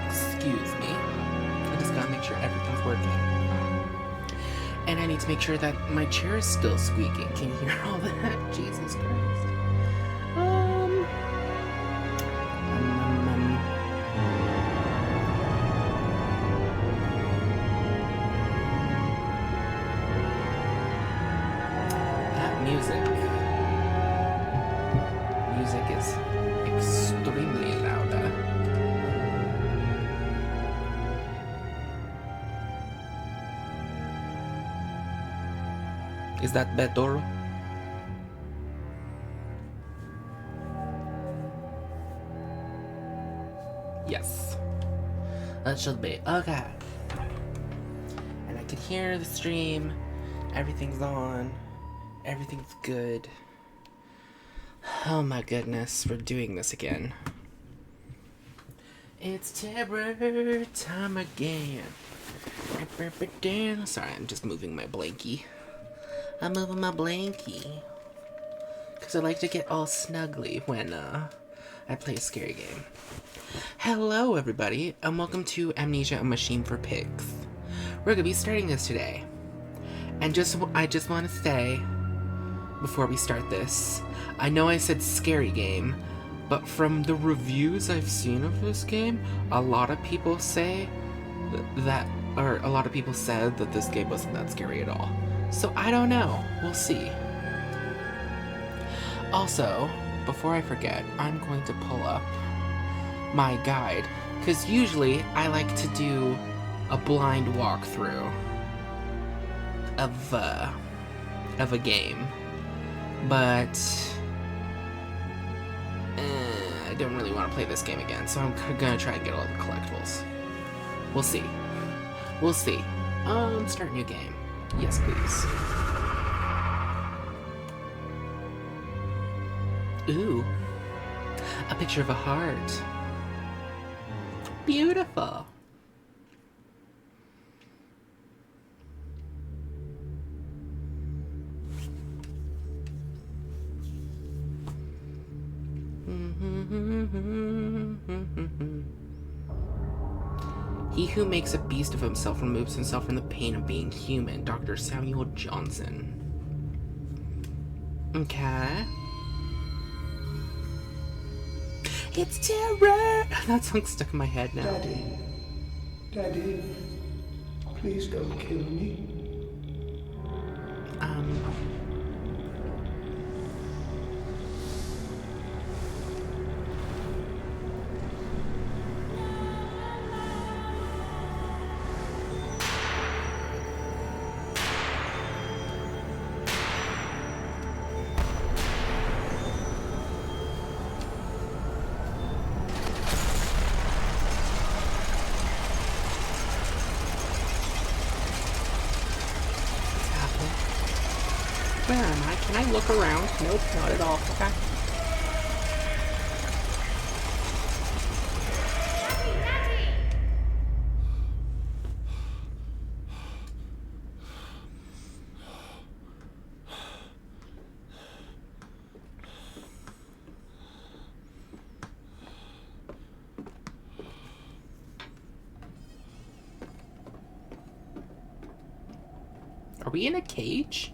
Excuse me. I just gotta make sure everything's working. And I need to make sure that my chair is still squeaking. Can you hear all that? Jesus Christ. Um, that music. Music is extremely loud. Is that better? Yes. That should be. Okay. And I can hear the stream. Everything's on. Everything's good. Oh my goodness, we're doing this again. It's terror time again. Sorry, I'm just moving my blankie. I'm moving my blankie. Because I like to get all snuggly when I play a scary game. Hello everybody, and welcome to Amnesia, a Machine for Pigs. We're going to be starting this today. And I just want to say, before we start this, I know I said scary game, but from the reviews I've seen of this game, a lot of people say that, or a lot of people said that this game wasn't that scary at all. So I don't know. We'll see. Also, before I forget, I'm going to pull up my guide, because usually I like to do a blind walkthrough of a game, but I don't really want to play this game again, so I'm gonna try and get all the collectibles. We'll see. We'll see. Start new game. Yes, please. Ooh. A picture of a heart. Beautiful. He who makes a beast of himself removes himself from the pain of being human. Dr. Samuel Johnson. Okay. It's terror! That song's stuck in my head now. Daddy, please don't kill me. Where am I? Can I look around? Nope, not at all. Okay. Are we in a cage?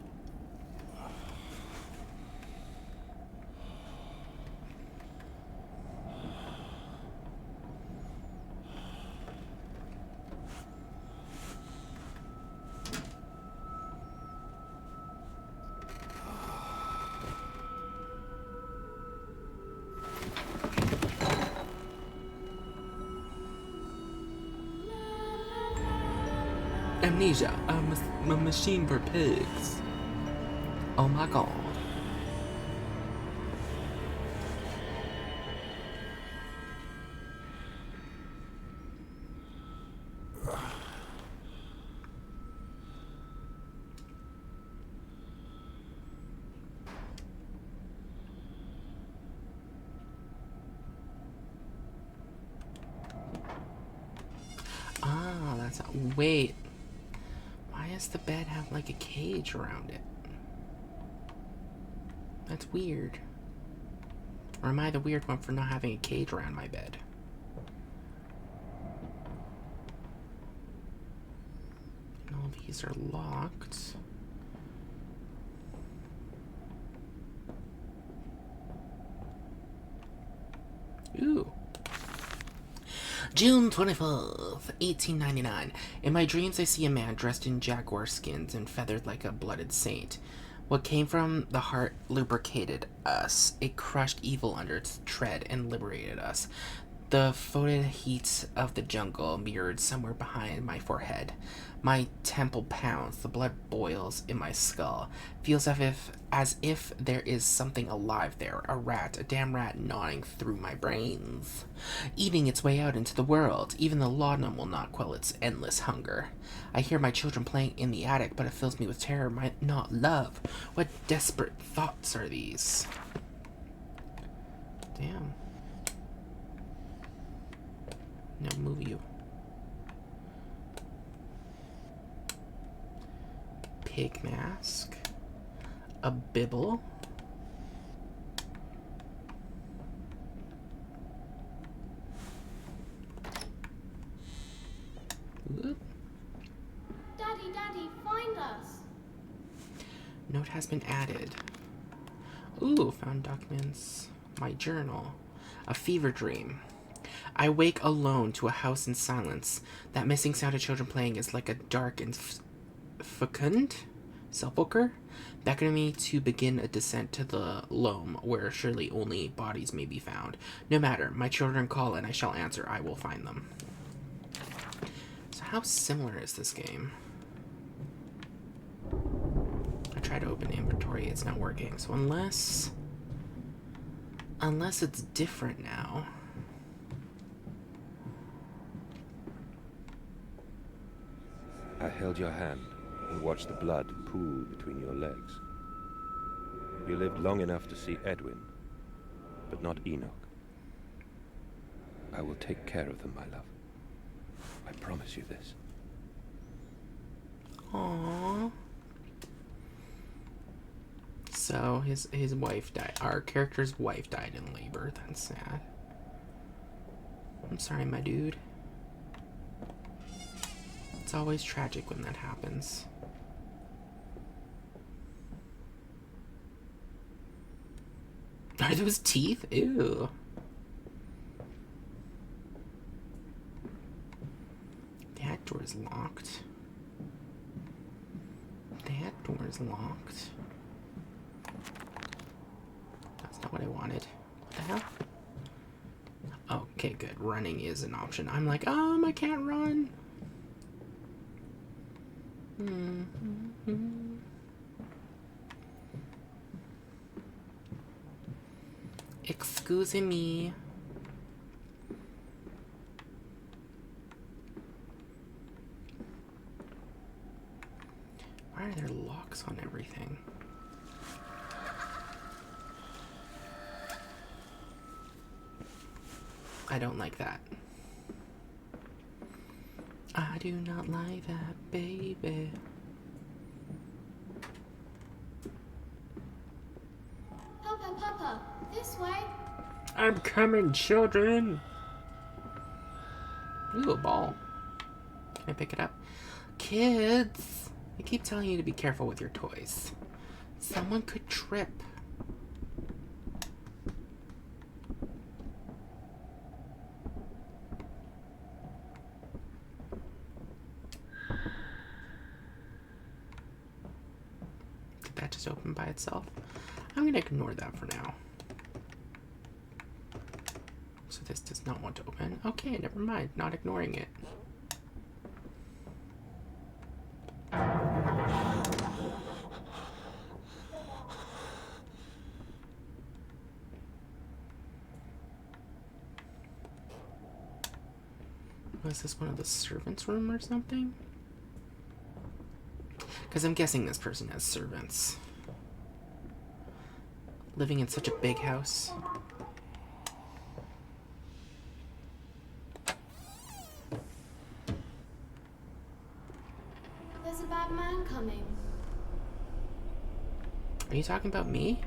Amnesia, a machine for pigs. Oh my god. Ah, that's... Wait. Why is does the bed have like a cage around it? That's weird. Or am I the weird one for not having a cage around my bed? And all these are locked. Ooh. June 24th, 1899. In my dreams, I see a man dressed in jaguar skins and feathered like a blooded saint. What came from the heart lubricated us. It crushed evil under its tread and liberated us. The foetid heat of the jungle mirrored somewhere behind my forehead. My temple pounds, the blood boils in my skull. Feels as if there is something alive there, a rat, a damn rat gnawing through my brains, eating its way out into the world. Even the laudanum will not quell its endless hunger. I hear my children playing in the attic, but it fills me with terror, not love. What desperate thoughts are these? Damn. No, move you. Pig mask. A bibble. Oop. Daddy, find us. Note has been added. Ooh, found documents. My journal. A fever dream. I wake alone to a house in silence. That missing sound of children playing is like a dark and fecund sepulchre, beckoning me to begin a descent to the loam, where surely only bodies may be found. No matter, my children call and I shall answer. I will find them. So how similar is this game? I try to open inventory, it's not working. So unless it's different now. I held your hand and watched the blood pool between your legs. You lived long enough to see Edwin, but not Enoch. I will take care of them, my love. I promise you this. Aww. So his wife died. Our character's wife died in labor. That's sad. I'm sorry, my dude. It's always tragic when that happens. Are those teeth? Ew. That door is locked. That door is locked. That's not what I wanted. What the hell? Okay, good. Running is an option. I'm like, I can't run. Excuse me. Why are there locks on everything? I don't like that. I do not like that, baby. Papa, this way. I'm coming, children. Ooh, a ball. Can I pick it up? Kids, I keep telling you to be careful with your toys. Someone could trip. Did that just open by itself? I'm gonna ignore that for now. So this does not want to open. Okay, never mind. Not ignoring it. Was this one of the servants' room or something? Because I'm guessing this person has servants. Living in such a big house. There's a bad man Are you talking about me?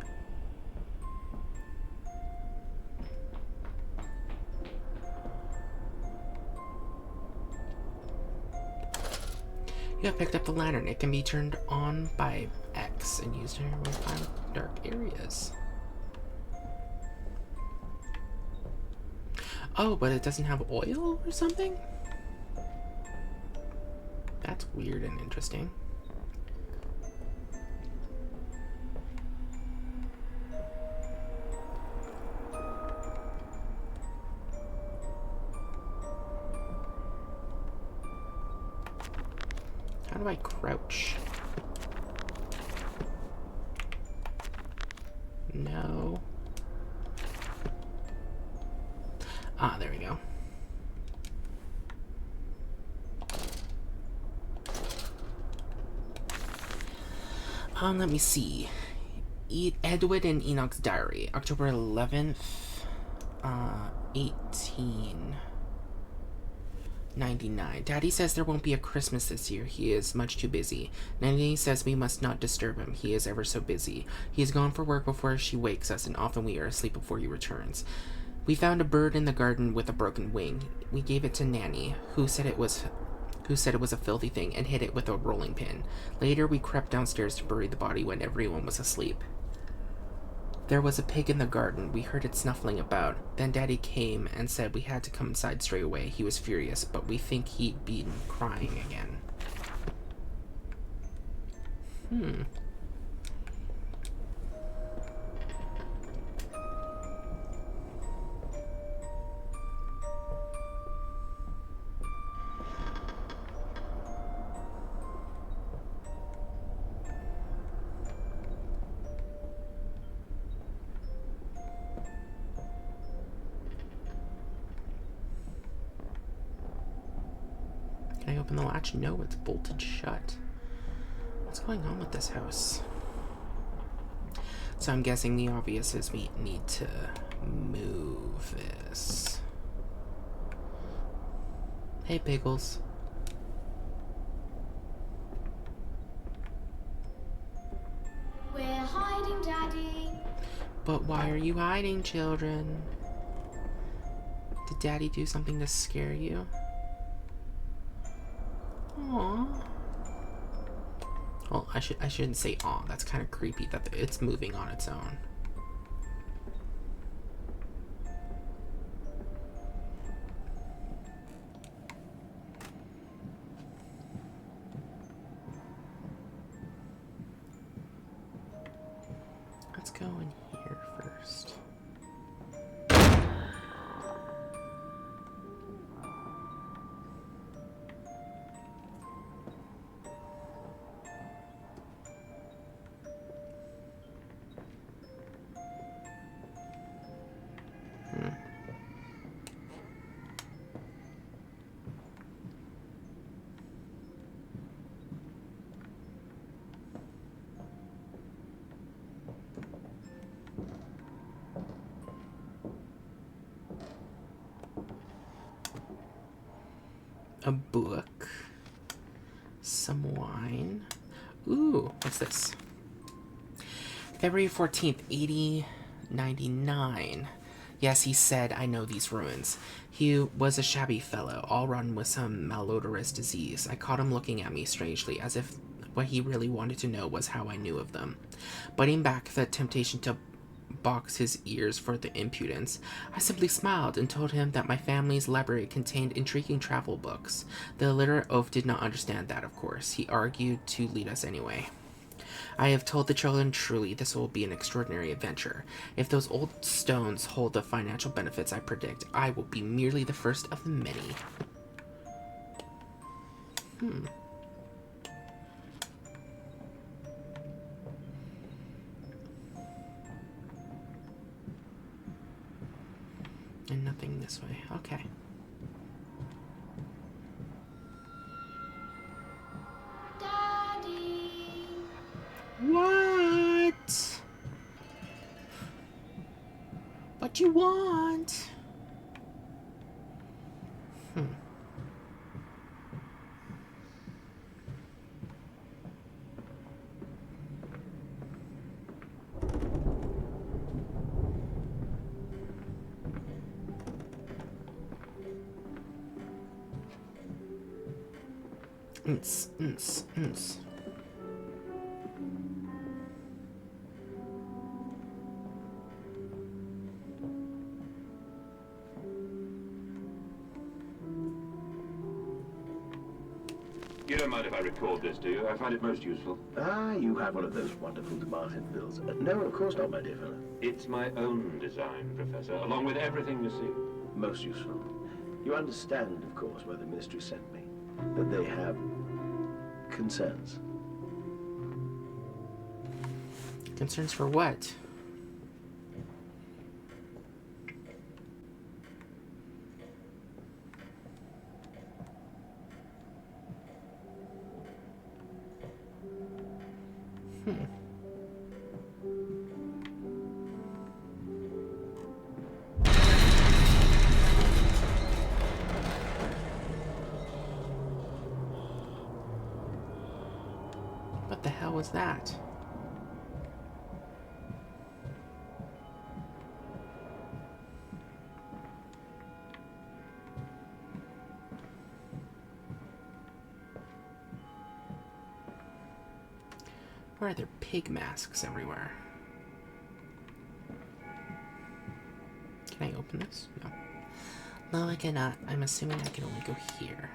You have picked up the lantern. It can be turned on by X and used to find dark areas. Oh, but it doesn't have oil or something? That's weird and interesting. How do I crouch? No. Ah, there we go. Let me see. Edward and Enoch's diary, October 11th, 1899. Daddy says there won't be a Christmas this year. He is much too busy. Nanny says we must not disturb him. He is ever so busy. He is gone for work before she wakes us, and often we are asleep before he returns. We found a bird in the garden with a broken wing. We gave it to Nanny, who said it was a filthy thing and hit it with a rolling pin. Later, we crept downstairs to bury the body when everyone was asleep. There was a pig in the garden. We heard it snuffling about. Then Daddy came and said we had to come inside straight away. He was furious, but we think he'd been crying again. Can I open the latch? No, it's bolted shut. What's going on with this house? So I'm guessing the obvious is we need to move this. Hey, Pickles. We're hiding, Daddy. But why are you hiding, children? Did Daddy do something to scare you? Aww. Well, I shouldn't say aw. That's kind of creepy that it's moving on its own. Let's go in here first. A book, some wine. Ooh, what's this? February 14th, 8099. Yes, he said, I know these ruins. He was a shabby fellow, all rotten with some malodorous disease. I caught him looking at me strangely, as if what he really wanted to know was how I knew of them. Biting back the temptation to box his ears for the impudence, I simply smiled and told him that my family's library contained intriguing travel books. The illiterate oaf did not understand that, of course. He argued to lead us anyway. I have told the children truly this will be an extraordinary adventure. If those old stones hold the financial benefits I predict, I will be merely the first of the many. And nothing this way. Okay. Daddy. What? What you want? Ns, ns, ns. You don't mind if I record this, do you? I find it most useful. Ah, you have one of those wonderful Martin bills. No, of course not, my dear fellow. It's my own design, Professor, along with everything you see. Most useful. You understand, of course, why the Ministry sent me. That they have concerns. Concerns for what? What the hell was that? Why are there pig masks everywhere? Can I open this? No. No, I cannot. I'm assuming I can only go here.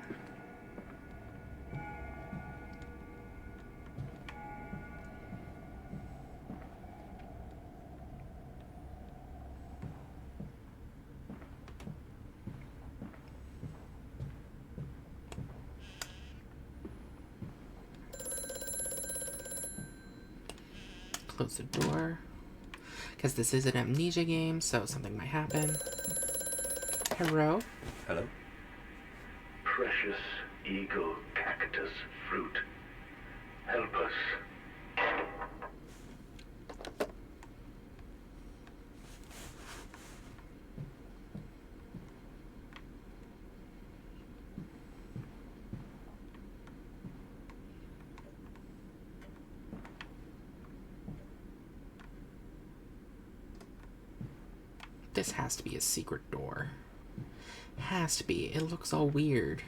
Close the door. Because this is an Amnesia game, so something might happen. Hello? Hello? Precious eagle cactus fruit. Help us. This has to be a secret door. Has to be. It looks all weird.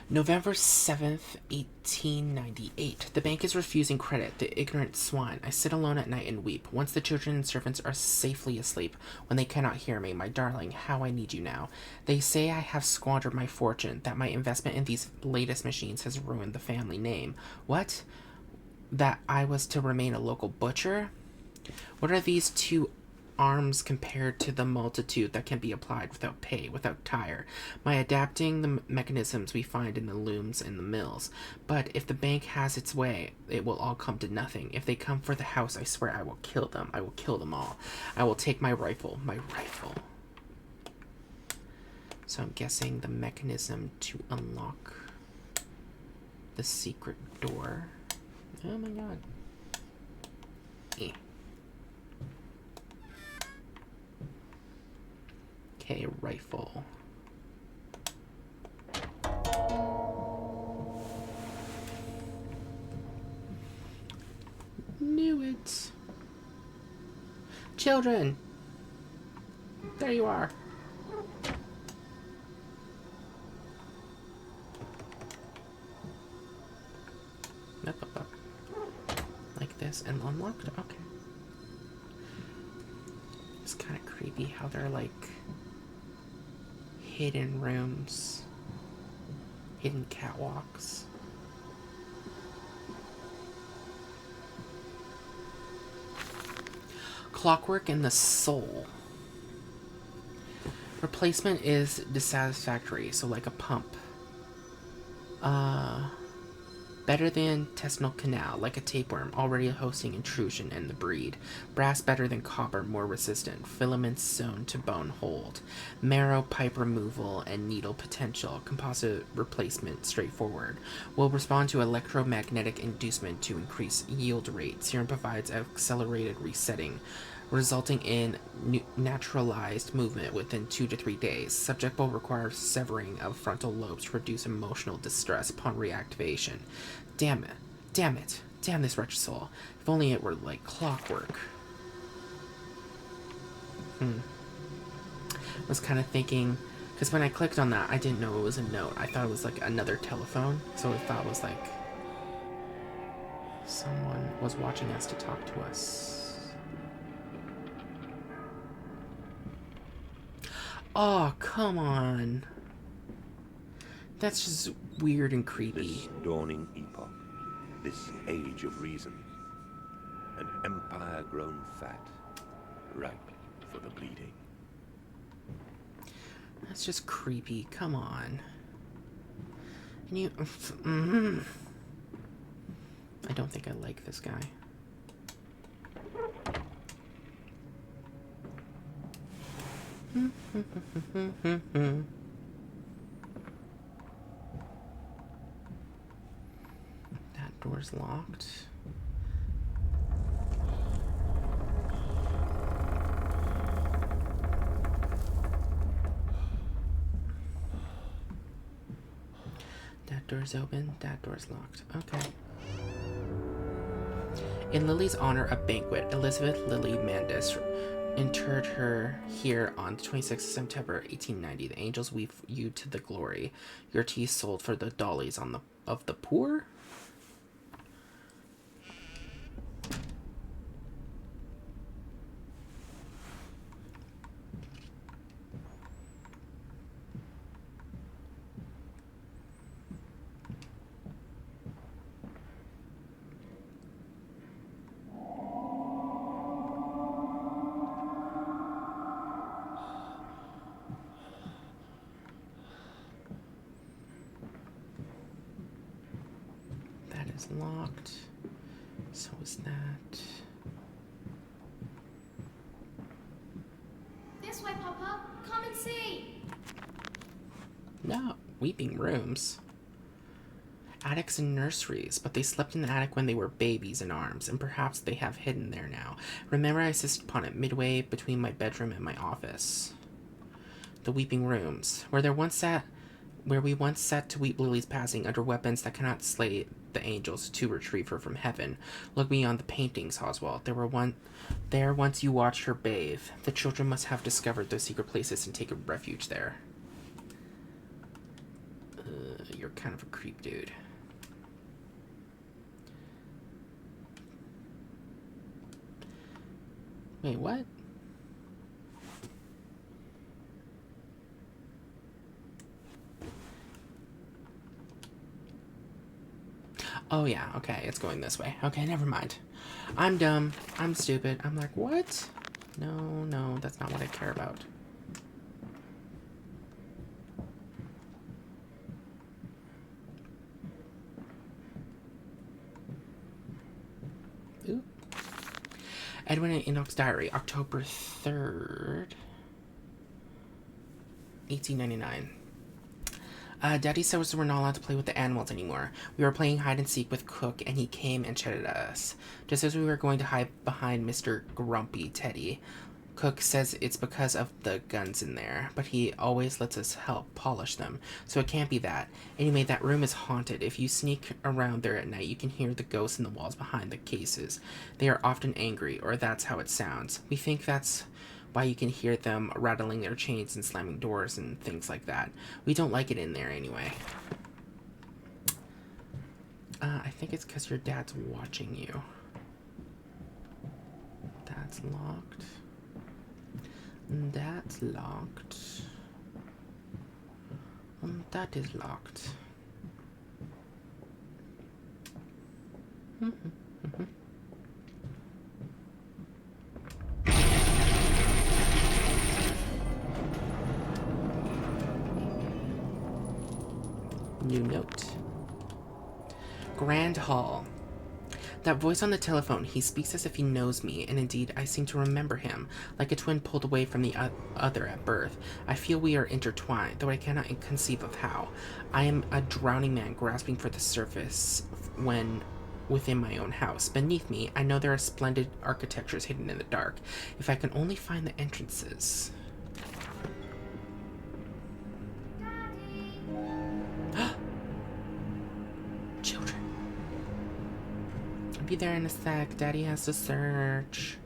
November 7th, 1898. The bank is refusing credit. The ignorant swine. I sit alone at night and weep. Once the children and servants are safely asleep, when they cannot hear me, my darling, how I need you now. They say I have squandered my fortune, that my investment in these latest machines has ruined the family name. What? That I was to remain a local butcher? What are these two arms compared to the multitude that can be applied without pay, without tire, by adapting the mechanisms we find in the looms and the mills? But if the bank has its way, it will all come to nothing. If they come for the house, I swear I will kill them. I will kill them all. I will take my rifle. My rifle. So I'm guessing the mechanism to unlock the secret door. Oh my god. Eh. Okay, rifle. Knew it. Children! There you are. Up. Like this and unlocked? Okay. It's kind of creepy how they're like hidden rooms, hidden catwalks. Clockwork in the soul. Replacement is dissatisfactory, so like a pump. Better than intestinal canal, like a tapeworm, already hosting intrusion in the breed. Brass better than copper, more resistant. Filaments sewn to bone hold. Marrow, pipe removal, and needle potential. Composite replacement, straightforward. Will respond to electromagnetic inducement to increase yield rate. Serum provides accelerated resetting, resulting in naturalized movement within 2 to 3 days. Subject will require severing of frontal lobes to reduce emotional distress upon reactivation. Damn it. Damn it. Damn this wretched soul. If only it were like clockwork. Was kind of thinking, because when I clicked on that, I didn't know it was a note. I thought it was like another telephone, so I thought it was like someone was watching us to talk to us. Oh, come on. That's just weird and creepy. This dawning epoch, this age of reason, an empire grown fat, ripe for the bleeding. That's just creepy. Come on. Can you... I don't think I like this guy. That door's locked. That door's open. That door's locked. Okay. In Lily's honor, a banquet. Elizabeth Lily Mandis interred her here on the 26th of September, 1890. The angels weave you to the glory. Your tea sold for the dollies of the poor? Is locked. So is that. This way, Papa. Come and see. No, weeping rooms. Attics and nurseries, but they slept in the attic when they were babies in arms, and perhaps they have hidden there now. Remember, I insisted upon it midway between my bedroom and my office. The weeping rooms, where we once sat to weep Lily's passing under weapons that cannot slay the angels to retrieve her from heaven. Look beyond the paintings, Oswald. There once you watched her bathe. The children must have discovered those secret places and taken refuge there. You're kind of a creep, dude. Wait, what? Oh, yeah, okay, it's going this way. Okay, never mind. I'm dumb. I'm stupid. I'm like, what? No, that's not what I care about. Ooh. Edwin and Enoch's Diary, October 3rd, 1899. Daddy said we're not allowed to play with the animals anymore. We were playing hide and seek with Cook, and he came and chatted at us. Just as we were going to hide behind Mr. Grumpy Teddy. Cook says it's because of the guns in there, but he always lets us help polish them, so it can't be that. Anyway, that room is haunted. If you sneak around there at night, you can hear the ghosts in the walls behind the cases. They are often angry, or that's how it sounds. We think that's why you can hear them rattling their chains and slamming doors and things like that. We don't like it in there anyway. I think it's because your dad's watching you. That's locked. That's locked. That is locked. New note. Grand Hall. That voice on the telephone, he speaks as if he knows me, and indeed, I seem to remember him, like a twin pulled away from the other at birth. I feel we are intertwined, though I cannot conceive of how. I am a drowning man grasping for the surface when within my own house. Beneath me, I know there are splendid architectures hidden in the dark. If I can only find the entrances. Children. I'll be there in a sec. Daddy has to search.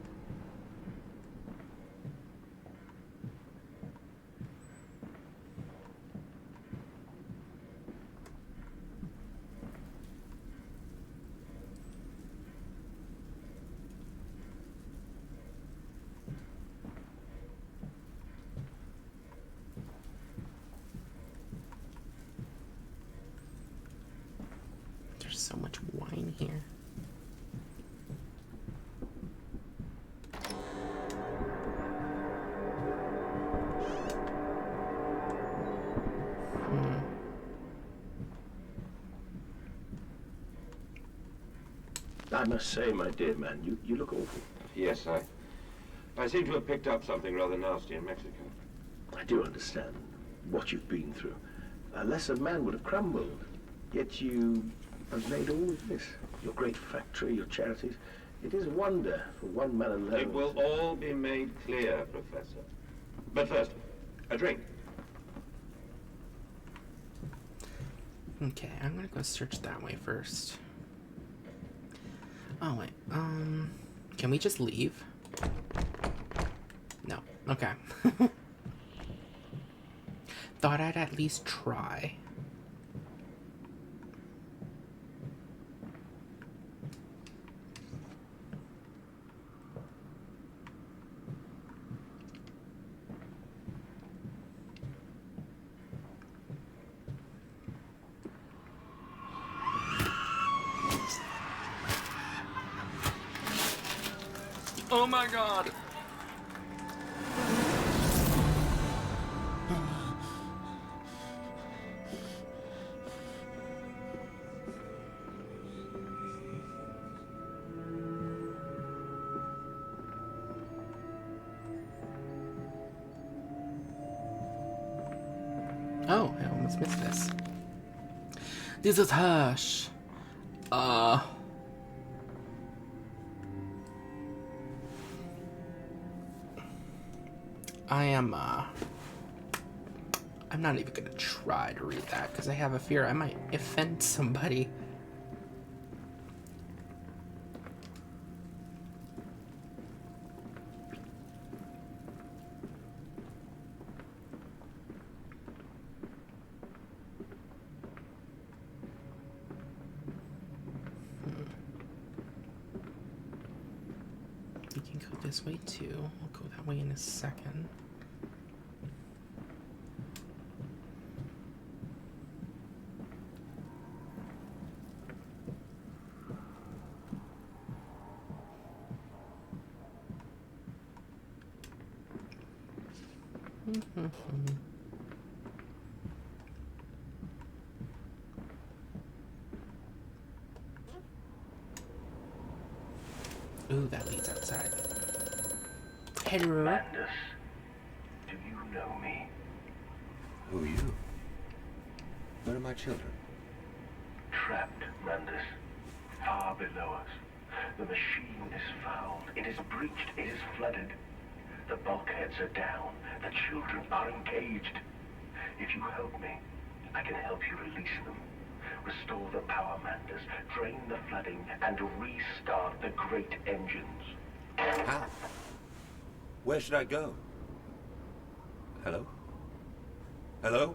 so much wine here. I must say, my dear man, you look awful. Yes, I seem to have picked up something rather nasty in Mexico. I do understand what you've been through. A lesser man would have crumbled. Yet you have made all of this. Your great factory, your charities. It is a wonder for one man alone. It will all be made clear, Professor. But first, a drink. Okay, I'm gonna go search that way first. Oh, wait. Can we just leave? No. Okay. Thought I'd at least try. Oh my god! Oh, I almost missed this. This is Hush. I'm not even gonna try to read that because I have a fear I might offend somebody. You can go this way too. I'll go that way in a second. Ooh, that leads outside. Hello. Mandus, do you know me? Who are you? Where are my children? Trapped, Mandus. Far below us. The machine is fouled. It is breached. It is flooded. The bulkheads are down. The children are engaged. If you help me, I can help you release them. Restore the power, Mandus. Drain the flooding and restart the great engines. How? Where should I go? Hello? Hello?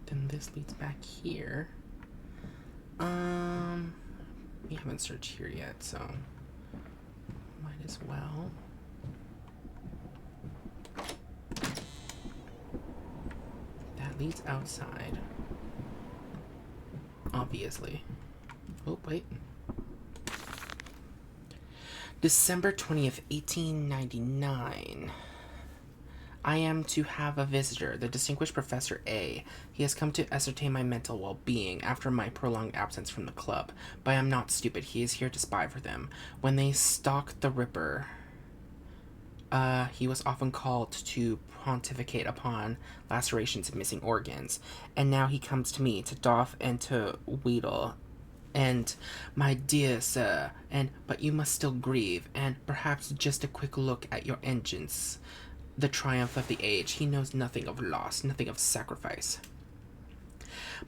Then this leads back here. We haven't searched here yet, so might as well. That leads outside. Obviously. Oh, wait. December 20th, 1899. I am to have a visitor, the distinguished Professor A. He has come to ascertain my mental well-being after my prolonged absence from the club. But I am not stupid. He is here to spy for them. When they stalked the Ripper, he was often called to pontificate upon lacerations and missing organs. And now he comes to me, to doff and to wheedle. And, my dear sir, but you must still grieve, and perhaps just a quick look at your engines. The triumph of the age. He knows nothing of loss, nothing of sacrifice.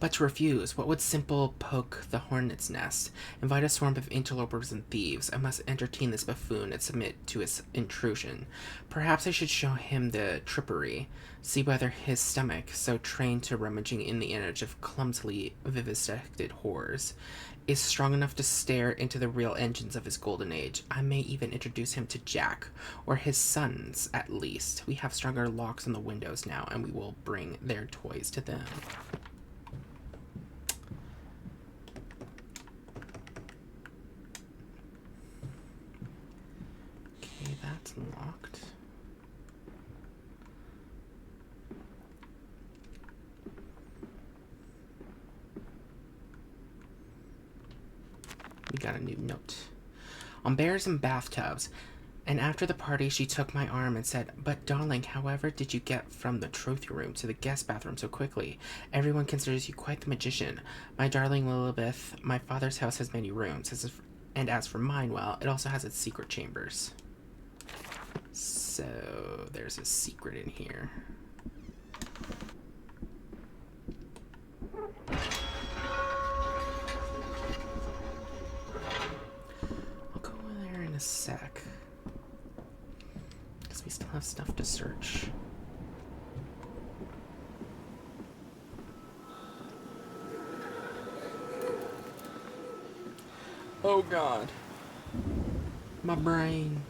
But to refuse, what would simple poke the hornet's nest? Invite a swarm of interlopers and thieves. I must entertain this buffoon and submit to his intrusion. Perhaps I should show him the trippery, see whether his stomach, so trained to rummaging in the image of clumsily vivisected horrors, is strong enough to stare into the real engines of his golden age. I may even introduce him to Jack, or his sons, at least. We have stronger locks on the windows now, and we will bring their toys to them. Okay, that's locked. We got a new note. On bears and bathtubs. And after the party, she took my arm and said, "But darling, however did you get from the trophy room to the guest bathroom so quickly? Everyone considers you quite the magician. My darling Lilibeth, my father's house has many rooms, and as for mine, well, it also has its secret chambers." So, there's a secret in here. I'll go over there in a sec. Because we still have stuff to search. Oh God. My brain.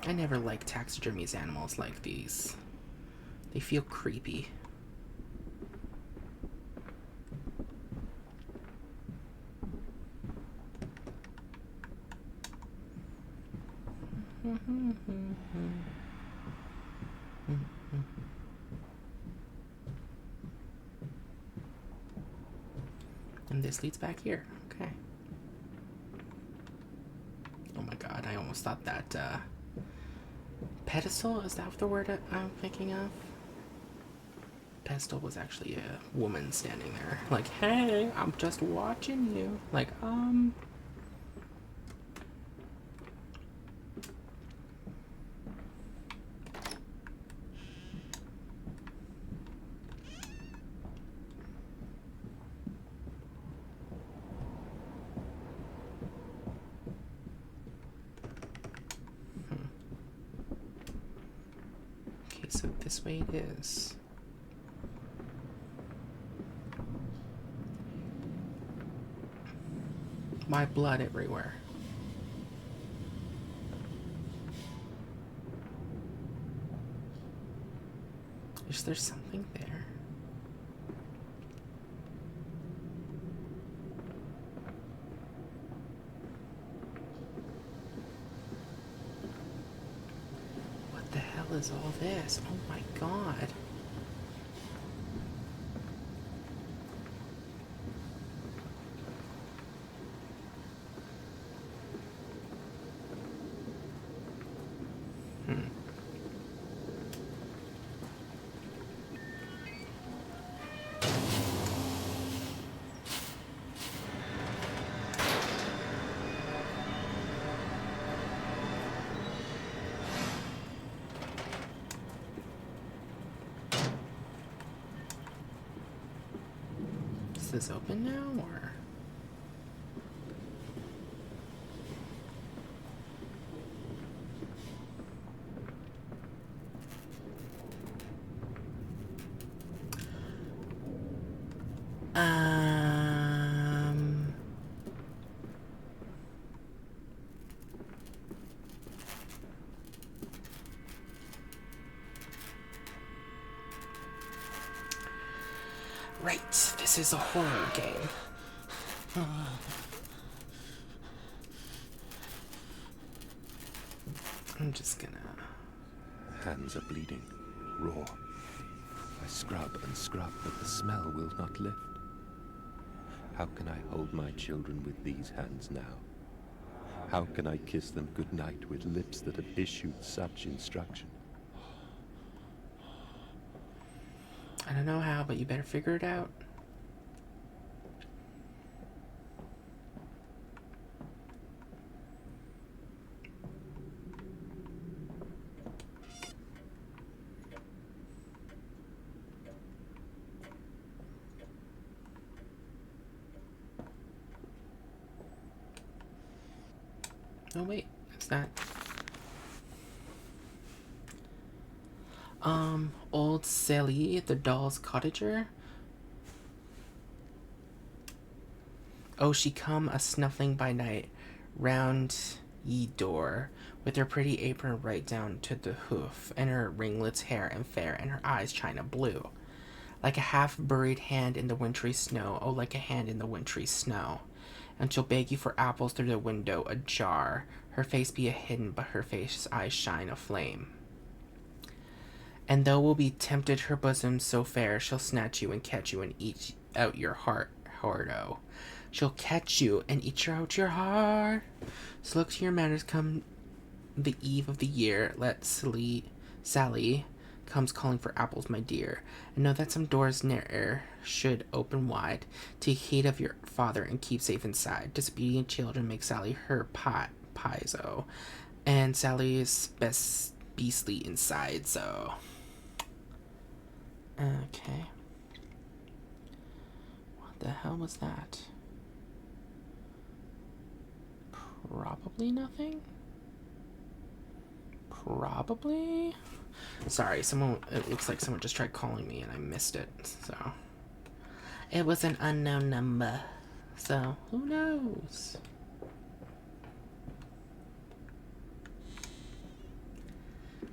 I never like taxidermies animals like these. They feel creepy. And this leads back here. Okay. Oh my God, I almost thought that pedestal, is that the word I'm thinking of? Pedestal was actually a woman standing there. Like, hey, I'm just watching you. Like, Okay, so this way it is. My blood everywhere. Is there something there? What the hell is all this? Oh my God. Is this open now, or? Right, this is a horror game. I'm just gonna... Hands are bleeding, raw. I scrub and scrub, but the smell will not lift. How can I hold my children with these hands now? How can I kiss them goodnight with lips that have issued such instruction? I don't know how, but you better figure it out. Oh wait, it's not. Old Sally, the doll's cottager. Oh, she come a snuffling by night, round ye door, with her pretty apron right down to the hoof, and her ringlets hair and fair, and her eyes china blue, like a half-buried hand in the wintry snow, oh, like a hand in the wintry snow. And she'll beg you for apples through the window ajar, her face be a hidden, but her face eyes shine aflame. And though will be tempted her bosom so fair, she'll snatch you and catch you and eat out your heart-o. She'll catch you and eat out your heart. So look to your manners come the eve of the year. Let Sally comes calling for apples, my dear. And know that some doors ne'er should open wide to heat of your father and keep safe inside. Disobedient children make Sally her piezo. And Sally's best beastly inside, so... Okay. What the hell was that? Probably nothing? Probably? Sorry, it looks like someone just tried calling me and I missed it, so. It was an unknown number, so who knows?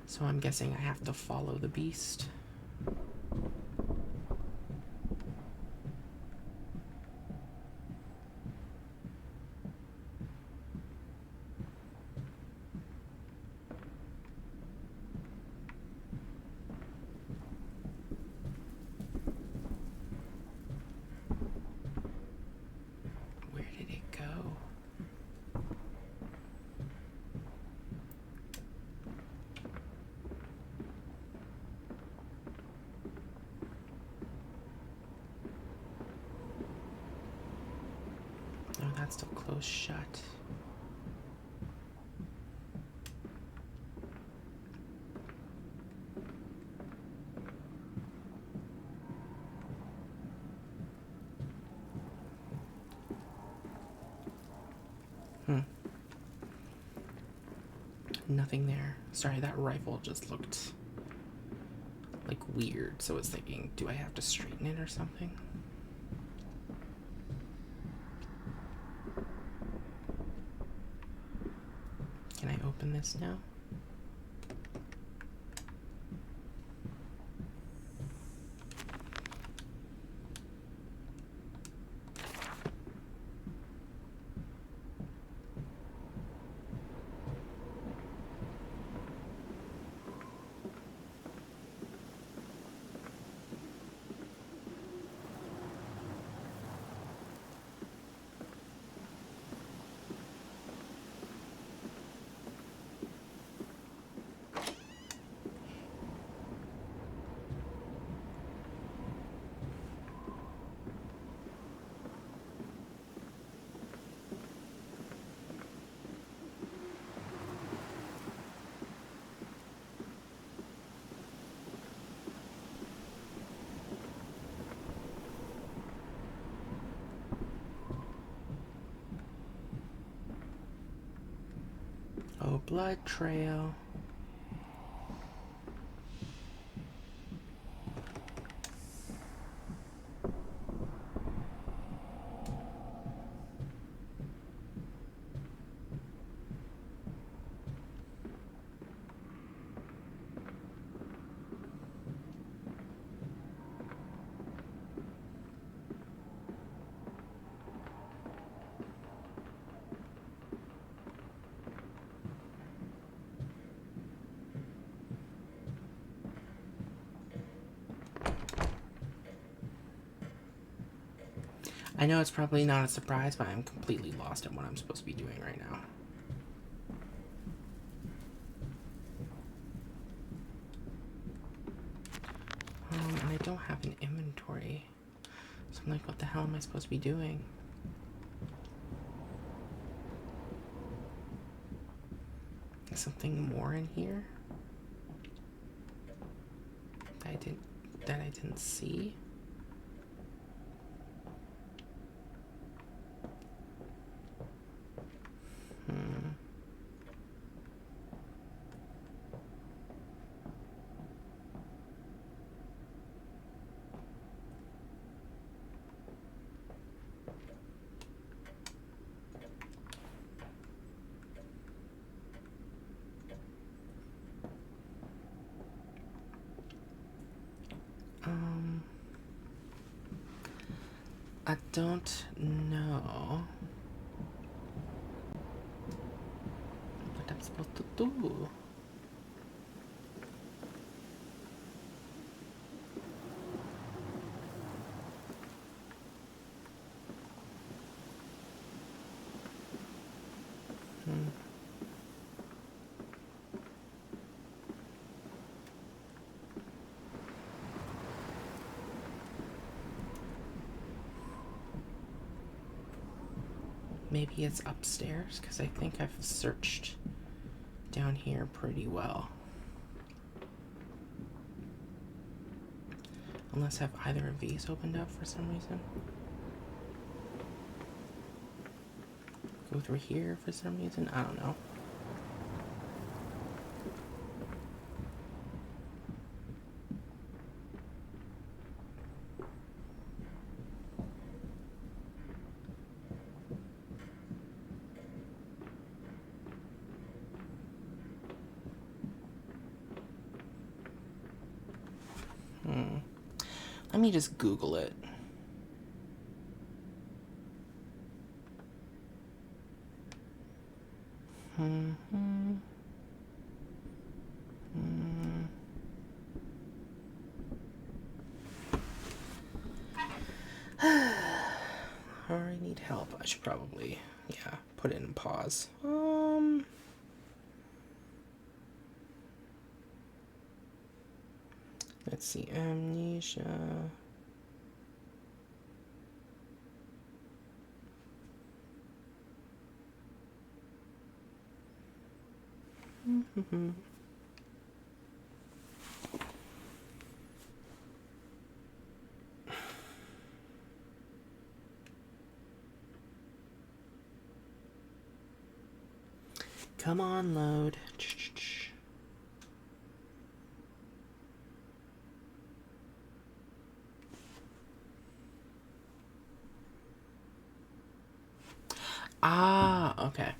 So I'm guessing I have to follow the beast. Where did it go? Oh, that's still closed shut. Nothing there. Sorry, that rifle just looked like weird, so I was thinking, do I have to straighten it or something? Can I open this now? Oh, blood trail. I know it's probably not a surprise, but I'm completely lost in what I'm supposed to be doing right now. And I don't have an inventory. So I'm like, what the hell am I supposed to be doing? Is something more in here that I didn't see? I don't know what I'm supposed to do. Maybe it's upstairs, because I think I've searched down here pretty well. Unless have either of these opened up for some reason. Go through here for some reason, I don't know. Let me just Google it. Or I need help. I should probably, put it in pause. Let's see, Amnesia. Come on, load. Ah, okay.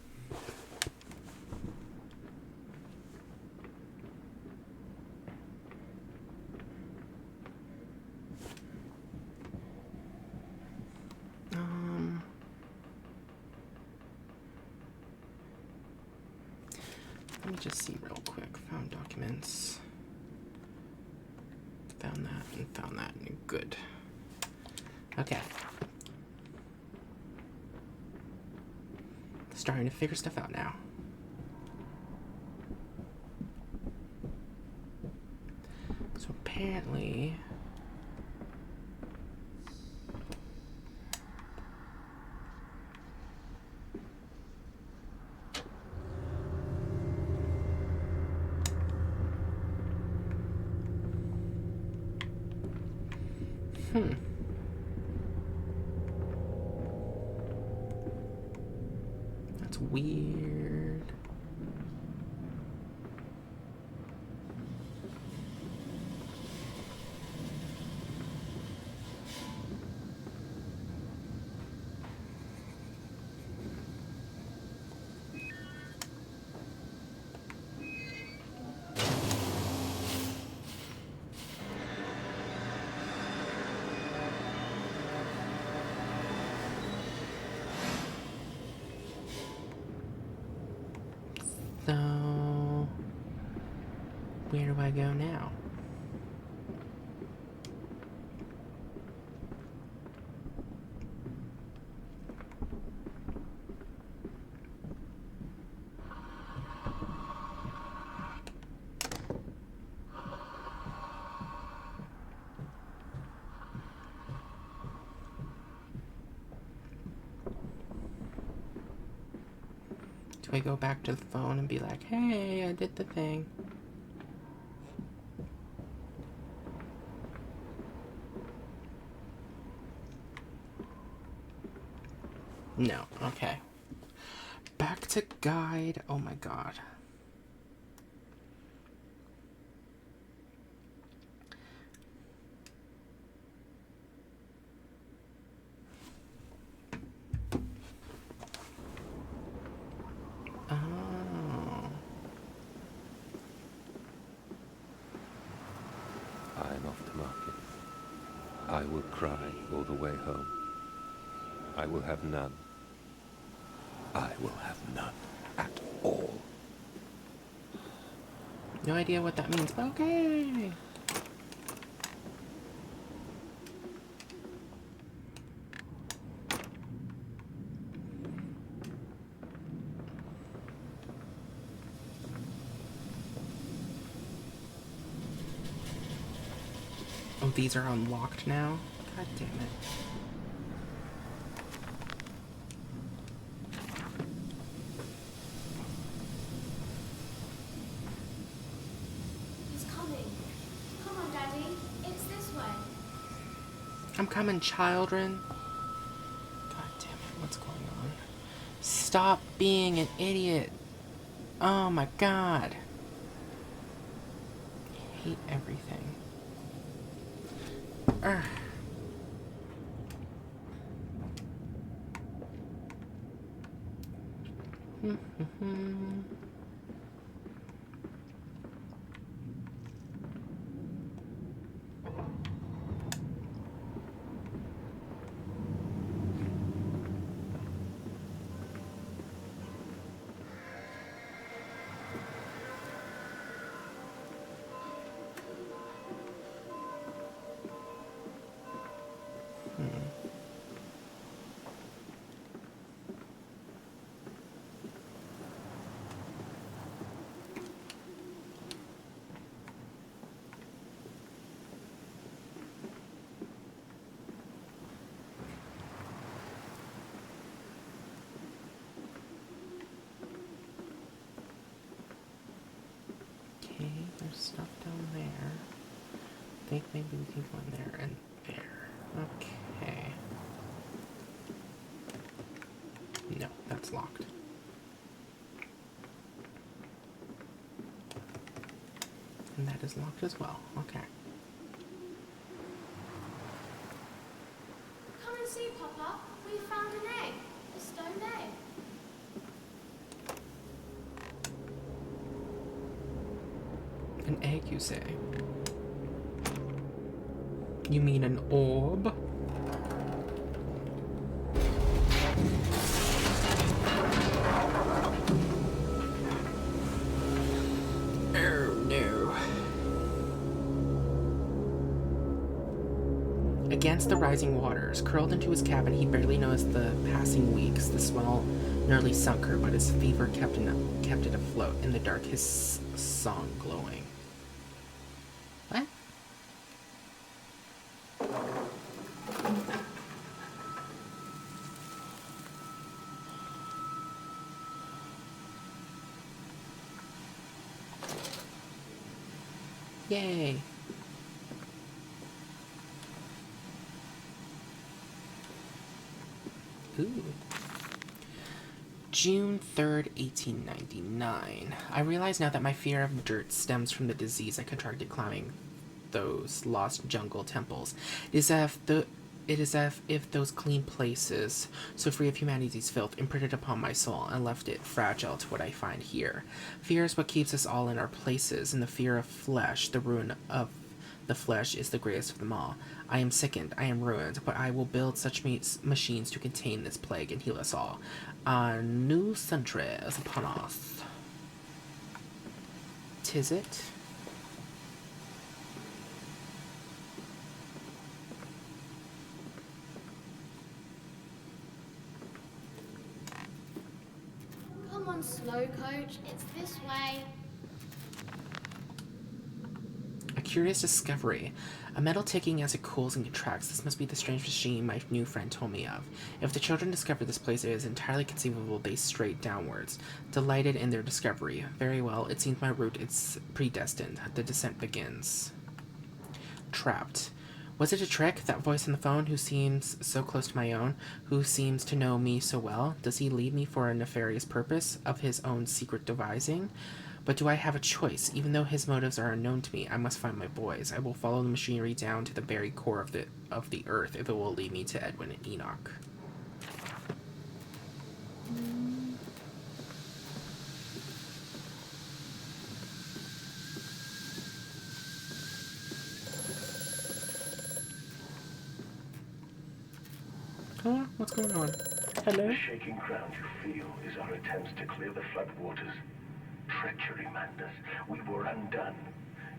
Let me just see real quick. Found documents. Found that and found that. Good. Okay. Starting to figure stuff out now. So apparently... That's weird. So, where do I go now? Do I go back to the phone and be like, hey, I did the thing? No, okay. Back to guide. Oh my god. Oh. I'm off to market. I will cry all the way home. I will have none. I will have none at all. No idea what that means, but okay. Oh, these are unlocked now? God damn it. He's coming. Come on, Daddy. It's this way. I'm coming, children. God damn it, what's going on? Stop being an idiot. Oh my god. I hate everything. Urgh. Okay, there's stuff down there. I think maybe we can go in there and there. Okay. No, that's locked. And that is locked as well. Okay. Come and see, Papa. We found an egg. A stone egg. An egg, you say? You mean an orb? Oh no. Against the rising waters, curled into his cabin, he barely noticed the passing weeks. The swell nearly sunk her, but his fever kept it afloat. In the dark, his song glowing. What? Yay. Ooh. June 3rd, 1899. I realize now that my fear of dirt stems from the disease I contracted climbing those lost jungle temples. It is as if those clean places, so free of humanity's filth, imprinted upon my soul and left it fragile to what I find here. Fear is what keeps us all in our places, and the fear of flesh, the ruin of the flesh, is the greatest of them all. I am sickened, I am ruined, but I will build such machines to contain this plague and heal us all. A new century is upon us. 'Tis it? Come on, slow coach. It's this way. curious discovery. A metal ticking as it cools and contracts. This must be the strange machine my new friend told me of. If the children discover this place, it is entirely conceivable they straight downwards. Delighted in their discovery. Very well, it seems my route is predestined. The descent begins. Trapped. Was it a trick, that voice on the phone who seems so close to my own, who seems to know me so well? Does he lead me for a nefarious purpose of his own secret devising? But do I have a choice? Even though his motives are unknown to me, I must find my boys. I will follow the machinery down to the very core of the earth if it will lead me to Edwin and Enoch. Huh? What's going on? Hello? The shaking ground you feel is our attempts to clear the floodwaters. Treachery, Mandus. We were undone.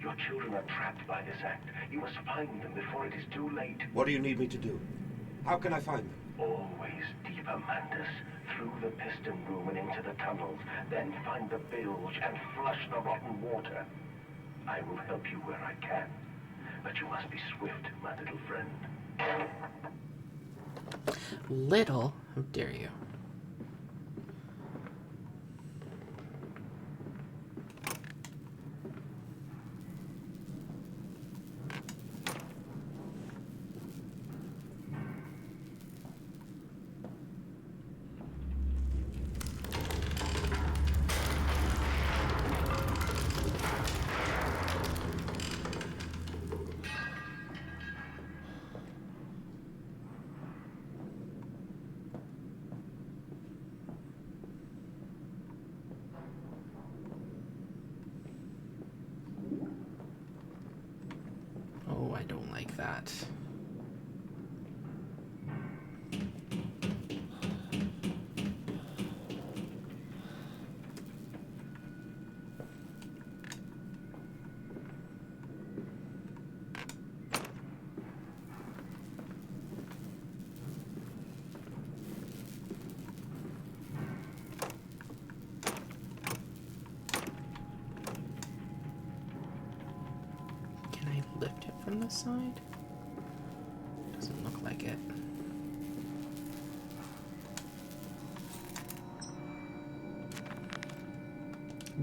Your children are trapped by this act. You must find them before it is too late. What do you need me to do? How can I find them? Always deeper, Mandus. Through the piston room and into the tunnels. Then find the bilge and flush the rotten water. I will help you where I can. But you must be swift, my little friend. Little? How dare you? Oh, I don't like that. Can I lift it from the side? Doesn't look like it.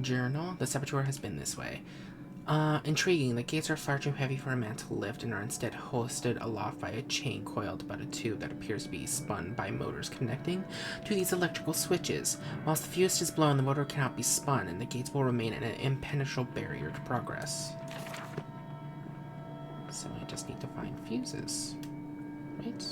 Journal. The saboteur has been this way. Intriguing. The gates are far too heavy for a man to lift and are instead hoisted aloft by a chain coiled about a tube that appears to be spun by motors connecting to these electrical switches. Whilst the fuse is blown, the motor cannot be spun, and the gates will remain an impenetrable barrier to progress. So I just need to find fuses, right?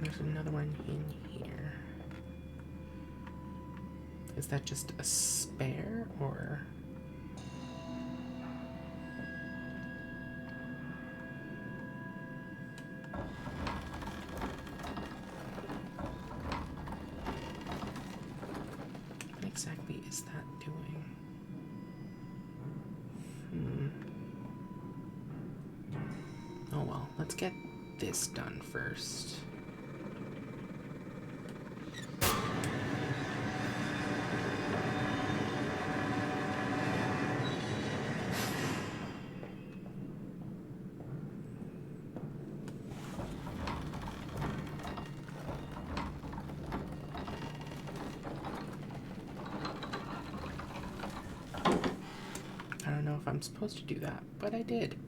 There's another one in here. Is that just a spare, or...? What exactly is that doing? Oh well, let's get this done first. I don't know if I'm supposed to do that, but I did.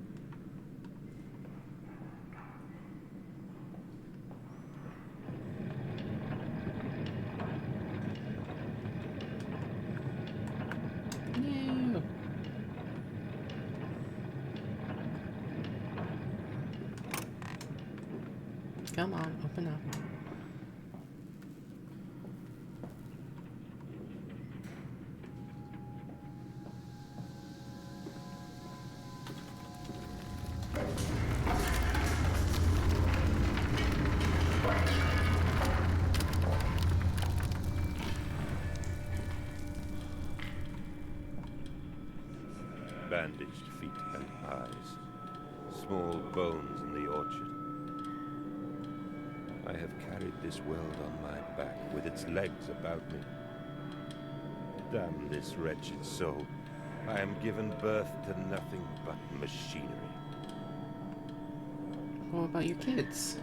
No. Come on, open up. Bandaged feet and eyes. Small bones in the orchard. I have carried this world on my back, with its legs about me. Damn this wretched soul. I am given birth to nothing but machinery. What about your kids?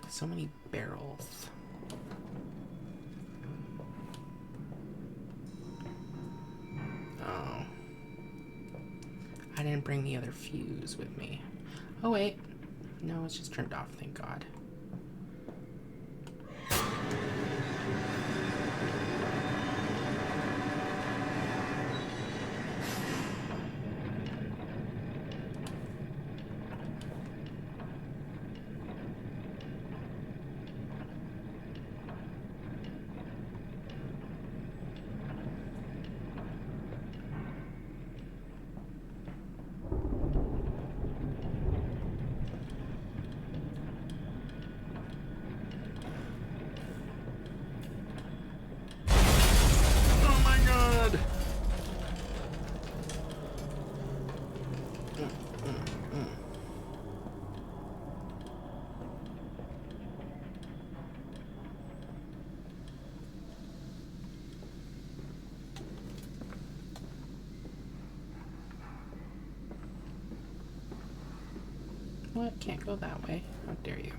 So many barrels. Oh. I didn't bring the other fuse with me. Oh wait. No, it's just turned off, thank God. What? Can't go that way. How dare you?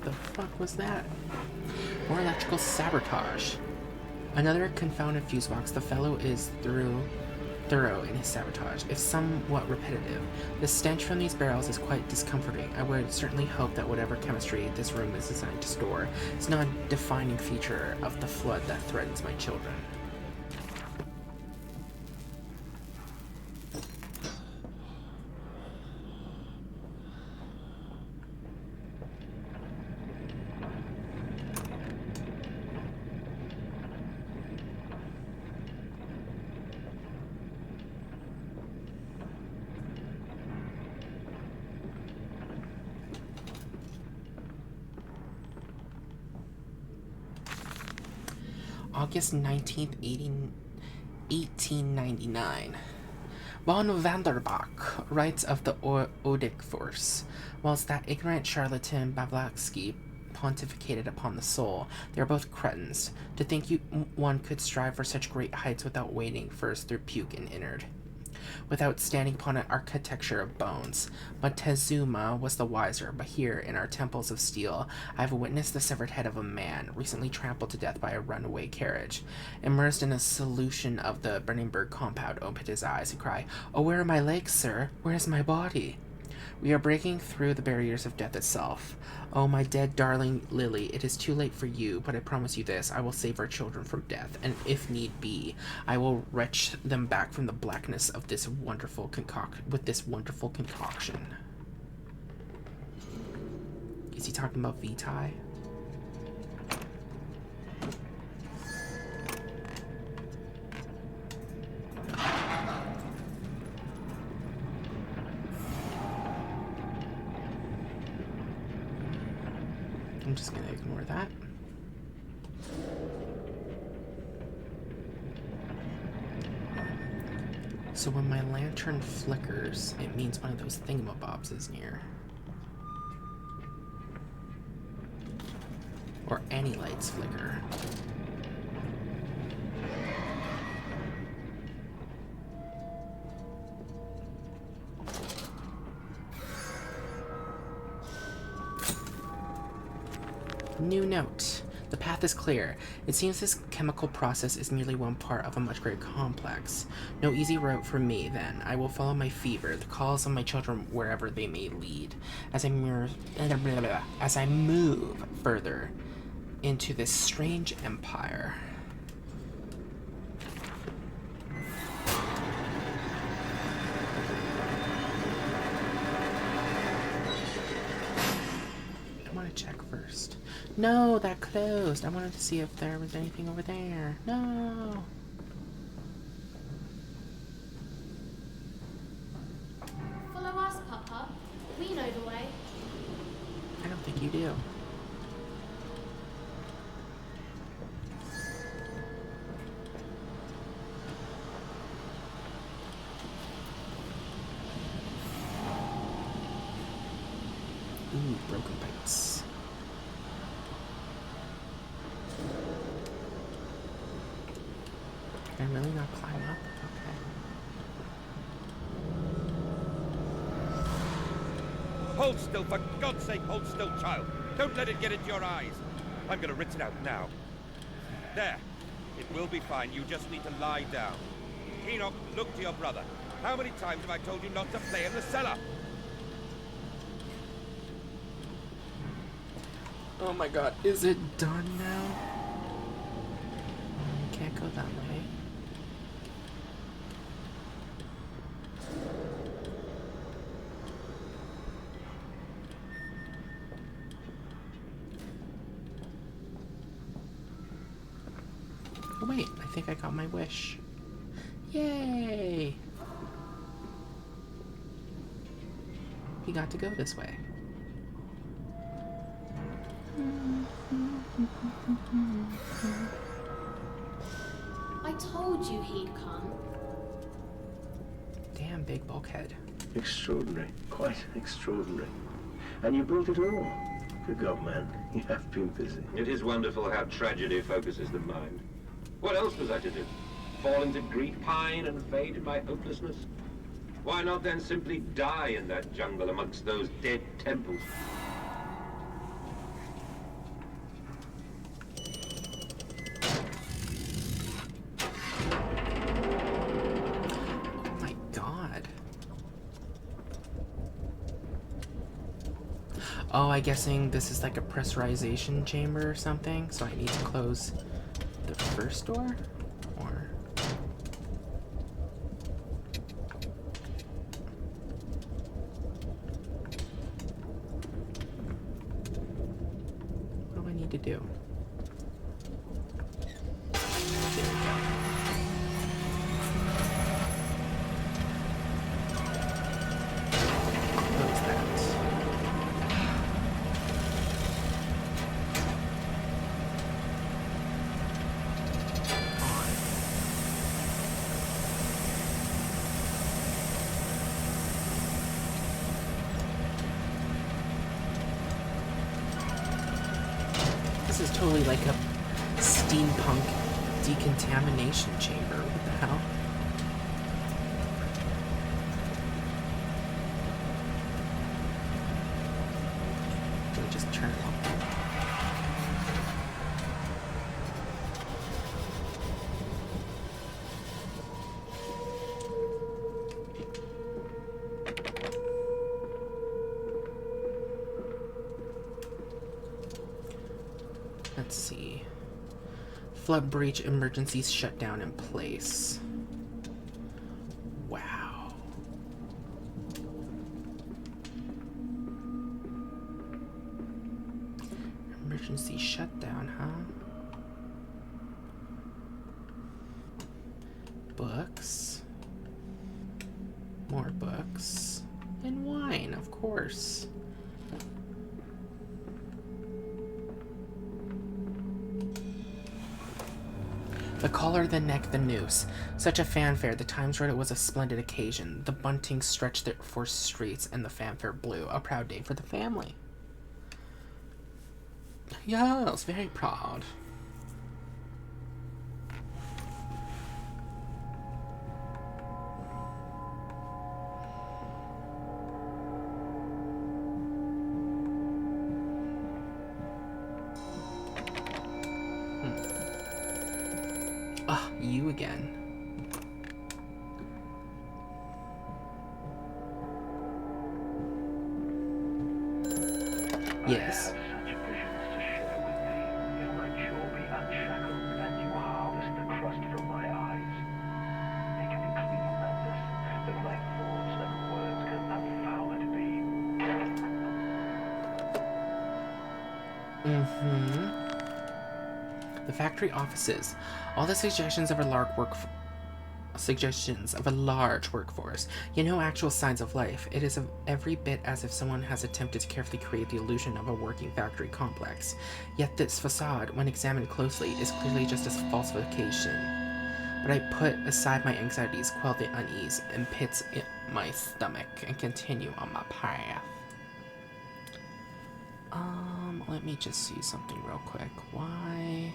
The fuck was that? More electrical sabotage. Another confounded fuse box. The fellow is thorough in his sabotage, if somewhat repetitive. The stench from these barrels is quite discomforting. I would certainly hope that whatever chemistry this room is designed to store is not a defining feature of the flood that threatens my children. August 19th, 1899. Von Vanderbach writes of the Odic Force. Whilst that ignorant charlatan Blavatsky pontificated upon the soul, they are both cretins. To think one could strive for such great heights without wading first through puke and innard, without standing upon an architecture of bones. Montezuma was the wiser, but here, in our temples of steel, I have witnessed the severed head of a man, recently trampled to death by a runaway carriage. Immersed in a solution of the Brennenburg compound, opened his eyes and cried, "Oh, where are my legs, sir? Where is my body?" We are breaking through the barriers of death itself. Oh, my dead darling Lily, it is too late for you, but I promise you this, I will save our children from death, and if need be, I will wrench them back from the blackness of this wonderful concoction. Is he talking about Vitae? I'm just gonna ignore that. So when my lantern flickers, it means one of those thingamabobs is near. Or any lights flicker. New note. The path is clear. It seems this chemical process is merely one part of a much greater complex. No easy route for me, then. I will follow my fever, the calls of my children wherever they may lead, as I move further into this strange empire. I want to check first. No, that closed. I wanted to see if there was anything over there. No. Follow us, Papa. We know the way. I don't think you do. Ooh, broken pipes. Can I really not climb up? Okay. Hold still, for God's sake, hold still, child. Don't let it get into your eyes. I'm gonna rinse it out now. There. It will be fine. You just need to lie down. Enoch, look to your brother. How many times have I told you not to play in the cellar? Oh my god, is it done now? Can't go that way. Oh wait, I think I got my wish. Yay! He got to go this way. I told you he'd come. Damn big bulkhead. Extraordinary. Quite extraordinary. And you brought it all. Good God, man. You have been busy. It is wonderful how tragedy focuses the mind. What else was I to do? Fall into grief, pine, and fade in my hopelessness? Why not then simply die in that jungle amongst those dead temples? Oh my god. Oh, I'm guessing this is like a pressurization chamber or something, so I need to close the first door? Or... what do I need to do? There we go. Close that. This is totally like a steampunk decontamination chamber. What the hell? Do I just turn it off? Let's see. Flood breach emergency shutdown in place. Wow. Emergency shutdown, huh? Books. More books. And wine, of course. The collar, the neck, the noose. Such a fanfare. The Times wrote it was a splendid occasion. The bunting stretched their forced streets, and the fanfare blew. A proud day for the family. Yes, very proud. you again. Yes. I have such visions to share with thee. If my jaw be unshackled and you harvest the crust from my eyes, make me clean madness, that my thoughts and words can unfouled be. The factory offices. All the suggestions of a large workforce, yet no actual signs of life. It is every bit as if someone has attempted to carefully create the illusion of a working factory complex. Yet this facade, when examined closely, is clearly just a falsification. But I put aside my anxieties, quell the unease, and pits in my stomach, and continue on my path. Let me just see something real quick. Why,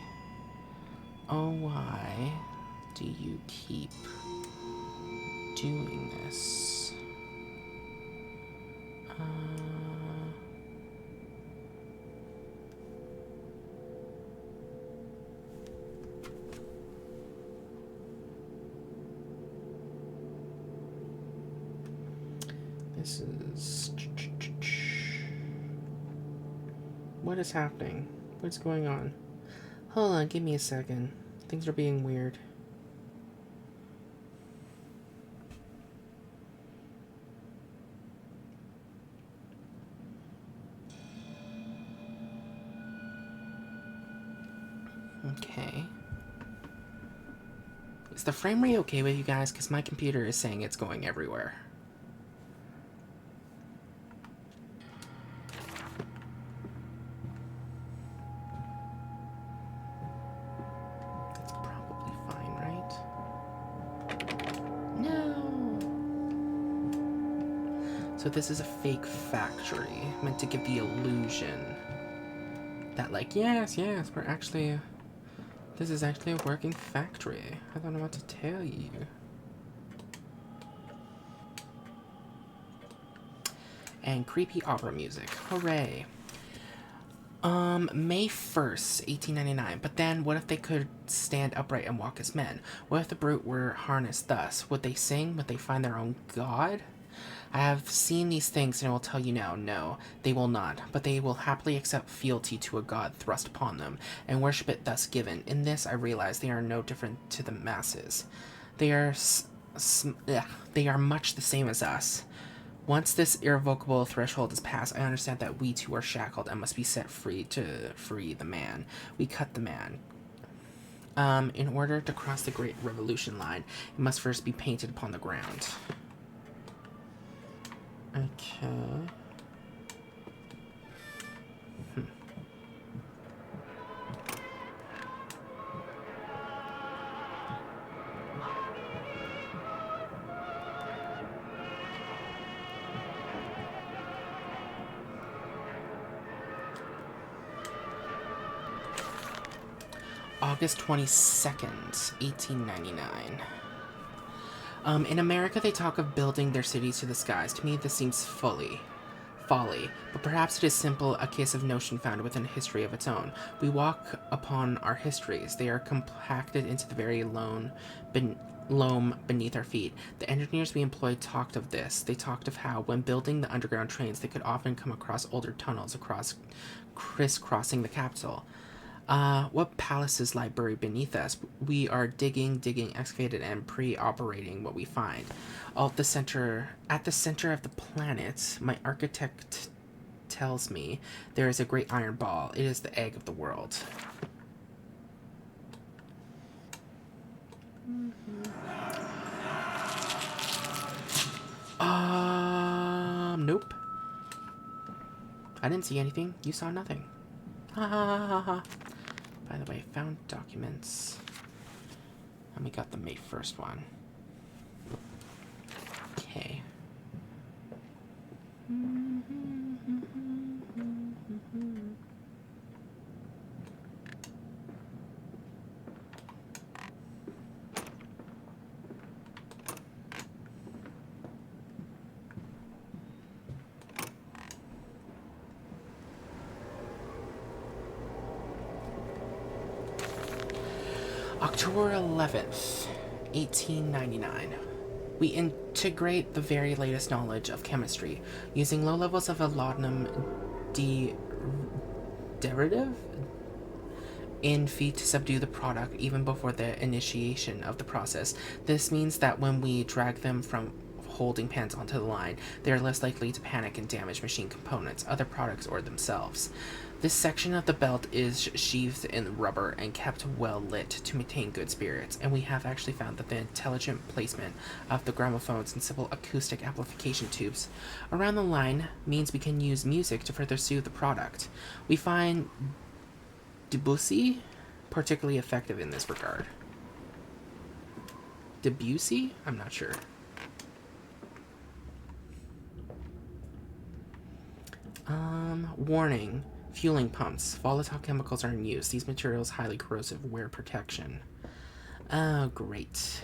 oh why do you keep doing this? This is... What is happening? What's going on? Hold on, give me a second. Things are being weird. Okay. Is the frame rate okay with you guys? Because my computer is saying it's going everywhere. That's probably fine, right? No! So this is a fake factory, meant to give the illusion that, like, yes, we're actually... This is actually a working factory. I don't know what to tell you. And creepy opera music. Hooray. May 1st, 1899. But then, what if they could stand upright and walk as men? What if the brute were harnessed thus? Would they sing? Would they find their own god? I have seen these things, and I will tell you now, no, they will not, but they will happily accept fealty to a god thrust upon them, and worship it thus given. In this, I realize they are no different to the masses. They are much the same as us. Once this irrevocable threshold is passed, I understand that we too are shackled and must be set free to free the man. We cut the man. In order to cross the Great Revolution line, it must first be painted upon the ground. Okay. August 22nd, 1899. In America, they talk of building their cities to the skies. To me, this seems folly. But perhaps it is simple a case of notion found within a history of its own. We walk upon our histories. They are compacted into the very loam beneath our feet. The engineers we employed talked of this. They talked of how, when building the underground trains, they could often come across older tunnels crisscrossing the capital. What palaces lie buried beneath us? We are digging, excavated, and pre-operating what we find. At the center of the planet, my architect tells me there is a great iron ball. It is the egg of the world. Nope. I didn't see anything. You saw nothing. Ha ha ha ha. By the way, found documents. And we got the May 1st one. Okay. October 11th, 1899. We integrate the very latest knowledge of chemistry using low levels of a laudanum derivative in feed to subdue the product even before the initiation of the process. This means that when we drag them from holding pans onto the line, they are less likely to panic and damage machine components, other products, or themselves. This section of the belt is sheathed in rubber and kept well lit to maintain good spirits, and we have actually found that the intelligent placement of the gramophones and simple acoustic amplification tubes around the line means we can use music to further soothe the product. We find Debussy particularly effective in this regard. Debussy? I'm not sure. Warning. Fueling pumps. Volatile chemicals are in use. These materials highly corrosive. Wear protection. Oh, great.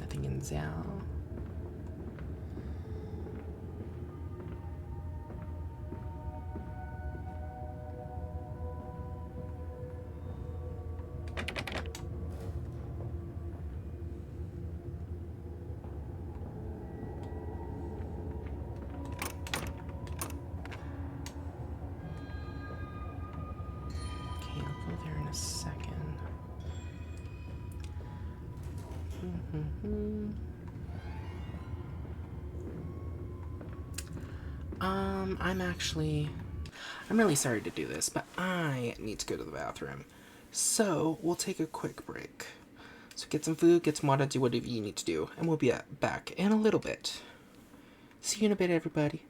Nothing in Zao. Okay, I'll go there in a second. I'm really sorry to do this, but I need to go to the bathroom. So, we'll take a quick break. So get some food, get some water, do whatever you need to do, and we'll be back in a little bit. See you in a bit, everybody.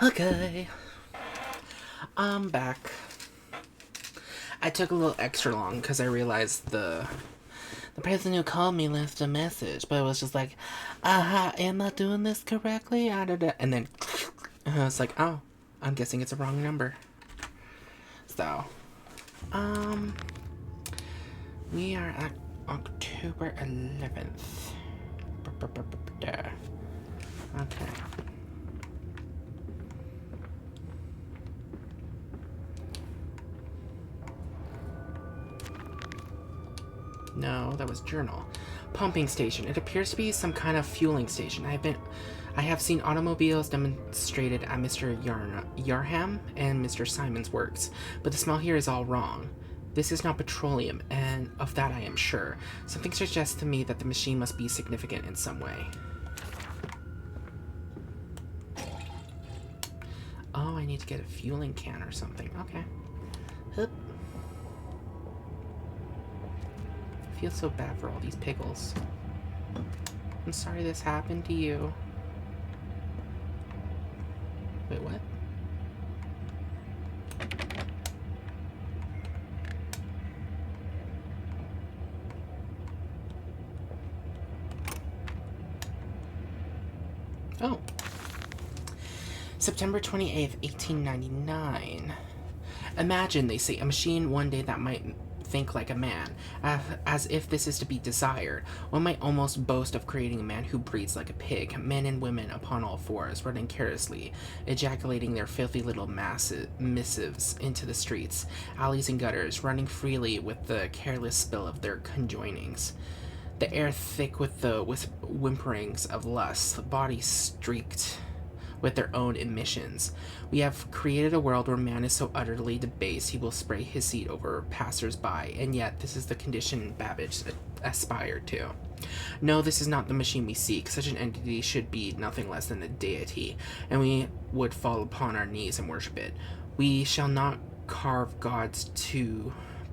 Okay. I'm back. I took a little extra long because I realized the person who called me left a message, but it was just like, am I doing this correctly? And then I was like, oh, I'm guessing it's a wrong number. So, we are at October 11th. Okay. No, that was journal. Pumping station. It appears to be some kind of fueling station. I have seen automobiles demonstrated at Mr. Yarham and Mr. Simon's works, but the smell here is all wrong. This is not petroleum, and of that I am sure. Something suggests to me that the machine must be significant in some way. Oh, I need to get a fueling can or something. Okay. Hup. I feel so bad for all these pickles. I'm sorry this happened to you. Wait, what? Oh. September 28th, 1899. Imagine, they say, a machine one day that might think like a man, as if this is to be desired. One might almost boast of creating a man who breathes like a pig, men and women upon all fours, running carelessly, ejaculating their filthy little missives into the streets, alleys and gutters, running freely with the careless spill of their conjoinings. The air thick with the whimperings of lust, bodies streaked with their own emissions. We have created a world where man is so utterly debased he will spray his seed over passers-by, and yet this is the condition Babbage aspired to. No, this is not the machine we seek. Such an entity should be nothing less than a deity, and we would fall upon our knees and worship it. We shall not carve gods to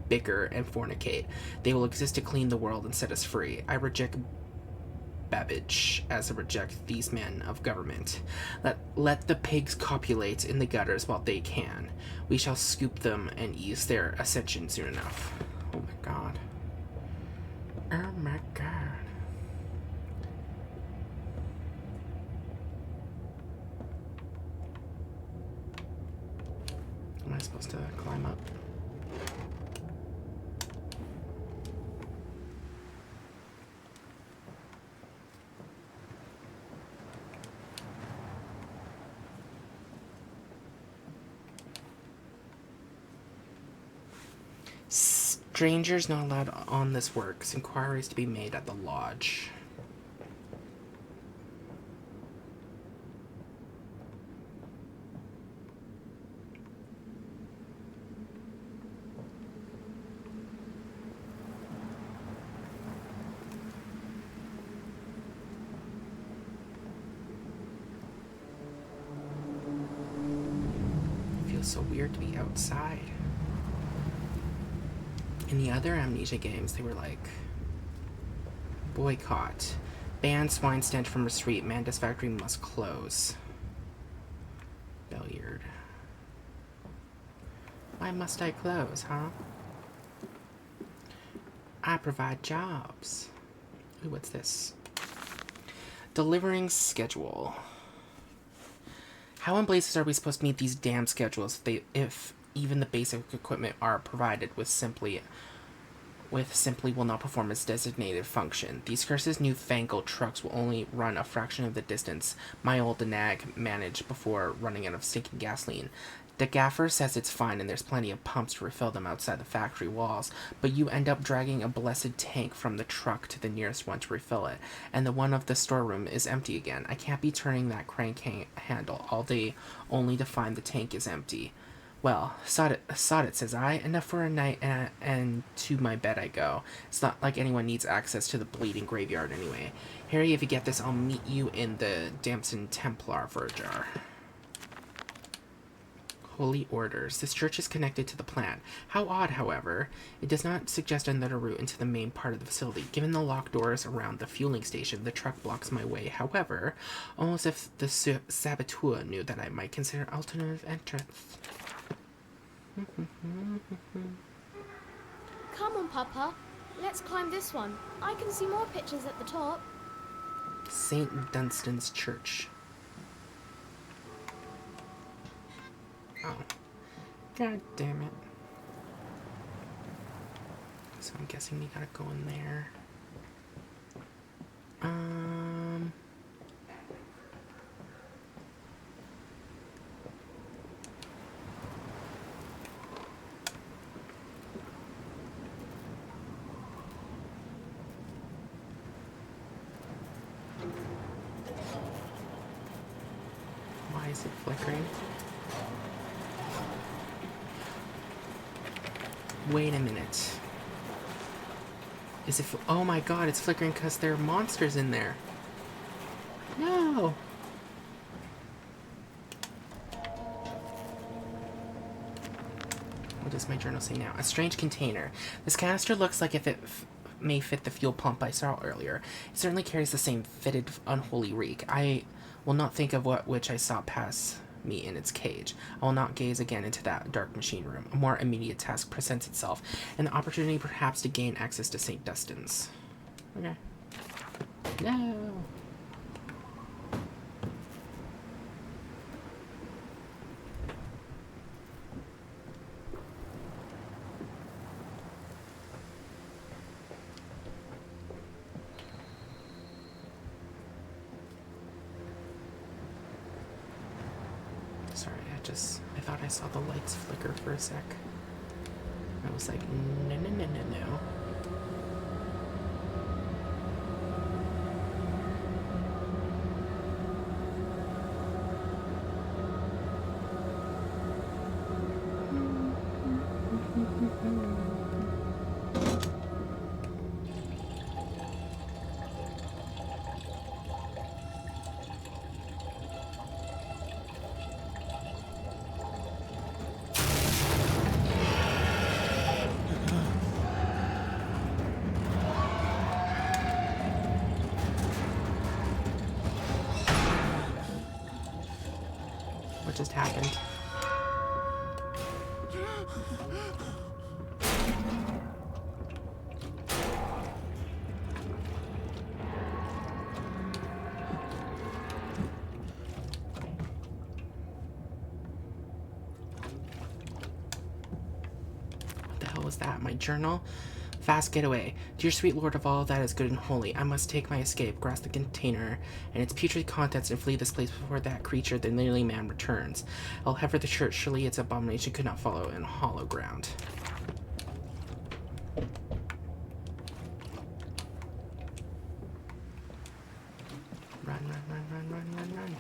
bicker and fornicate. They will exist to clean the world and set us free. I reject Babbage as I reject these men of government. Let the pigs copulate in the gutters while they can. We shall scoop them and ease their ascension soon enough. Oh my god. Oh my god. Am I supposed to climb up? Strangers not allowed on this works. Inquiries to be made at the lodge. It feels so weird to be outside. In the other Amnesia games, they were like, boycott, ban swine stench from the street, Manda's factory must close. Billiard. Why must I close, huh? I provide jobs. Ooh, what's this? Delivering schedule. How in blazes are we supposed to meet these damn schedules if even the basic equipment are provided with simply will not perform its designated function? These cursed newfangled trucks will only run a fraction of the distance my old nag managed before running out of stinking gasoline. The gaffer says it's fine and there's plenty of pumps to refill them outside the factory walls, but you end up dragging a blessed tank from the truck to the nearest one to refill it, and the one of the storeroom is empty again. I can't be turning that crank handle all day only to find the tank is empty. Well, sod it, says I. Enough for a night, and to my bed I go. It's not like anyone needs access to the bleeding graveyard anyway. Harry, if you get this, I'll meet you in the Damson Templar for a jar. holy orders. This church is connected to the plant. How odd, however. It does not suggest another route into the main part of the facility. Given the locked doors around the fueling station, the truck blocks my way. However, almost if the saboteur knew that I might consider alternative entrance. Come on, Papa. Let's climb this one. I can see more pictures at the top. St. Dunstan's Church. Oh. God damn it. So I'm guessing we gotta go in there. Why is it flickering? Wait a minute. Is it... Oh my god, it's flickering because there are monsters in there. No! What does my journal say now? A strange container. This canister looks like if it may fit the fuel pump I saw earlier. It certainly carries the same fitted, unholy reek. I will not think of which I saw pass me in its cage. I will not gaze again into that dark machine room. A more immediate task presents itself, and the opportunity perhaps to gain access to St. Dunstan's. Okay. No! Sorry, I thought I saw the lights flicker for a sec. I was like, no, no, no, no, no. What just happened? What the hell was that? My journal? Fast getaway. Dear sweet lord of all that is good and holy, I must take my escape, grasp the container and its putrid contents, and flee this place before that creature, the nearly man, returns. I'll heifer the church, surely its abomination could not follow in hollow ground. Run, run, run, run, run, run, run.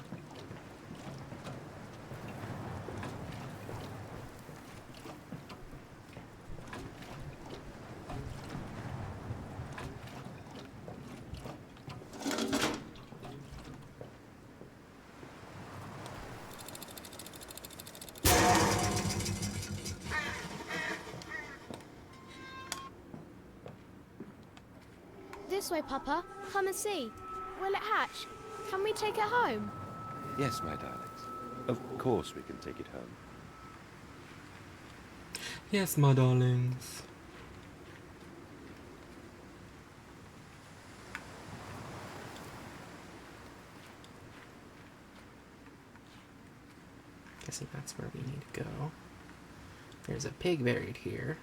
This way, Papa. Come and see. Will it hatch? Can we take it home? Yes, my darlings. Of course we can take it home. Yes, my darlings. Guessing that's where we need to go. There's a pig buried here.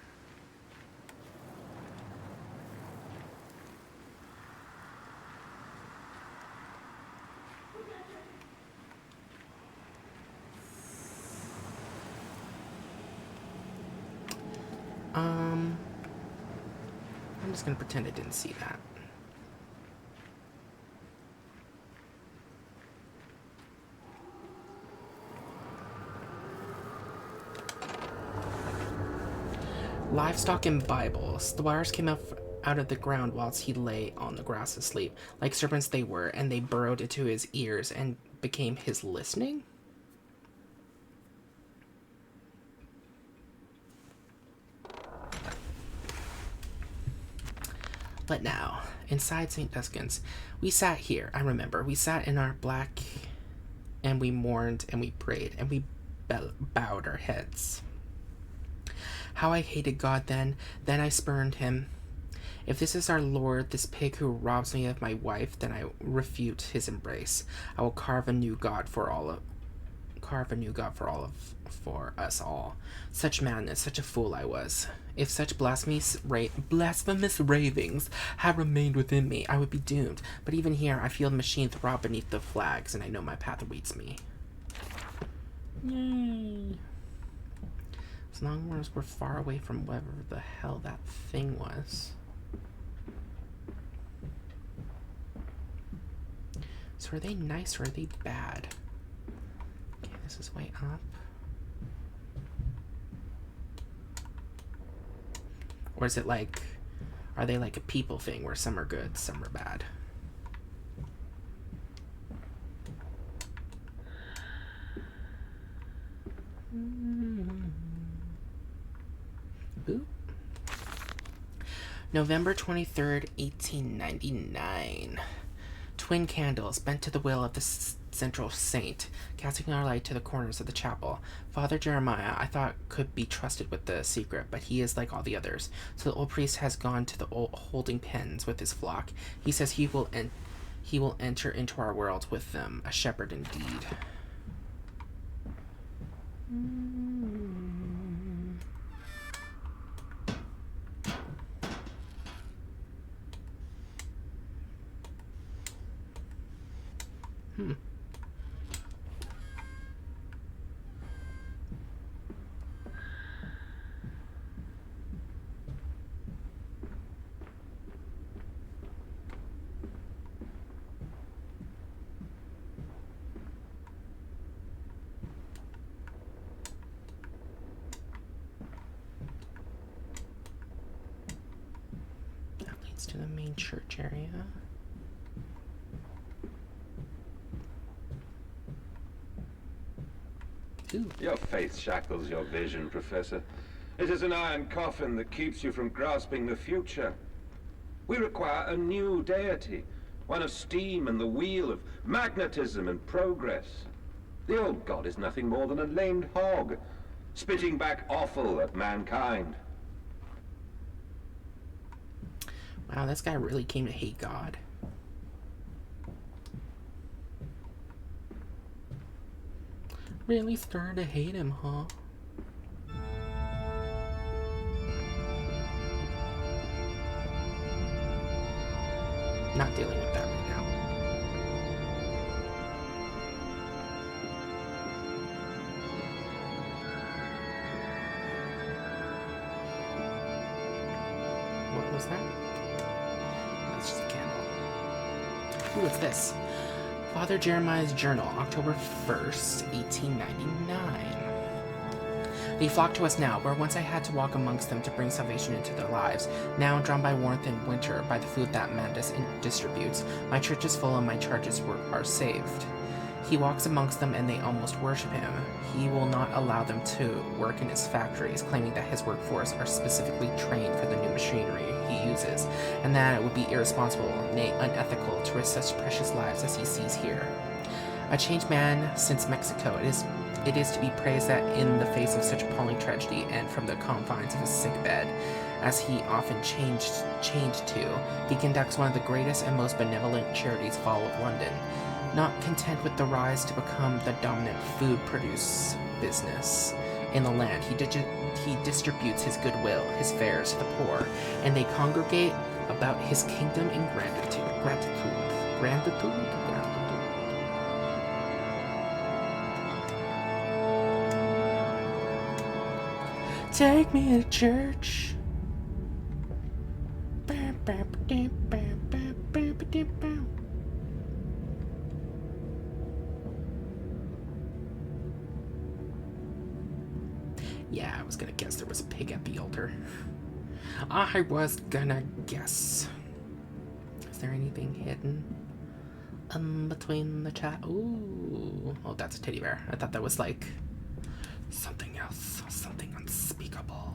I'm just gonna pretend I didn't see that. Livestock and Bibles. The wires came up out of the ground whilst he lay on the grass asleep. Like serpents they were, and they burrowed into his ears and became his listening? But now, inside St. Duskin's, we sat here, I remember. We sat in our black, and we mourned, and we prayed, and we bowed our heads. How I hated God then I spurned him. If this is our Lord, this pig who robs me of my wife, then I refute his embrace. I will carve a new God for us all. Such madness, such a fool I was. If such blasphemous ravings had remained within me, I would be doomed. But even here, I feel the machine throb beneath the flags, and I know my path awaits me. Yay. As long as we're far away from whatever the hell that thing was. So are they nice or are they bad? Okay, this is way up. Or is it like, are they like a people thing where some are good, some are bad? Ooh. November 23rd, 1899. Twin candles bent to the will of the central saint, casting our light to the corners of the chapel. Father Jeremiah, I thought, could be trusted with the secret, but he is like all the others. So the old priest has gone to the old holding pens with his flock. He says he will enter into our world with them, a shepherd indeed. That leads to the main church area. Ooh. Your faith shackles your vision, Professor. It is an iron coffin that keeps you from grasping the future. We require a new deity, one of steam and the wheel, of magnetism and progress. The old god is nothing more than a lamed hog, spitting back offal at mankind. Wow, this guy really came to hate God. Really started to hate him, huh? Not dealing with that right now. What was that? That's just a candle. Ooh, what's this? Father Jeremiah's Journal, October 1st, 1899. They flock to us now, where once I had to walk amongst them to bring salvation into their lives. Now, drawn by warmth and winter, by the food that Mandus distributes, my church is full and my charges are saved. He walks amongst them and they almost worship him. He will not allow them to work in his factories, claiming that his workforce are specifically trained for the new machinery he uses, and that it would be irresponsible, nay, unethical, to risk such precious lives as he sees here. A changed man since Mexico, it is to be praised that in the face of such appalling tragedy and from the confines of his sick bed, as he often changed to, he conducts one of the greatest and most benevolent charities of all of London. Not content with the rise to become the dominant food produce business in the land, he distributes his goodwill, his fares to the poor, and they congregate about his kingdom in gratitude. Take me to church. Yeah, I was gonna guess there was a pig at the altar. I was gonna guess. Is there anything hidden between the chat? Ooh. Oh, that's a teddy bear. I thought that was like something else. Something unspeakable.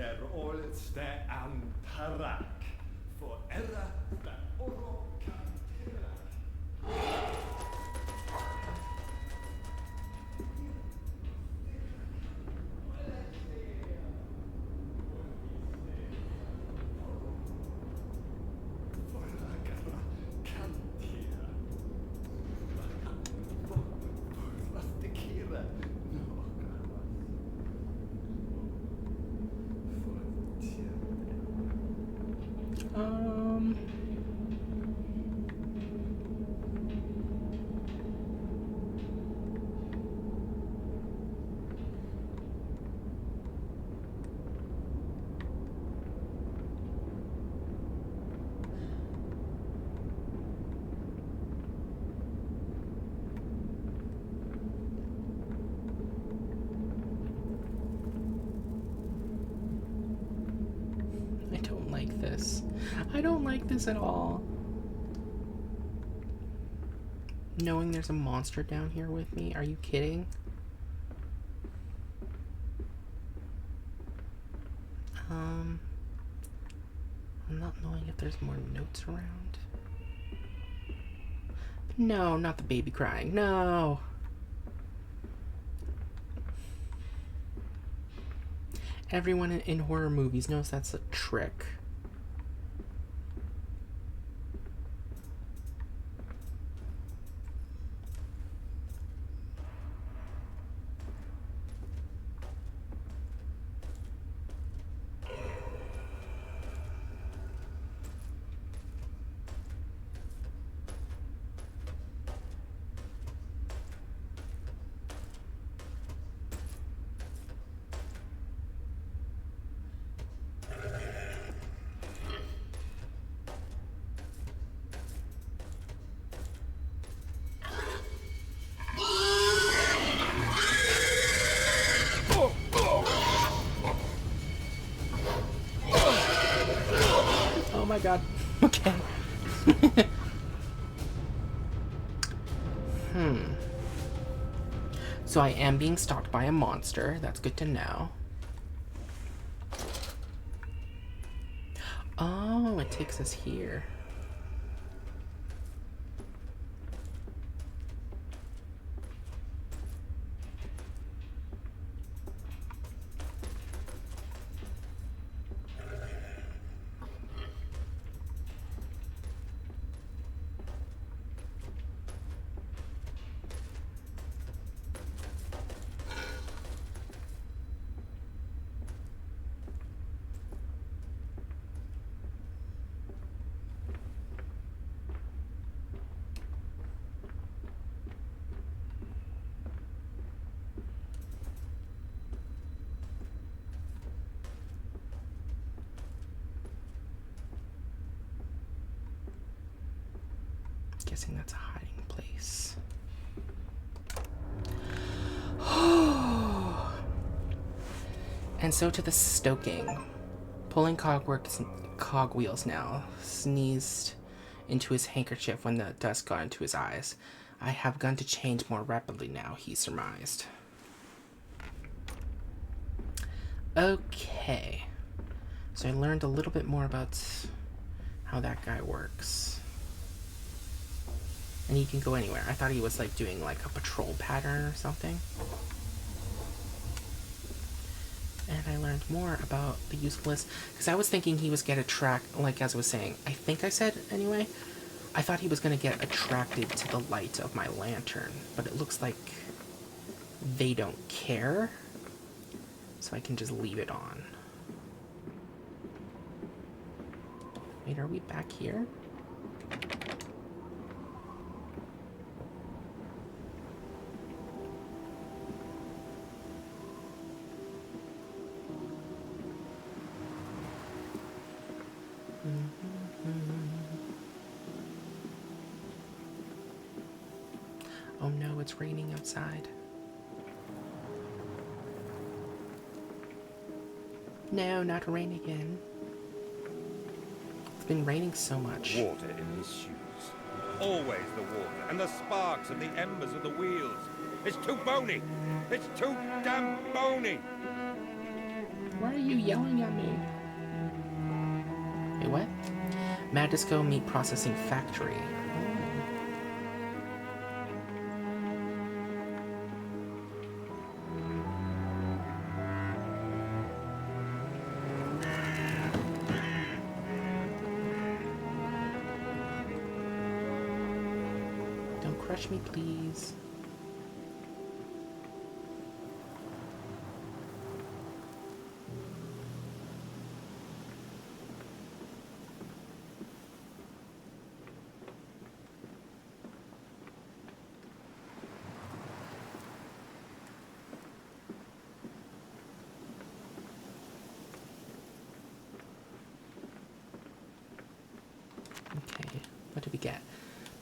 der ålste antarak, for erra da oro kanterak. I don't like this. I don't like this at all. Knowing there's a monster down here with me, are you kidding? I'm not knowing if there's more notes around. No, not the baby crying. No. Everyone in horror movies knows that's a trick. Oh my god. Okay. So I am being stalked by a monster. That's good to know. Oh, it takes us here. Guessing that's a hiding place. And so to the stoking. Pulling cogwheels now. Sneezed into his handkerchief when the dust got into his eyes. I have begun to change more rapidly now, he surmised. Okay. So I learned a little bit more about how that guy works. And he can go anywhere. I thought he was like doing like a patrol pattern or something. And I learned more about the usefulness, because I was thinking he was get attracted, like as I was saying, I think I said anyway, I thought he was going to get attracted to the light of my lantern, but it looks like they don't care, so I can just leave it on. Wait, are we back here? Oh no, it's raining outside. No, not rain again. It's been raining so much. Water in his shoes. Always the water, and the sparks of the embers of the wheels. It's too bony! It's too damn bony! Why are you yelling at me? Wait, what? Mad Disco Meat Processing Factory. Don't crush me, please. Okay, what did we get?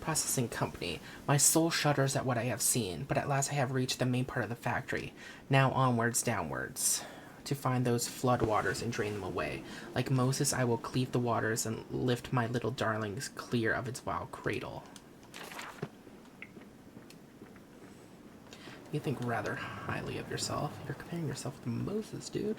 Processing company. My soul shudders at what I have seen, but at last I have reached the main part of the factory. Now onwards, downwards, to find those flood waters and drain them away. Like Moses, I will cleave the waters and lift my little darlings clear of its wild cradle. You think rather highly of yourself. You're comparing yourself to Moses, dude.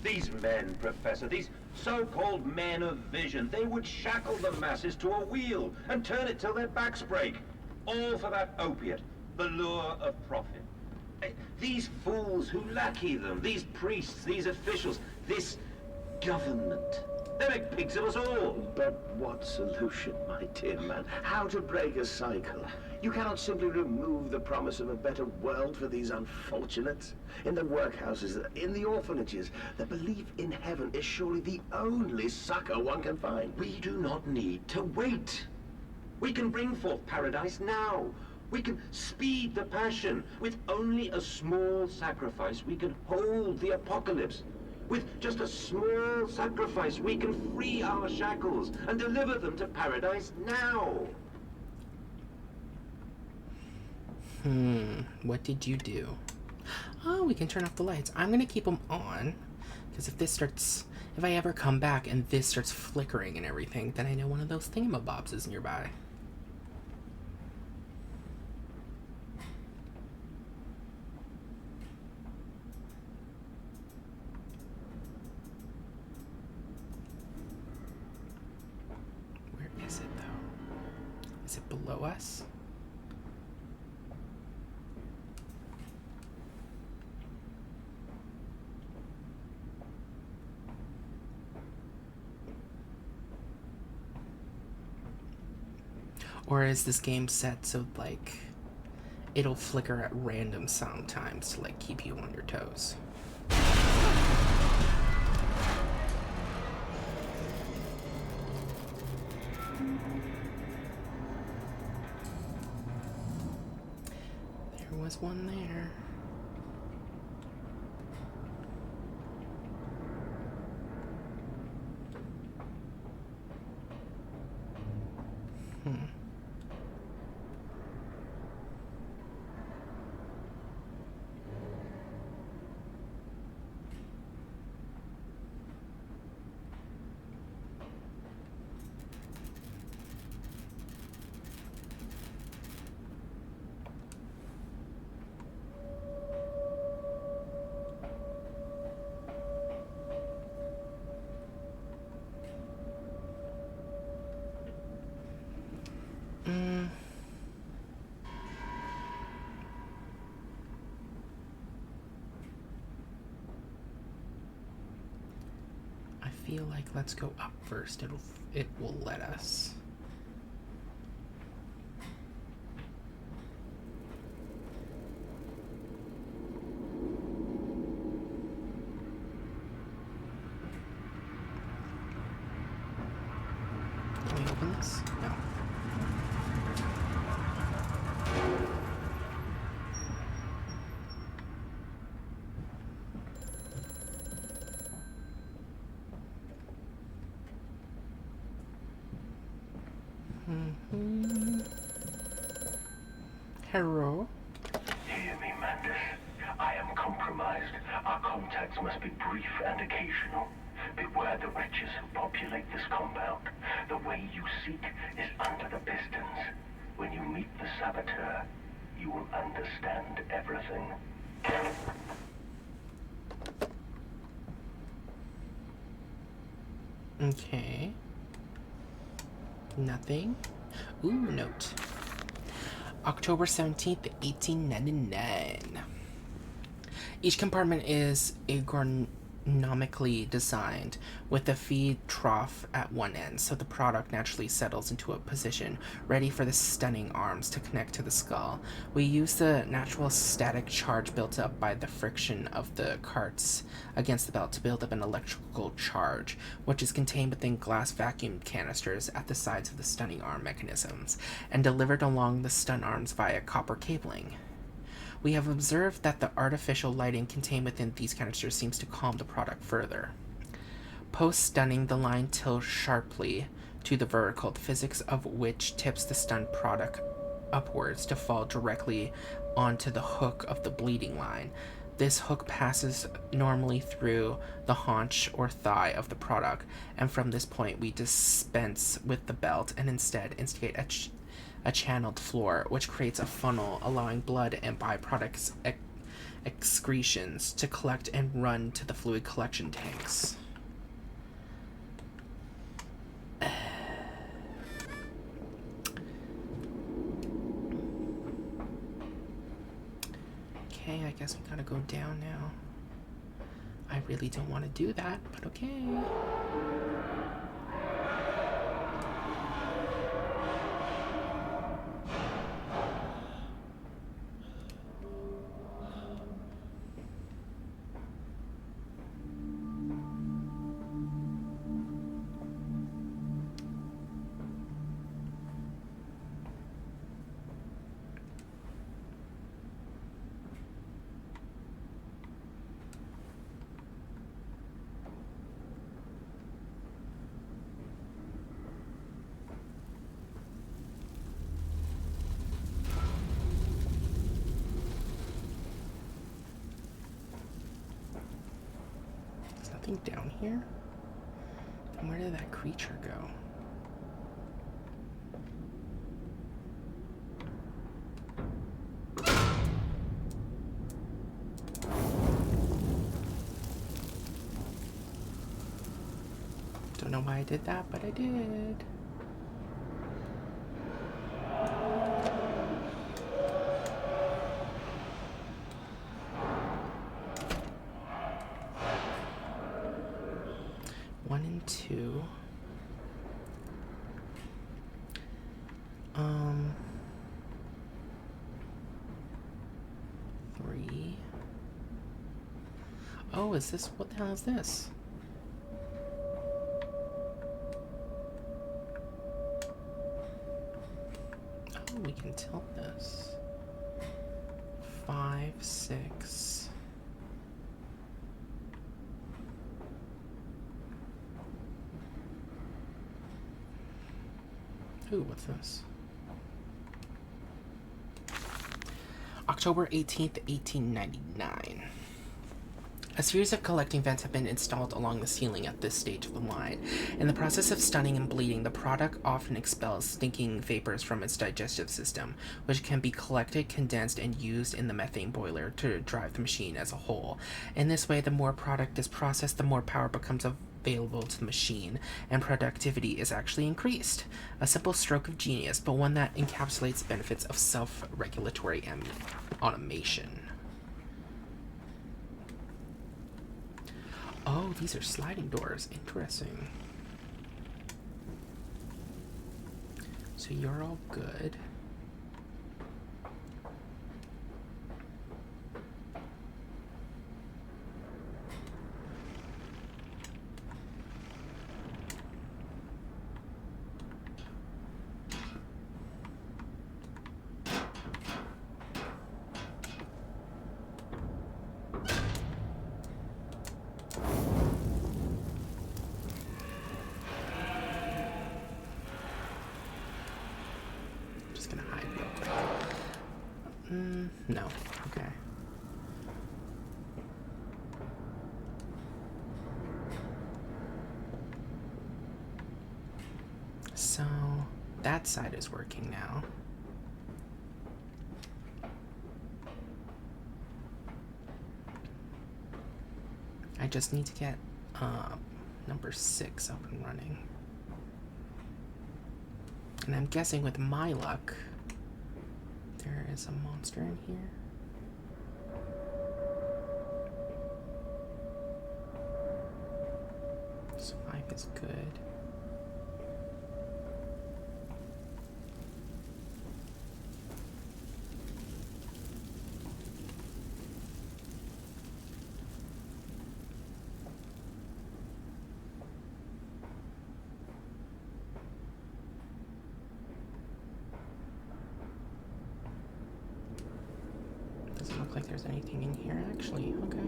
These men, Professor, these so-called men of vision, they would shackle the masses to a wheel and turn it till their backs break. All for that opiate, the lure of profit. These fools who lackey them, these priests, these officials, this government, they make pigs of us all. But what solution, my dear man? How to break a cycle? You cannot simply remove the promise of a better world for these unfortunates. In the workhouses, in the orphanages, the belief in heaven is surely the only succor one can find. We do not need to wait. We can bring forth paradise now. We can speed the passion. With only a small sacrifice, we can hold the apocalypse. With just a small sacrifice, we can free our shackles and deliver them to paradise now. What did you do? Oh, we can turn off the lights. I'm gonna keep them on, because if I ever come back and this starts flickering and everything, then I know one of those thingamabobs is nearby. Where is it, though? Is it below us? Or is this game set so, like, it'll flicker at random sometimes to, like, keep you on your toes? There was one there. I feel like let's go up first. It will let us. Can we open this? No. Mm-hmm. Hello? Hear me, Mandus. I am compromised. Our contacts must be brief and occasional. Beware the wretches who populate this compound. The way you seek is under the pistons. When you meet the saboteur, you will understand everything. Okay. Nothing. Ooh, note. October 17th, 1899. Each compartment is ergonomically designed with a feed trough at one end, so the product naturally settles into a position ready for the stunning arms to connect to the skull. We use the natural static charge built up by the friction of the carts against the belt to build up an electrical charge, which is contained within glass vacuum canisters at the sides of the stunning arm mechanisms, and delivered along the stun arms via copper cabling. We have observed that the artificial lighting contained within these canisters seems to calm the product further. Post-stunning, the line tilts sharply to the vertical, the physics of which tips the stun product upwards to fall directly onto the hook of the bleeding line. This hook passes normally through the haunch or thigh of the product, and from this point we dispense with the belt and instead instigate a channeled floor, which creates a funnel, allowing blood and byproducts excretions to collect and run to the fluid collection tanks. Okay, I guess we gotta go down now. I really don't want to do that, but okay. Down here? And where did that creature go? Don't know why I did that, but I did. Two. Three. Oh, is this, what the hell is this? Oh, we can tilt this. 5, 6. Ooh, what's this? October 18th, 1899. A series of collecting vents have been installed along the ceiling at this stage of the line. In the process of stunning and bleeding, the product often expels stinking vapors from its digestive system, which can be collected, condensed, and used in the methane boiler to drive the machine as a whole. In this way, the more product is processed, the more power becomes available to the machine, and productivity is actually increased. A simple stroke of genius, but one that encapsulates the benefits of self-regulatory automation. Oh, these are sliding doors. Interesting. So you're all good. No. Okay. So, that side is working now. I just need to get number 6 up and running. And I'm guessing with my luck, there is a monster in here. So 5 is good. Doesn't look like there's anything in here, actually. Okay.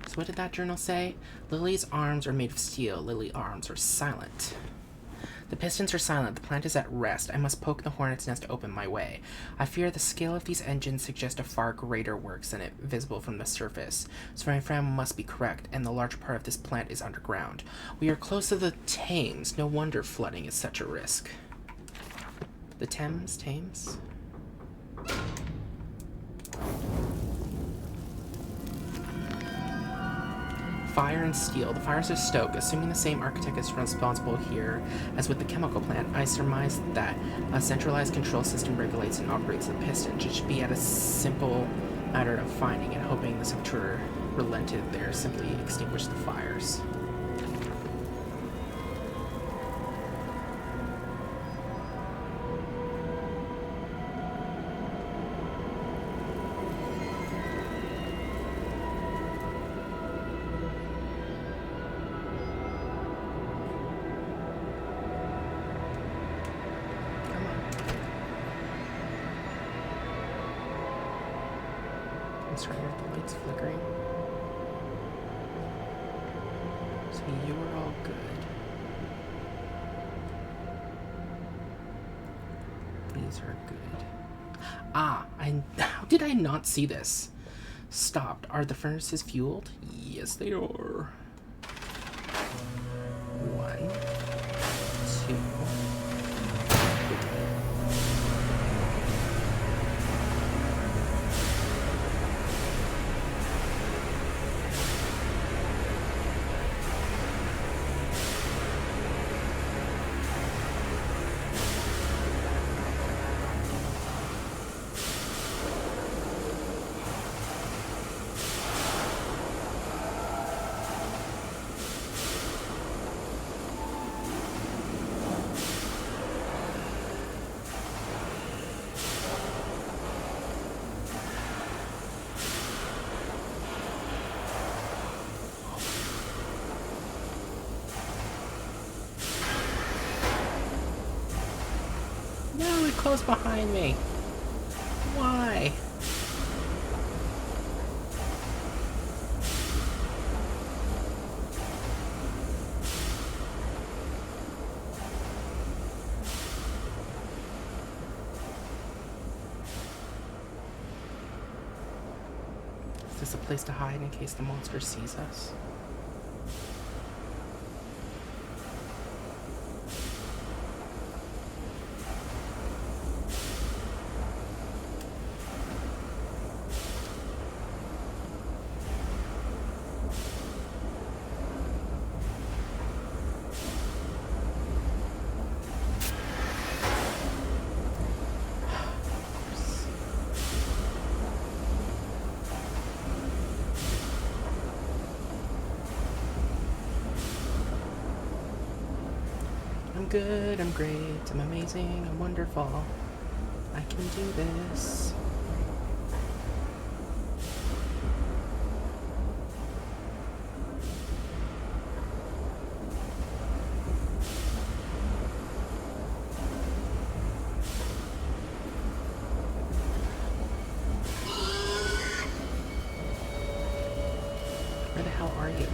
So what did that journal say? Lily's arms are made of steel. Lily's arms are silent. The pistons are silent. The plant is at rest. I must poke the hornet's nest to open my way. I fear the scale of these engines suggests a far greater works than it visible from the surface. So my friend must be correct, and the larger part of this plant is underground. We are close to the Thames. No wonder flooding is such a risk. The Thames? Fire and steel. The fires are stoked. Assuming the same architect is responsible here as with the chemical plant, I surmise that a centralized control system regulates and operates the pistons. It should be a simple matter of finding and hoping the saboteur relented there, simply extinguish the fires. I'm starting with the lights flickering. So you are all good. These are good. Ah, how did I not see this? Stopped. Are the furnaces fueled? Yes, they are. 1, 2. No, it closed behind me. Why? Is this a place to hide in case the monster sees us? I'm good, I'm great, I'm amazing, I'm wonderful. I can do this. Where the hell are you?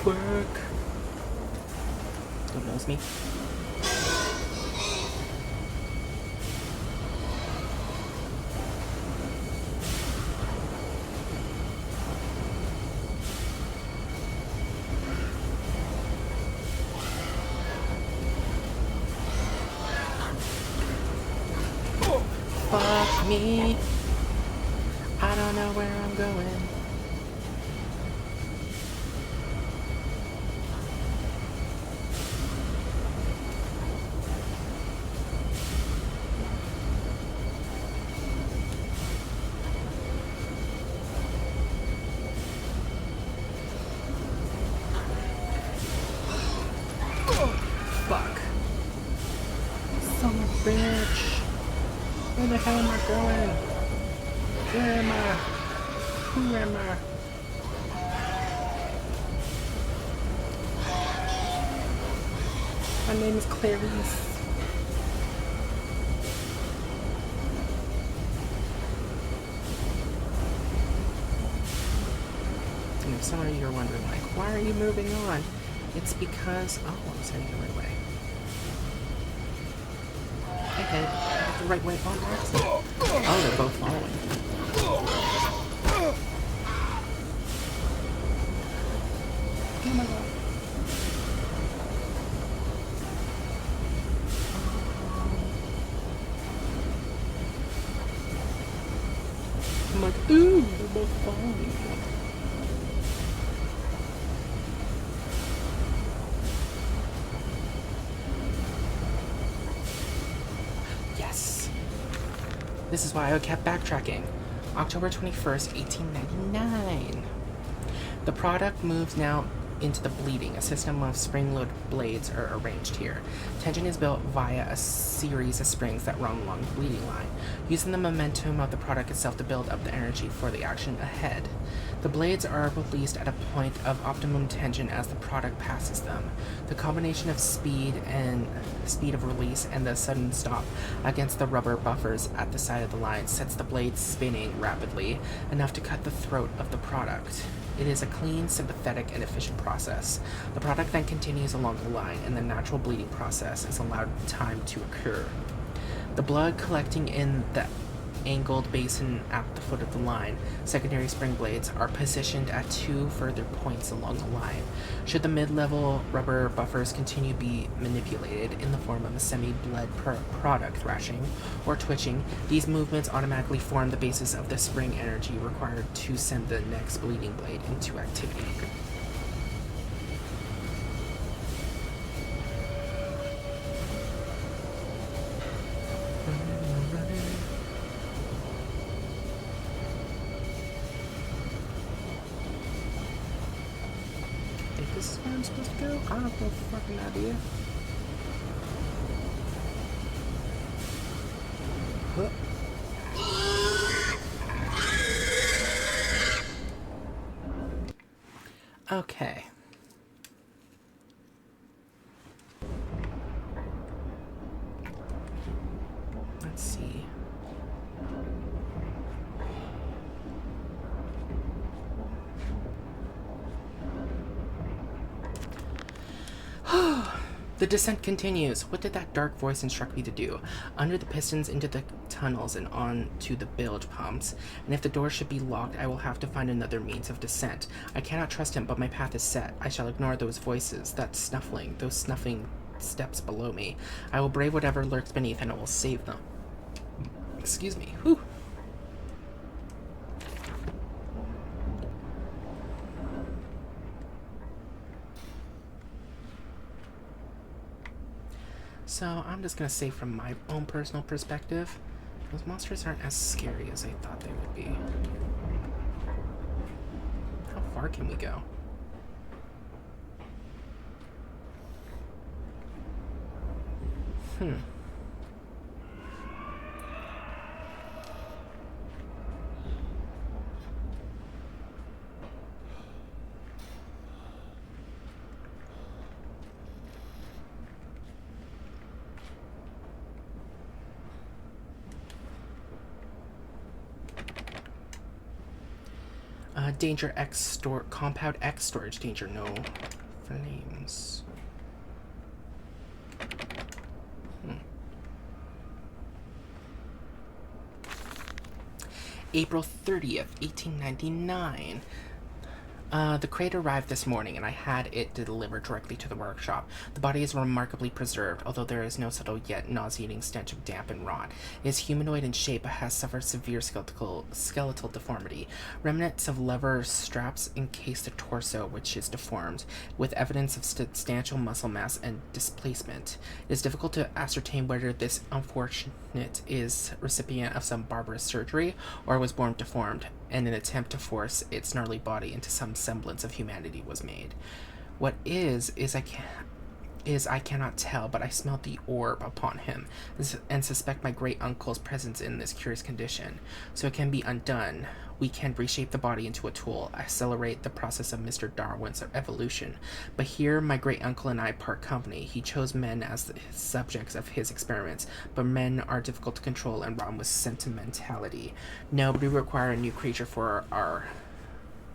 Fuck. Don't knows me. Fuck me. I don't know where I'm going. Fuck. Son of a bitch. Where the hell am I going? Where am I? Who am I? My name is Clarice. And if some of you are wondering, like, why are you moving on? It's because... Oh, I was heading the right way. I head the right way on accident. Oh, they're both following. Oh my god. I'm like, ooh, they're both following me. Yes! This is why I kept backtracking. October 21st, 1899. The product moves now into the bleeding. A system of spring-loaded blades are arranged here. Tension is built via a series of springs that run along the bleeding line, using the momentum of the product itself to build up the energy for the action ahead. The blades are released at a point of optimum tension as the product passes them. The combination of speed of release and the sudden stop against the rubber buffers at the side of the line sets the blade spinning rapidly, enough to cut the throat of the product. It is a clean, sympathetic, and efficient process. The product then continues along the line, and the natural bleeding process is allowed time to occur. The blood collecting in the angled basin at the foot of the line. Secondary spring blades are positioned at two further points along the line. Should the mid-level rubber buffers continue to be manipulated in the form of a semi-bled product thrashing or twitching, these movements automatically form the basis of the spring energy required to send the next bleeding blade into activity. This is where I'm supposed to go? I have no fucking idea. Huh. Okay. Let's see. The descent continues. What did that dark voice instruct me to do? Under the pistons, into the tunnels, and on to the bilge pumps. And if the door should be locked, I will have to find another means of descent. I cannot trust him, but my path is set. I shall ignore those voices, that snuffling, those snuffing steps below me. I will brave whatever lurks beneath, and I will save them. Excuse me. Whew. So, I'm just gonna say from my own personal perspective, those monsters aren't as scary as I thought they would be. How far can we go? Danger X store, compound X storage danger, no flames. April 30th, 1899. The crate arrived this morning, and I had it delivered directly to the workshop. The body is remarkably preserved, although there is no subtle yet nauseating stench of damp and rot. It is humanoid in shape, but has suffered severe skeletal deformity. Remnants of lever straps encase the torso, which is deformed, with evidence of substantial muscle mass and displacement. It is difficult to ascertain whether this unfortunate is recipient of some barbarous surgery, or was born deformed, and an attempt to force its gnarly body into some semblance of humanity was made. What I cannot tell, but I smelled the orb upon him, and suspect my great uncle's presence in this curious condition. So it can be undone. We can reshape the body into a tool, accelerate the process of Mr. Darwin's evolution. But here my great uncle and I part company. He chose men as the subjects of his experiments, but men are difficult to control and rotten with sentimentality. No, but we require a new creature for our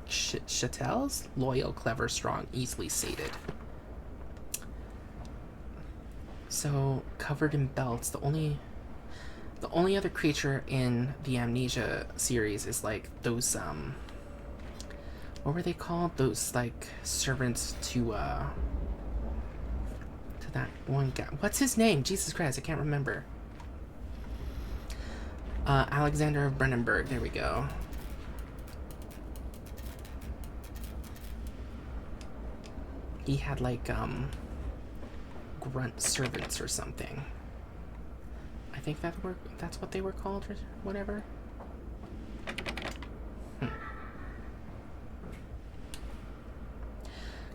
chatels? Loyal, clever, strong, easily sated. So, covered in belts, the only other creature in the Amnesia series is like those what were they called? Those like servants to that one guy. What's his name? Jesus Christ, I can't remember. Alexander of Brennenburg, there we go. He had like grunt servants or something. I think that's what they were called or whatever.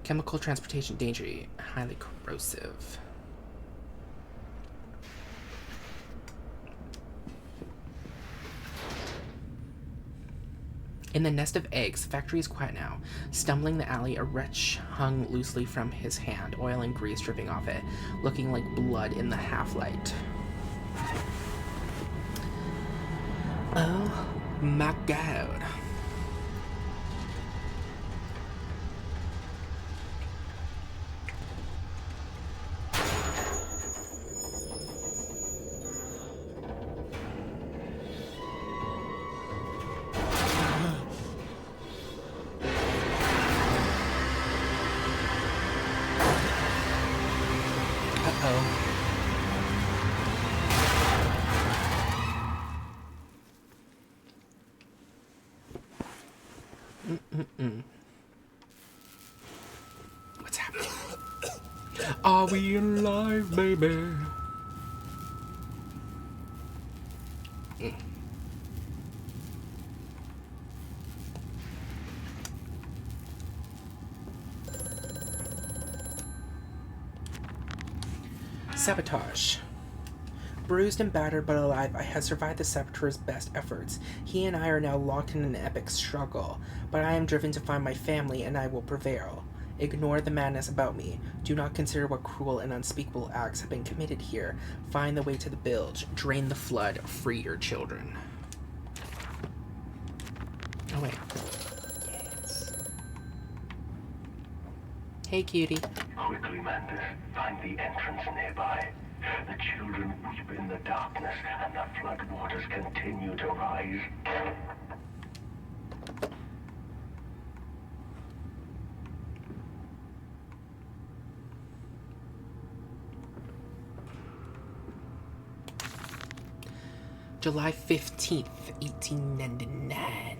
Chemical transportation danger, highly corrosive. In the nest of eggs, the factory is quiet now. Stumbling the alley, a wretch hung loosely from his hand, oil and grease dripping off it, looking like blood in the half-light. Oh my god. What's happening? Are we alive, baby? Sabotage. Bruised and battered but alive, I have survived the saboteur's best efforts. He and I are now locked in an epic struggle, but I am driven to find my family and I will prevail. Ignore the madness about me. Do not consider what cruel and unspeakable acts have been committed here. Find the way to the bilge. Drain the flood. Free your children. Oh, wait. Yes. Hey, cutie. Quickly, Mandus. Find the entrance nearby. The children weep in the darkness, and the flood waters continue to rise. July 15th, 1899.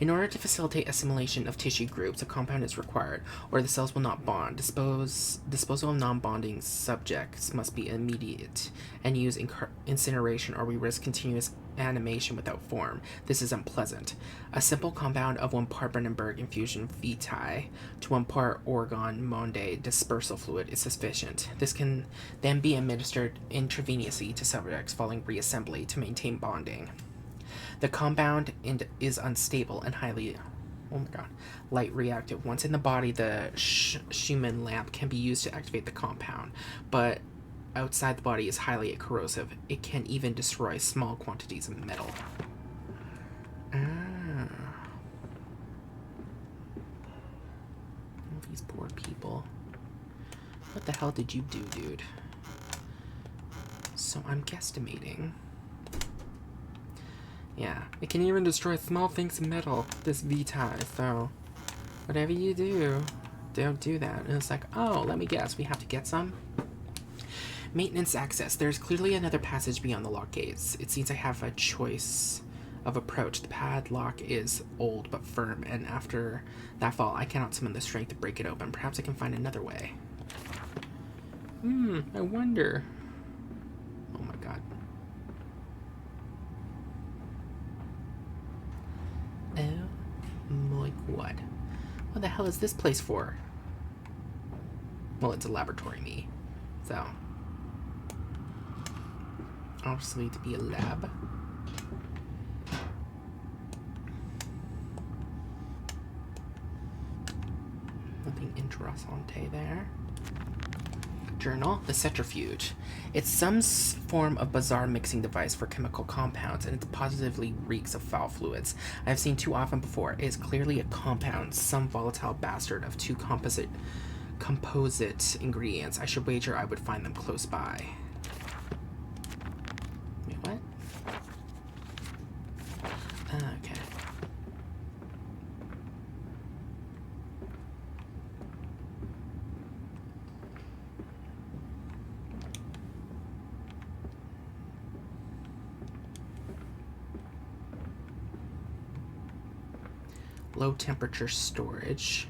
In order to facilitate assimilation of tissue groups, a compound is required, or the cells will not bond. Disposal of non-bonding subjects must be immediate, and use incineration, or we risk continuous animation without form. This is unpleasant. A simple compound of 1 part Brennenburg infusion vitae to 1 part Orgon Monde dispersal fluid is sufficient. This can then be administered intravenously to subjects following reassembly to maintain bonding. The compound is unstable and highly, light reactive. Once in the body, the Schumann lamp can be used to activate the compound, but outside the body is highly corrosive. It can even destroy small quantities of metal. These poor people. What the hell did you do, dude? So I'm guesstimating. Yeah, it can even destroy small things in metal, this V-tie, so whatever you do, don't do that. And it's like, oh, let me guess, we have to get some? Maintenance access. There's clearly another passage beyond the lock gates. It seems I have a choice of approach. The padlock is old but firm, and after that fall, I cannot summon the strength to break it open. Perhaps I can find another way. I wonder. Oh my god. Oh my god. What the hell is this place for? Well, it's a laboratory, me. So. Obviously to be a lab. Nothing interessante there. Journal, the centrifuge. It's some form of bizarre mixing device for chemical compounds, and it positively reeks of foul fluids. I've seen too often before. It is clearly a compound, some volatile bastard of two composite ingredients. I should wager I would find them close by. Wait, what? Okay. Low temperature storage.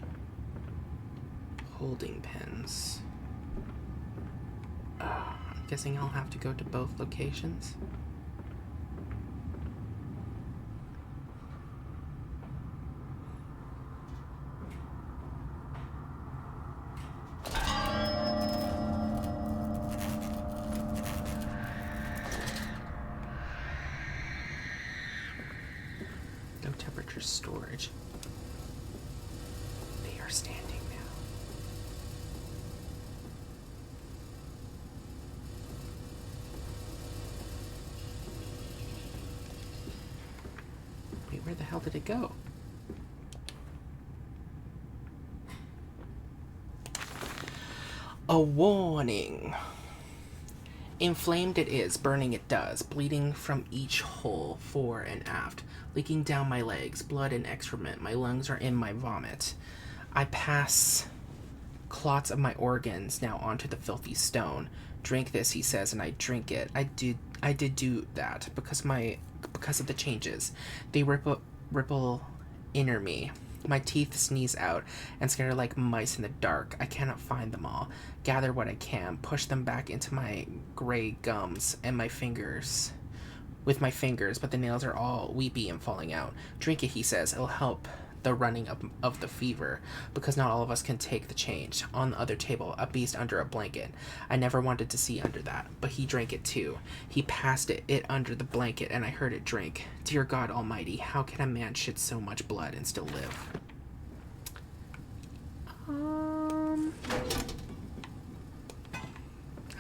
Holding pens. I'm guessing I'll have to go to both locations. Low temperature storage. They are standing now. Wait, where the hell did it go? A warning. Inflamed it is, burning it does, bleeding from each hole, fore and aft, leaking down my legs, blood and excrement, my lungs are in my vomit. I pass clots of my organs now onto the filthy stone. Drink this, he says, and I drink it. I did do that because of the changes. They ripple inner me. My teeth sneeze out and scatter like mice in the dark. I cannot find them all. Gather what I can, push them back into my gray gums and my fingers. With my fingers, but the nails are all weepy and falling out. Drink it, he says. It'll help the running of the fever, because not all of us can take the change. On the other table, a beast under a blanket. I never wanted to see under that, but he drank it too. He passed it under the blanket, and I heard it drink. Dear God Almighty, how can a man shit so much blood and still live?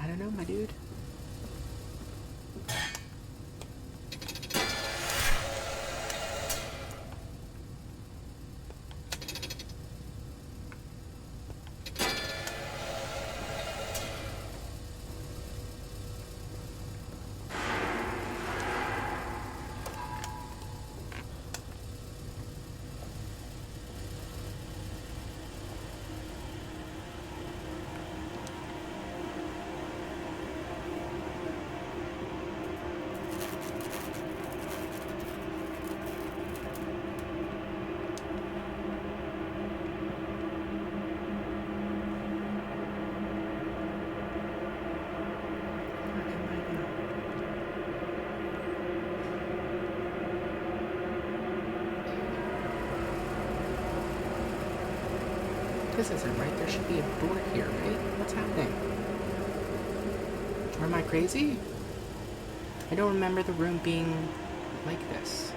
I don't know, my dude. This isn't right. There should be a door here, right? What's happening? Or am I crazy? I don't remember the room being like this.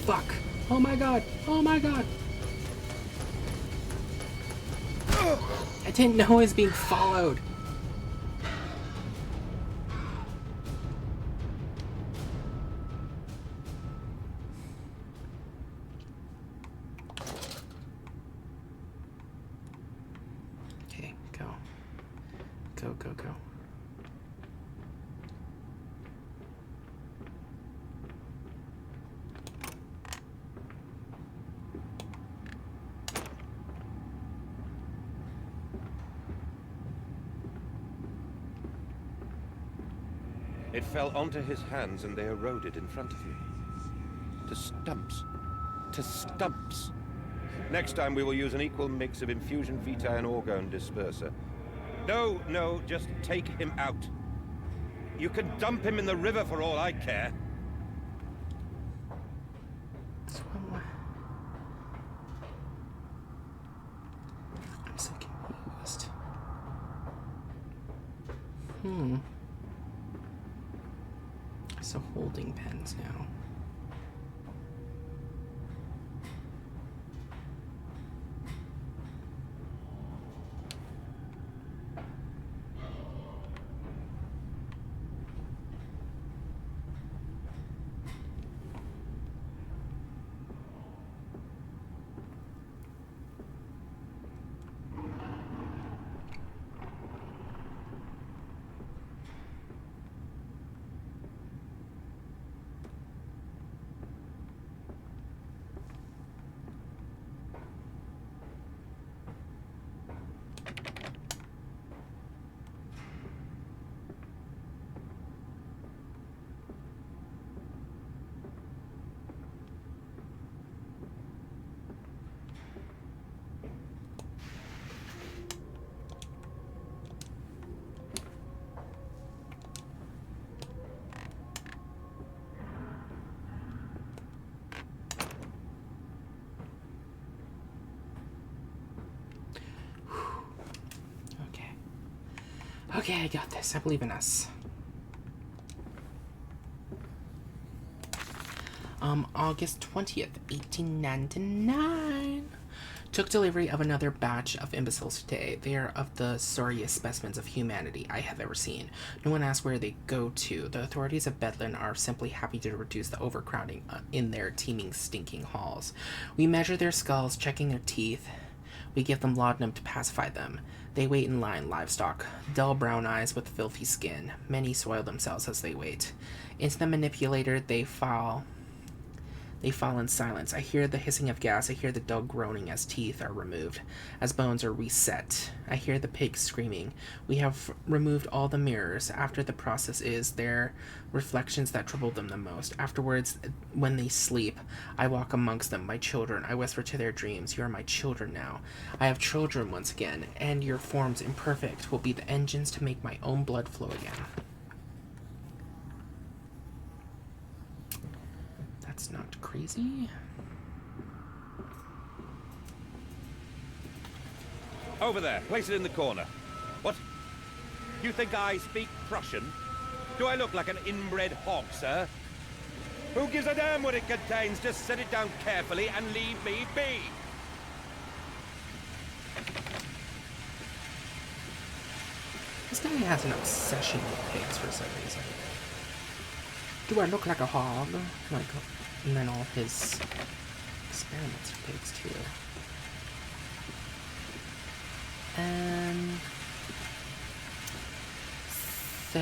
Fuck! Oh my god! Oh my god! I didn't know I was being followed. Okay, go. Go, go, go. It fell onto his hands and they eroded in front of you. To stumps. To stumps. Next time we will use an equal mix of infusion vitae and orgone disperser. No, no, just take him out. You can dump him in the river for all I care. I'm so confused. So holding pens now. Okay, I got this. I believe in us. August 20th, 1899. Took delivery of another batch of imbeciles today. They are of the sorriest specimens of humanity I have ever seen. No one asks where they go to. The authorities of Bedlam are simply happy to reduce the overcrowding in their teeming, stinking halls. We measure their skulls, checking their teeth. We give them laudanum to pacify them. They wait in line, livestock, dull brown eyes with filthy skin. Many soil themselves as they wait. Into the manipulator they fall in silence. I hear the hissing of gas. I hear the dog groaning as teeth are removed, as bones are reset. I hear the pigs screaming. We have removed all the mirrors. After the process is their reflections that trouble them the most. Afterwards, when they sleep, I walk amongst them, my children. I whisper to their dreams, you are my children now. I have children once again, and your forms imperfect will be the engines to make my own blood flow again. That's not crazy. Over there, place it in the corner. What? You think I speak Prussian? Do I look like an inbred hog, sir? Who gives a damn what it contains? Just set it down carefully and leave me be. This guy has an obsession with pigs for some reason. Do I look like a hog? And then all his experiments with pigs too. So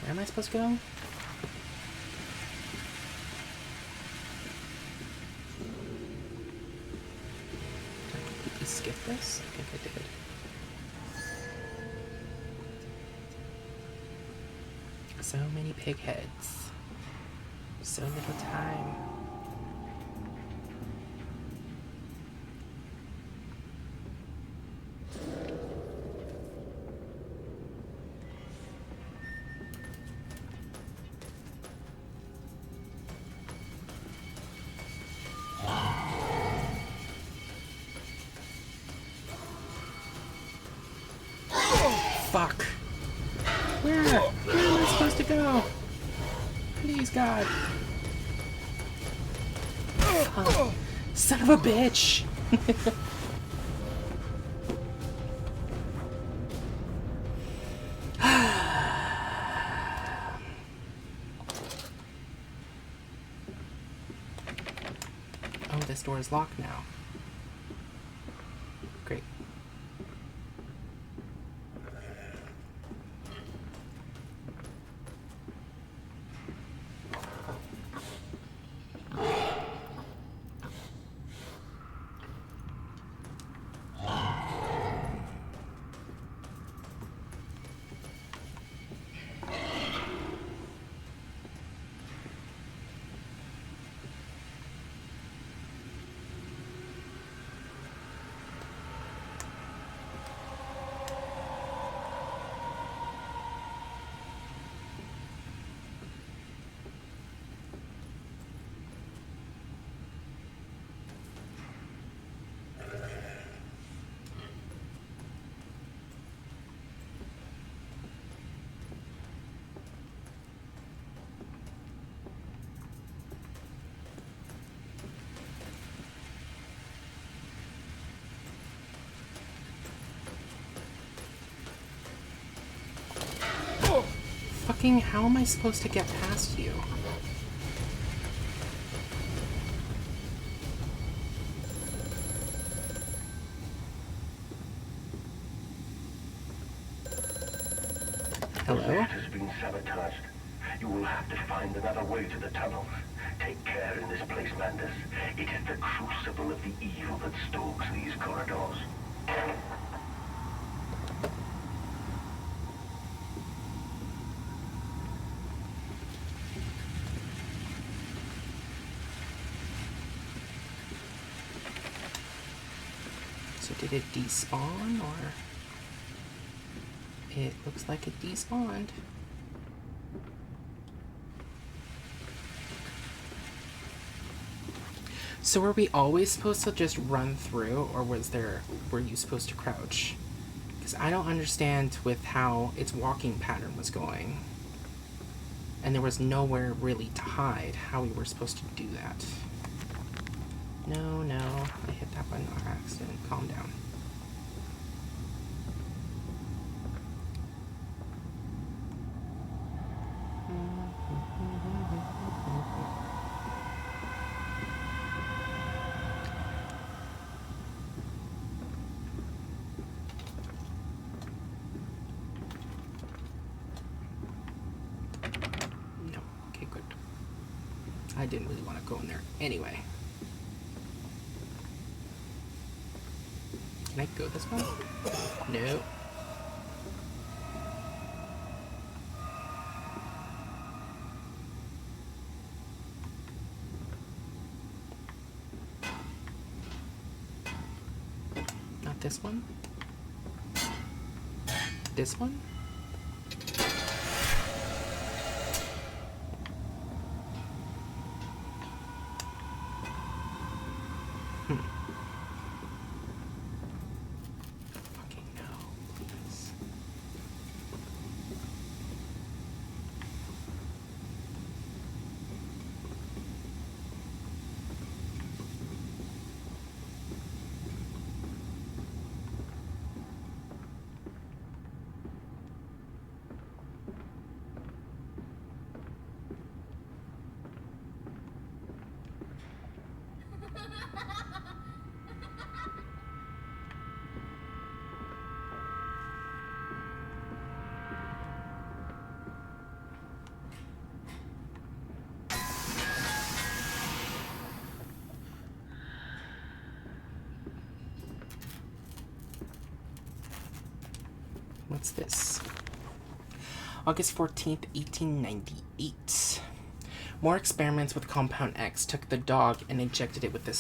where am I supposed to go? Did I completely skip this? I think I did. So many pig heads. So little time. Fuck. Where am I supposed to go? Please, God. Oh, son of a bitch. is locked now. Great. Fucking, how am I supposed to get past you? The Hello? lift has been sabotaged. You will have to find another way to the tunnels. Take care in this place, Mandus. It is the crucible of the evil that stalks these corridors. So did it despawn, or? It looks like it despawned. So were we always supposed to just run through, or were you supposed to crouch? Because I don't understand with how its walking pattern was going. And there was nowhere really to hide how we were supposed to do that. No, I hit that button on accident. Calm down. No. Okay, good. I didn't really want to go in there anyway. Can I go this way? No. Not this one? This one? Fucking no, please. What's this? August 14th, 1898. More experiments with Compound X took the dog and injected it with the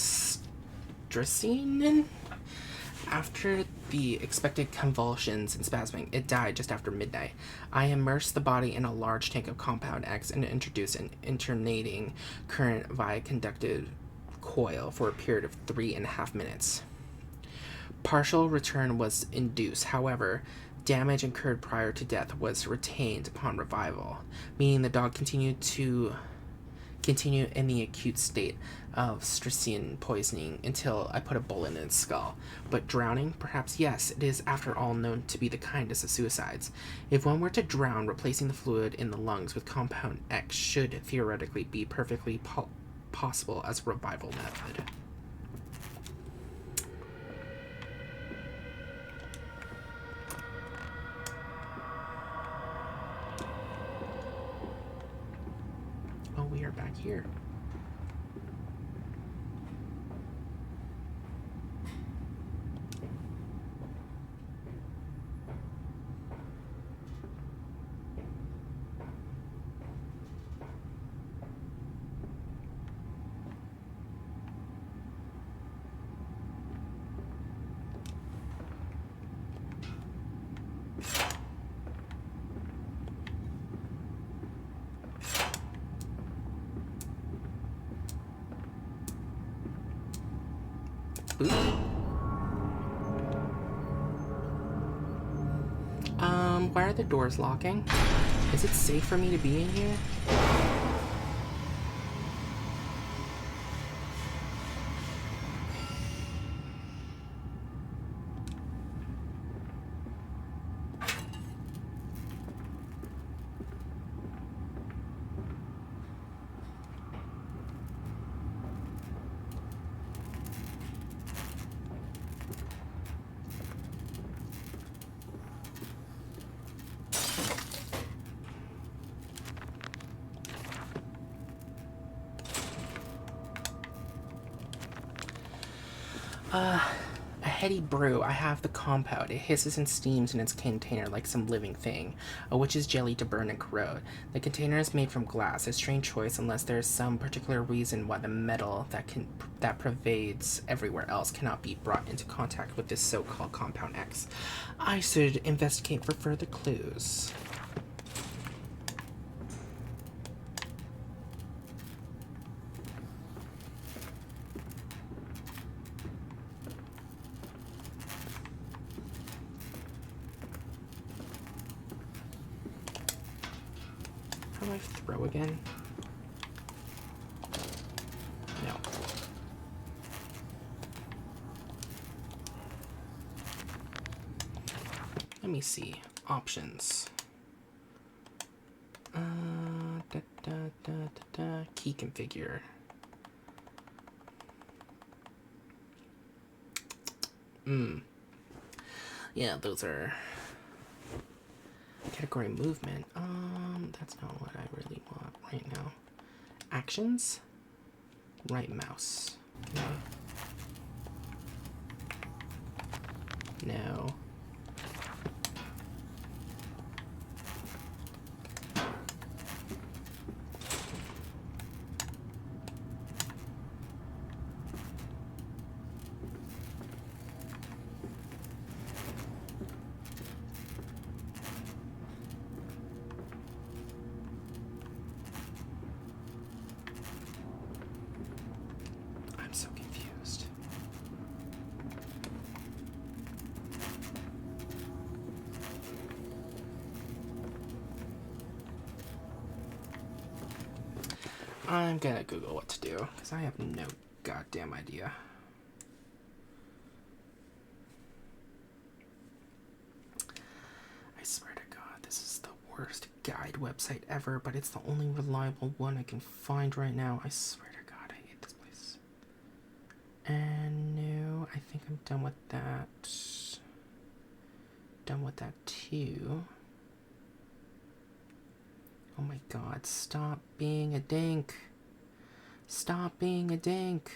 strychnine. After the expected convulsions and spasming, it died just after midnight. I immersed the body in a large tank of Compound X and introduced an alternating current via conductive coil for a period of 3.5 minutes. Partial return was induced, however, damage incurred prior to death was retained upon revival, meaning the dog continued in the acute state of strychnine poisoning until I put a bullet in its skull. But drowning? Perhaps yes, it is after all known to be the kindest of suicides. If one were to drown, replacing the fluid in the lungs with Compound X should theoretically be perfectly possible as a revival method. we are back here. Why are the doors locking? Is it safe for me to be in here? A heady brew. I have the compound. It hisses and steams in its container like some living thing. A witch's jelly to burn and corrode. The container is made from glass, a strange choice unless there is some particular reason why the metal that pervades everywhere else cannot be brought into contact with this so-called Compound X. I should investigate for further clues. How do I throw again? No. Let me see. Options. Key configure. Yeah, those are category movement. That's not what I really want right now. Actions. Right mouse. Okay. No. I'm so confused. I'm gonna Google what to do, because I have no goddamn idea. I swear to God, this is the worst guide website ever, but it's the only reliable one I can find right now. I swear to God, I hate this place. And no, I think I'm done with that. Done with that too. Oh my God, stop being a dink. Stop being a dink.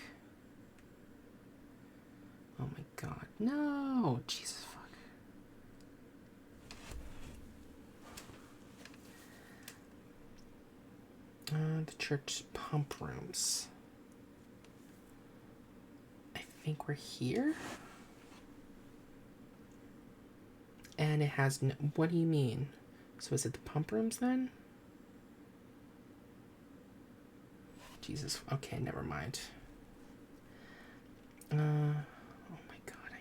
Oh my God, no! Jesus fuck. The church pump rooms. I think we're here? And it has no... What do you mean? So is it the pump rooms then? Jesus. Okay, never mind. Oh my God,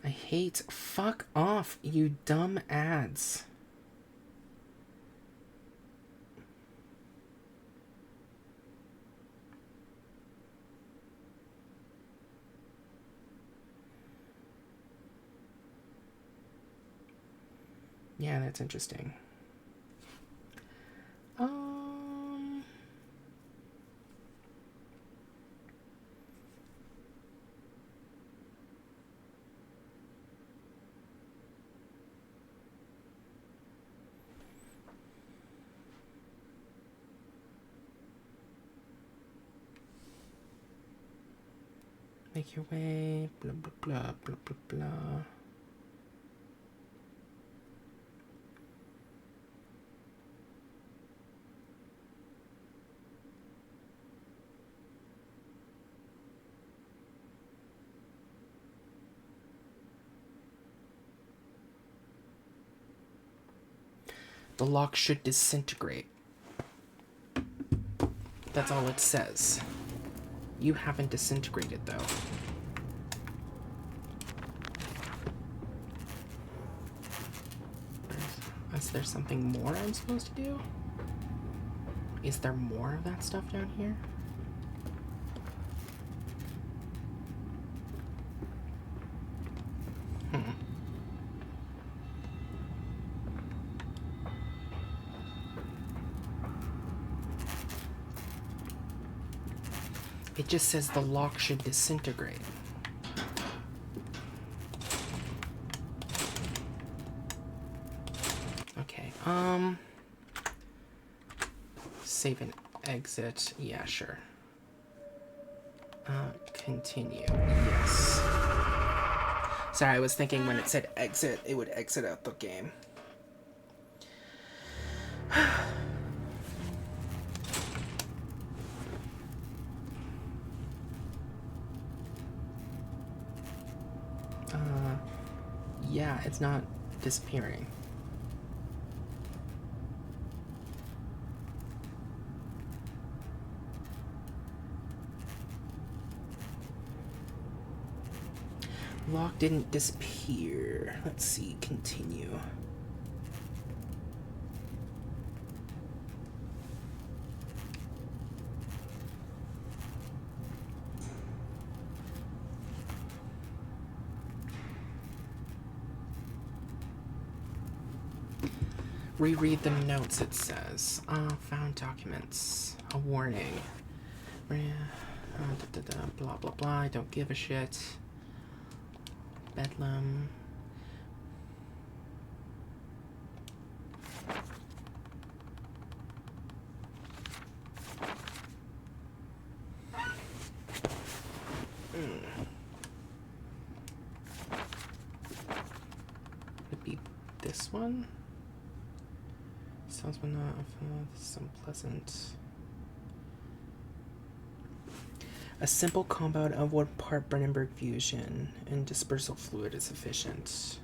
I hate... Fuck off, you dumb ads. Yeah, that's interesting. Make your way, blah, blah, blah, blah, blah, blah. The lock should disintegrate. That's all it says. You haven't disintegrated, though. Is there something more I'm supposed to do? Is there more of that stuff down here? It just says the lock should disintegrate. Okay, save and exit. Yeah, sure. Continue. Yes. Sorry, I was thinking when it said exit, it would exit out the game. Yeah, it's not disappearing. Lock didn't disappear. Let's see, continue. Reread the notes, it says. Found documents. A warning. Blah, blah, blah. I don't give a shit. Bedlam. Could it be this one? Sounds but not some pleasant. A simple compound of 1 part Brandenburg fusion and dispersal fluid is sufficient.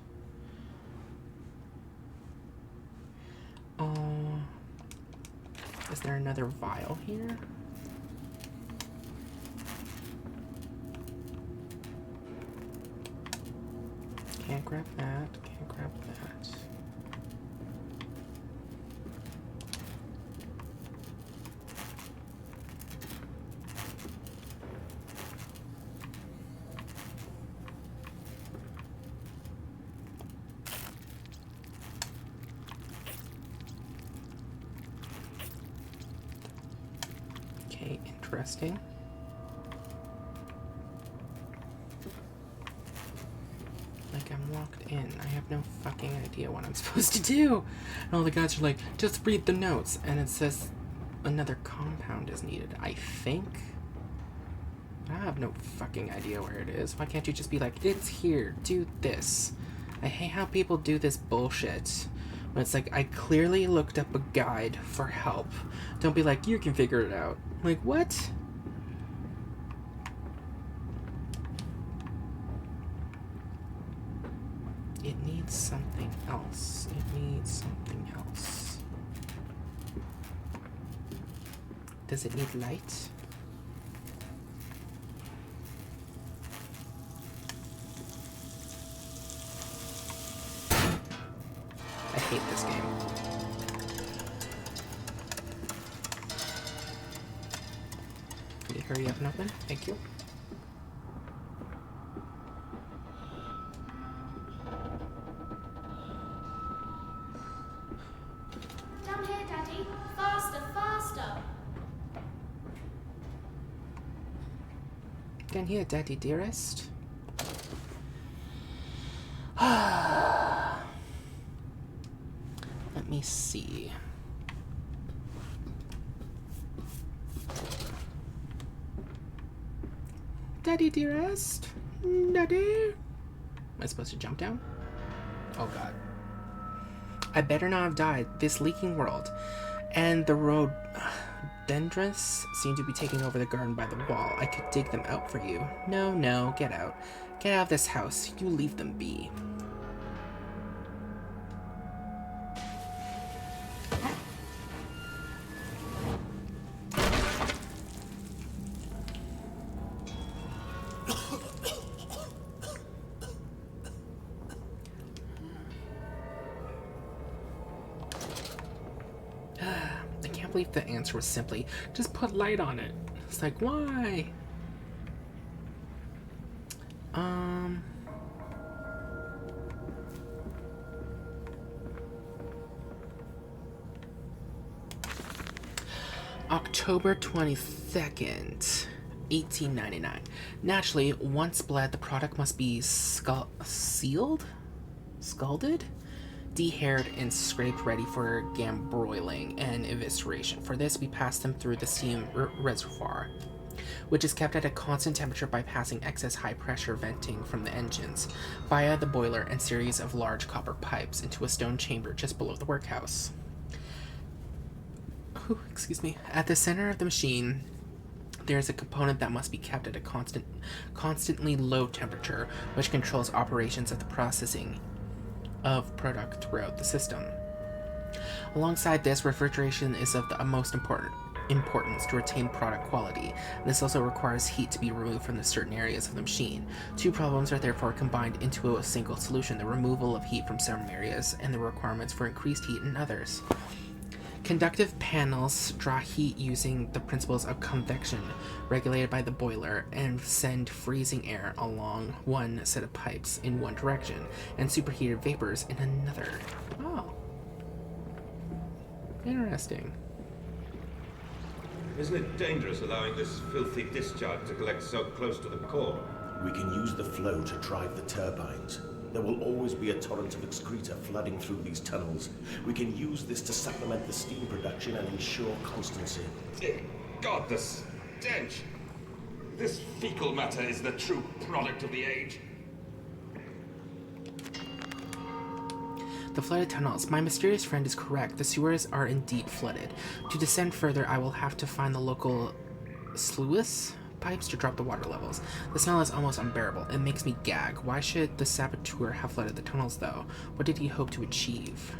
Is there another vial here? Can't grab that. Can't grab that. Interesting. Like I'm locked in. I have no fucking idea what I'm supposed to do. And all the guys are like, just read the notes. And it says another compound is needed. I think. I have no fucking idea where it is. Why can't you just be like, it's here, do this? I hate how people do this bullshit. When it's like, I clearly looked up a guide for help. Don't be like, you can figure it out. Like, what? It needs something else. It needs something else. Does it need light? I hate this game. Can you hurry up and open? Thank you. Down here, Daddy. Faster, faster. Down here, Daddy dearest. Let me see. Daddy dearest? Daddy? Am I supposed to jump down? Oh god. I better not have died. This leaking world. And the rhododendrons seem to be taking over the garden by the wall. I could dig them out for you. No, get out. Get out of this house. You leave them be. I can't believe the answer was simply, just put light on it. It's like, why? October 22nd, 1899. Naturally, once bled, the product must be scalded, de-haired, and scraped ready for gambroiling and evisceration. For this, we pass them through the steam reservoir, which is kept at a constant temperature by passing excess high-pressure venting from the engines via the boiler and series of large copper pipes into a stone chamber just below the workhouse. Excuse me. At the center of the machine, there is a component that must be kept at a constantly low temperature, which controls operations of the processing of product throughout the system. Alongside this, refrigeration is of the utmost importance to retain product quality. This also requires heat to be removed from the certain areas of the machine. Two problems are therefore combined into a single solution: the removal of heat from some areas and the requirements for increased heat in others. Conductive panels draw heat using the principles of convection, regulated by the boiler, and send freezing air along one set of pipes in one direction, and superheated vapors in another. Oh. Interesting. Isn't it dangerous allowing this filthy discharge to collect so close to the core? We can use the flow to drive the turbines. There will always be a torrent of excreta flooding through these tunnels. We can use this to supplement the steam production and ensure constancy. God, the stench! This fecal matter is the true product of the age. The flooded tunnels. My mysterious friend is correct. The sewers are indeed flooded. To descend further, I will have to find the local sluice pipes to drop the water levels. The smell is almost unbearable. It makes me gag. Why should the saboteur have flooded the tunnels, though? What did he hope to achieve?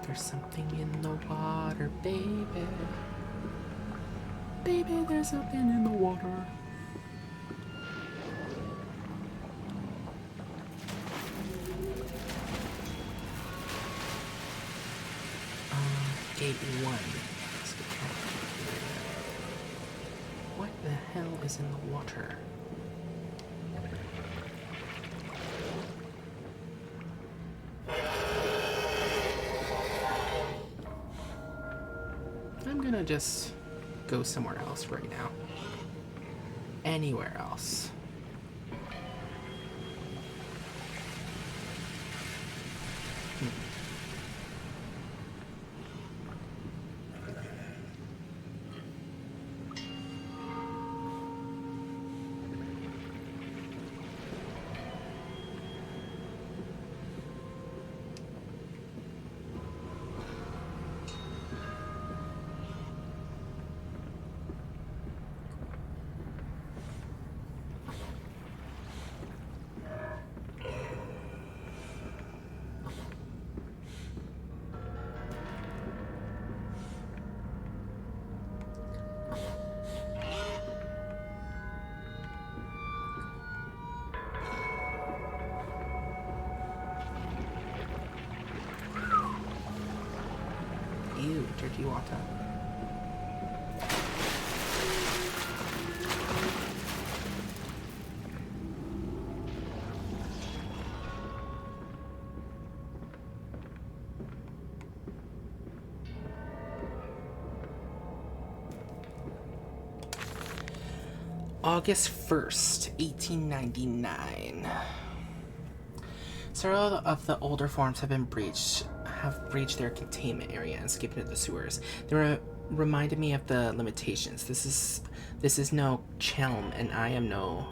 There's something in the water, baby. Baby, there's something in the water. Gate 1. What the hell is in the water? I'm gonna just go somewhere else right now. Anywhere else. Ew, dirty water. August 1st, 1899. Several of the older forms have breached their containment area and skipped into the sewers. They reminded me of the limitations. This is no Chelm, and I am no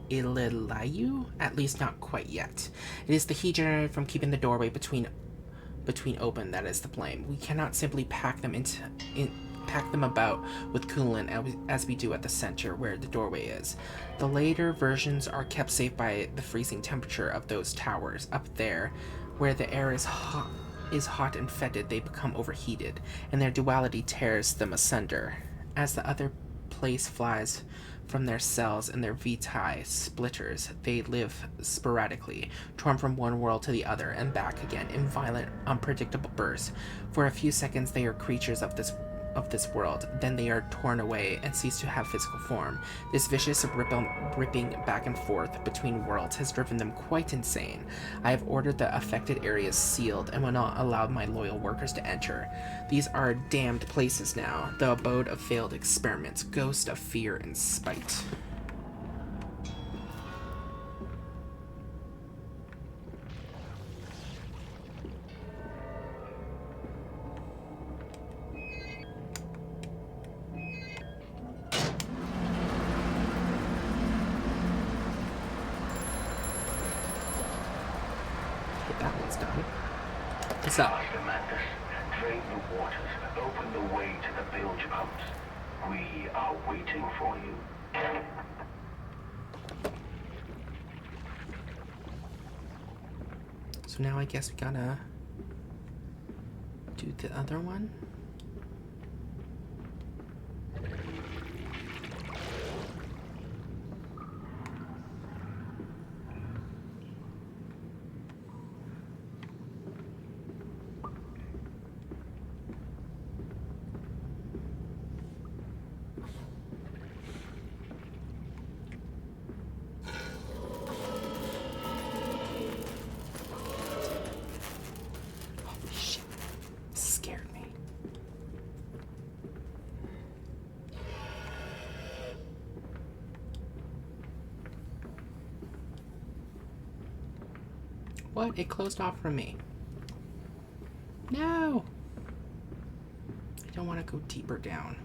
Ililayu, at least not quite yet. It is the heat generated from keeping the doorway between open that is the blame. We cannot simply pack them about with coolant as we do at the center where the doorway is. The later versions are kept safe by the freezing temperature of those towers. Up there, where the air is hot and fetid, they become overheated, and their duality tears them asunder. As the other place flies from their cells and their vitae splitters, they live sporadically, torn from one world to the other and back again in violent, unpredictable bursts. For a few seconds they are creatures of this world, then they are torn away and cease to have physical form. This vicious ripping back and forth between worlds has driven them quite insane. I have ordered the affected areas sealed and will not allow my loyal workers to enter. These are damned places now, the abode of failed experiments, ghost of fear and spite. That one's done. What's up? Master Mandus, drain the waters, open the way to the bilge pumps. We are waiting for you. So now I guess we gotta do the other one. What? It closed off from me. No! I don't want to go deeper down.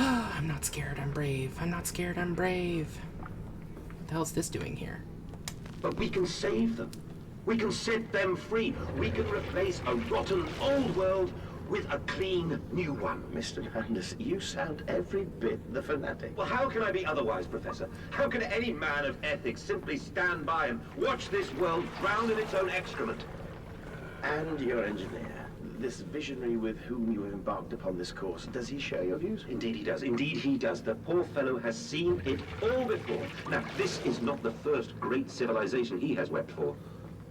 I'm not scared, I'm brave. I'm not scared, I'm brave. What the hell's this doing here? But we can save them. We can set them free. We can replace a rotten old world with a clean new one. Mr. Mandus, you sound every bit the fanatic. Well, how can I be otherwise, Professor? How can any man of ethics simply stand by and watch this world drown in its own excrement? And your engineer, this visionary with whom you have embarked upon this course, does he share your views? Indeed he does. Indeed he does. The poor fellow has seen it all before. Now, this is not the first great civilization he has wept for.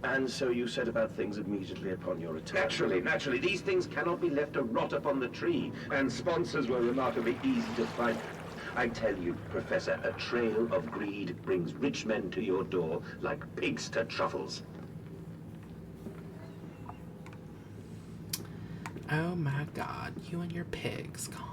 And so you set about things immediately upon your return? Naturally. These things cannot be left to rot upon the tree. And sponsors were remarkably easy to find. I tell you, Professor, a trail of greed brings rich men to your door like pigs to truffles. Oh my god, you and your pigs, God.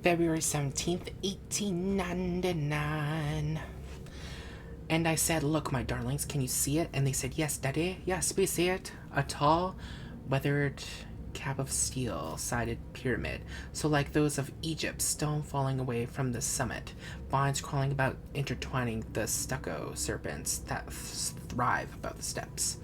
February 17th, 1899. And I said, "Look, my darlings, can you see it?" And they said, "Yes, Daddy, yes, we see it. A tall, weathered cap of steel sided pyramid, so like those of Egypt, stone falling away from the summit, vines crawling about, intertwining the stucco serpents that thrive about the steps.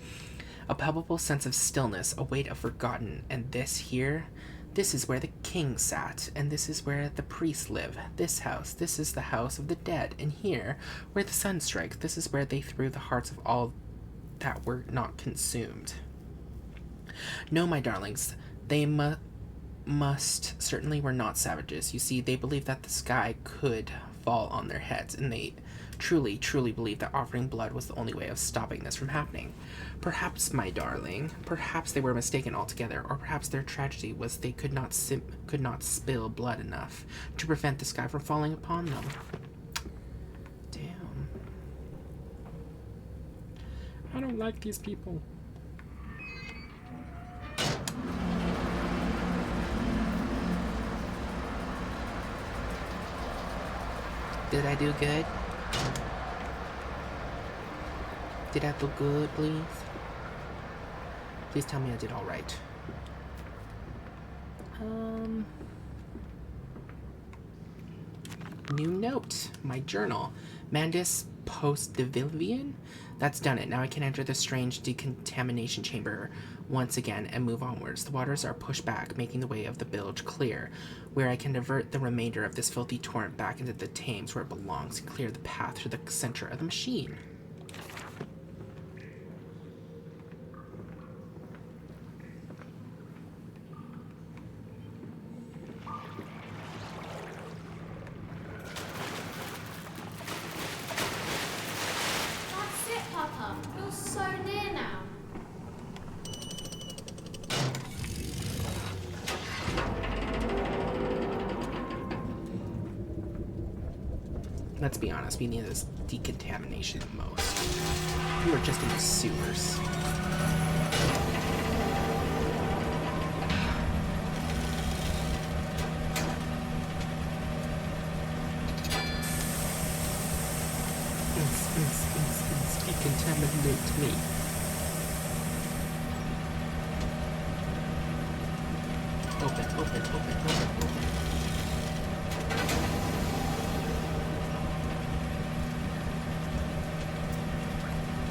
A palpable sense of stillness, a weight of forgotten, and this here, this is where the king sat, and this is where the priests live. This house, this is the house of the dead, and here, where the sun strikes, this is where they threw the hearts of all that were not consumed. No, my darlings, they must certainly were not savages. You see, they believed that the sky could fall on their heads, and they truly, truly believed that offering blood was the only way of stopping this from happening. Perhaps, my darling, perhaps they were mistaken altogether, or perhaps their tragedy was they could not spill blood enough to prevent the sky from falling upon them. Damn. I don't like these people. Did I do good? Did I do good, please? Please tell me I did all right. New note. My journal. Mandis post-diluvian? That's done it. Now I can enter the strange decontamination chamber once again and move onwards. The waters are pushed back, making the way of the bilge clear, where I can divert the remainder of this filthy torrent back into the Thames where it belongs and clear the path to the center of the machine. That's it, Papa. You're so near now. Let's be honest, we need this decontamination the most. We were just in the sewers. Decontaminate me. Open.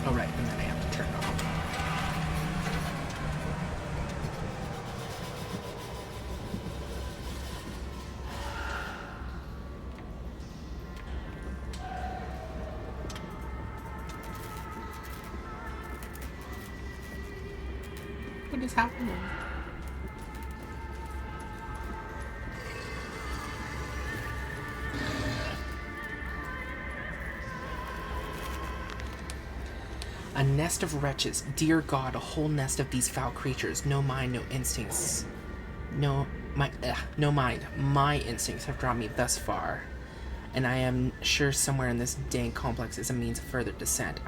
Oh, right, and then I have to turn it off. What is happening? A nest of wretches. Dear God, a whole nest of these foul creatures. No mind, no instincts. No mind. My instincts have brought me thus far. And I am sure somewhere in this dang complex is a means of further descent.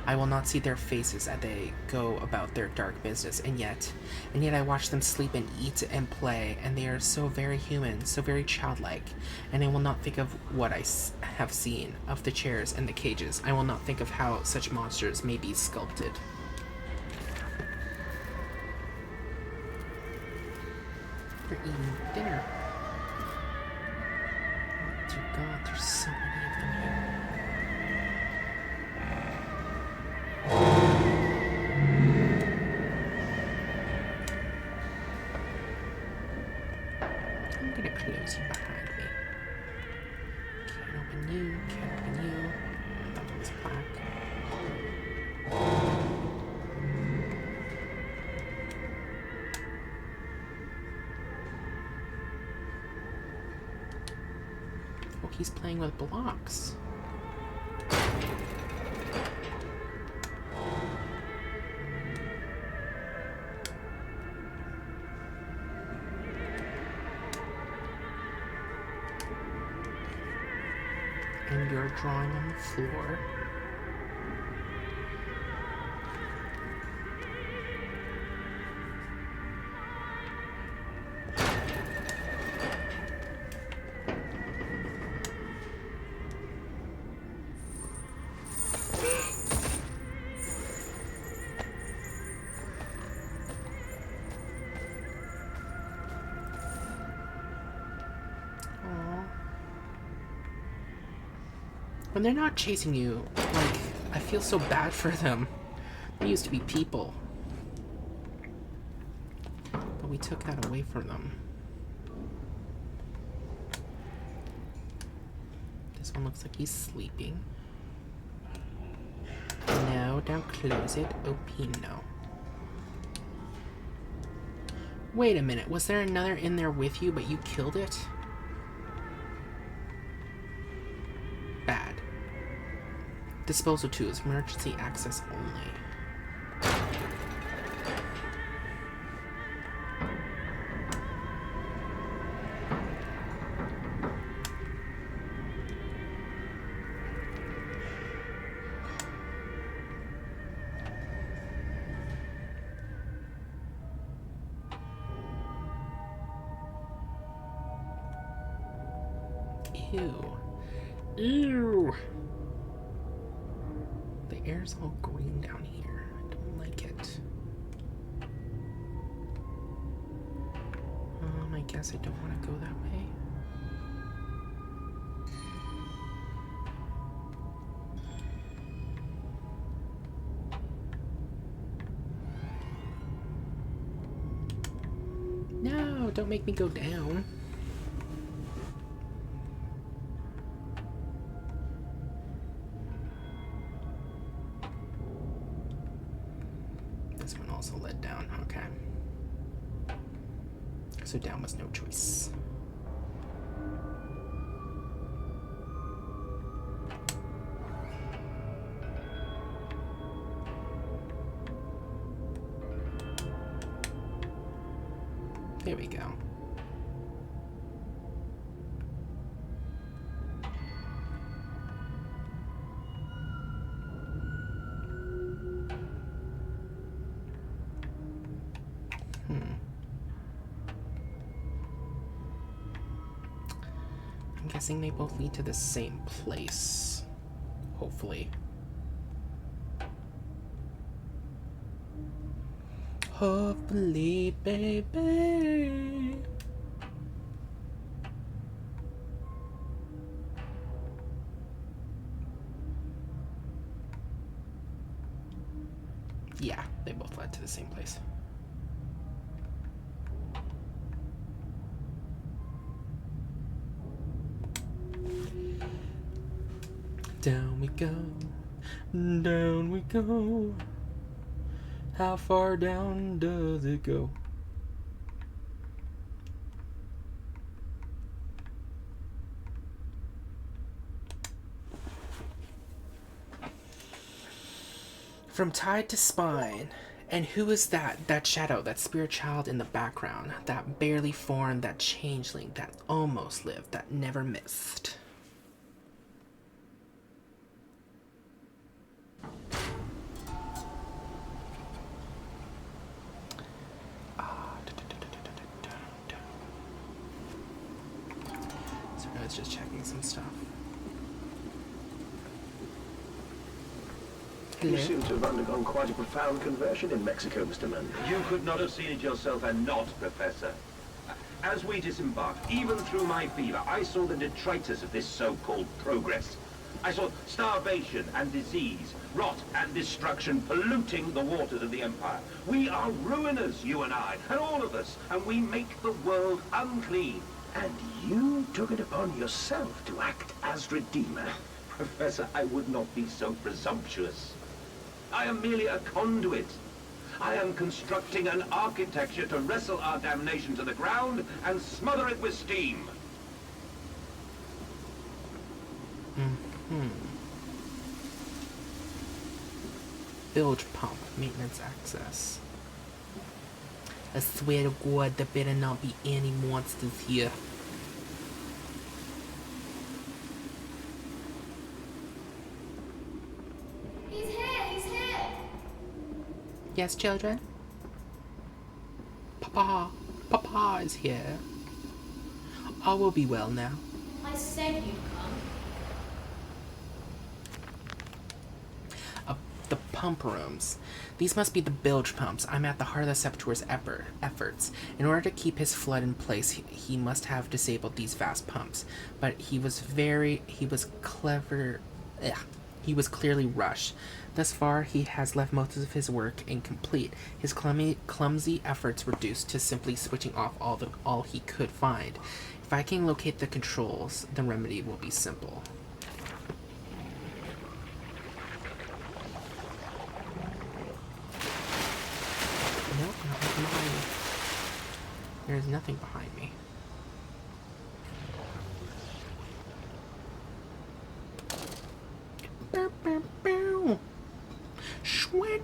I will not see their faces as they go about their dark business, and yet I watch them sleep and eat and play, and they are so very human, so very childlike, and I will not think of what I have seen, of the chairs and the cages. I will not think of how such monsters may be sculpted. We're eating dinner. Oh, dear God, there's so many of them here. I'm gonna close you behind me. Can't open you, can't open you. That one's black. Oh, he's playing with blocks. And you're drawing on the floor. When they're not chasing you, like, I feel so bad for them. They used to be people. But we took that away from them. This one looks like he's sleeping. No, don't close it. Opino. Wait a minute. Was there another in there with you, but you killed it? Bad. Disposal tools. Emergency access only. Ew. Ew. The air's all green down here. I don't like it. I guess I don't want to go that way. No, don't make me go down. This one also led down, okay. So down was no choice. There we go. I'm guessing they both lead to the same place. Hopefully. Hopefully, baby. Yeah, they both led to the same place. Down we go, down we go. How far down does it go? From tide to spine. And who is that? That shadow, that spirit child in the background. That barely formed, that changeling, that almost lived, that never missed. Just checking some stuff. You seem to have undergone quite a profound conversion in Mexico, Mr. Mann. You could not have seen it yourself and not, Professor. As we disembarked, even through my fever, I saw the detritus of this so-called progress. I saw starvation and disease, rot and destruction polluting the waters of the Empire. We are ruiners, you and I, and all of us, and we make the world unclean. And you took it upon yourself to act as Redeemer. Professor, I would not be so presumptuous. I am merely a conduit. I am constructing an architecture to wrestle our damnation to the ground and smother it with steam. Bilge pump, maintenance access. I swear to God, there better not be any monsters here. He's here, he's here. Yes, children? Papa is here. All will be well now. I said you'd come. The pump rooms. These must be the bilge pumps. I'm at the heart of the Saboteur's efforts. In order to keep his flood in place, he must have disabled these vast pumps. But he was clever Ugh. He was clearly rushed. Thus far, he has left most of his work incomplete. His clumsy efforts reduced to simply switching off all he could find. If I can locate the controls, the remedy will be simple. Nope, nothing behind me. There's nothing behind me.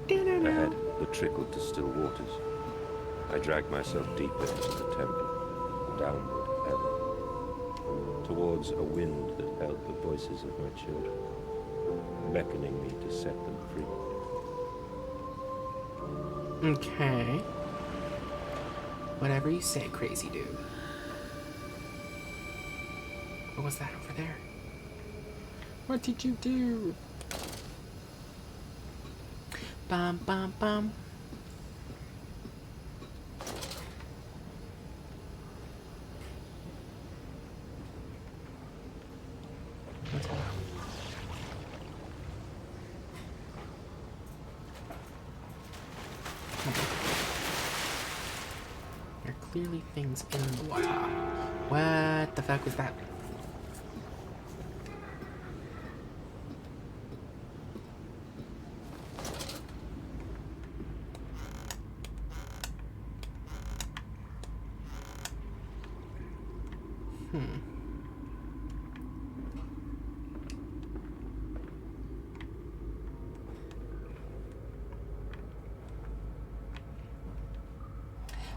Ahead, the trickle to still waters. I dragged myself deeper into the temple, downward ever, towards a wind that held the voices of my children, beckoning me to set them free. Okay. Whatever you say, crazy dude. What was that over there? What did you do? Bum bum bum. What's going on? There are clearly things in the water. What the fuck was that?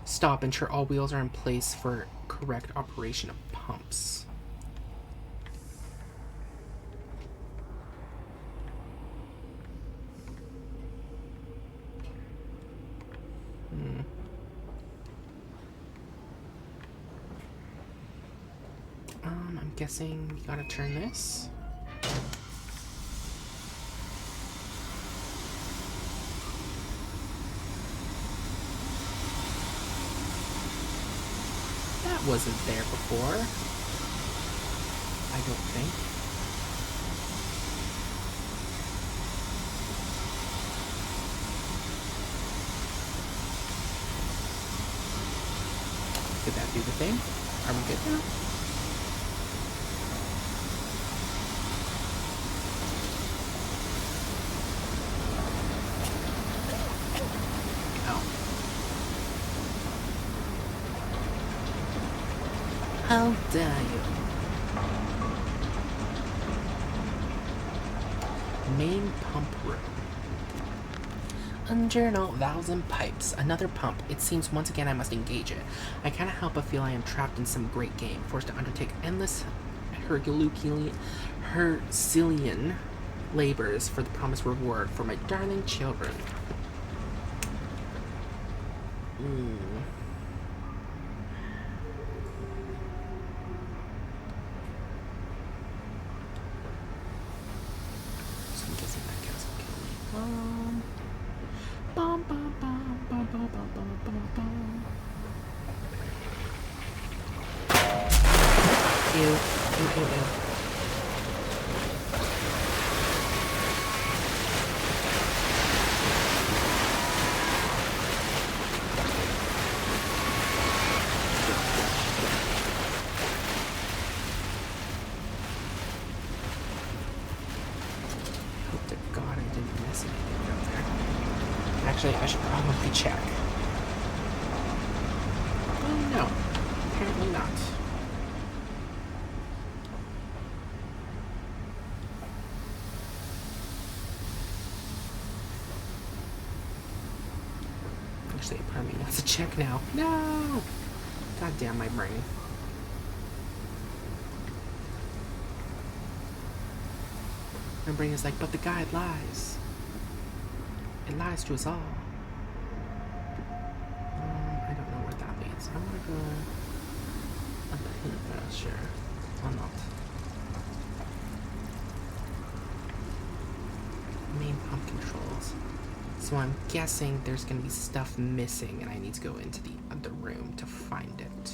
Stop. Ensure all wheels are in place for correct operation of pumps. I'm guessing we gotta turn this. That wasn't there before. I don't think. Did that do the thing? Are we good now? How dare you? Main pump room. Unjournal valves and pipes. Another pump. It seems once again I must engage it. I cannot help but feel I am trapped in some great game, forced to undertake endless Herculean labors for the promised reward for my darling children. Actually, I should probably check. Oh no, apparently not. Actually, part of me wants to check now. No! God damn my brain. My brain is like, but the guide lies. It lies to us all. I don't know where that leads. I'm gonna go up here. Sure. Why not? Main pump controls. So I'm guessing there's gonna be stuff missing and I need to go into the other room to find it.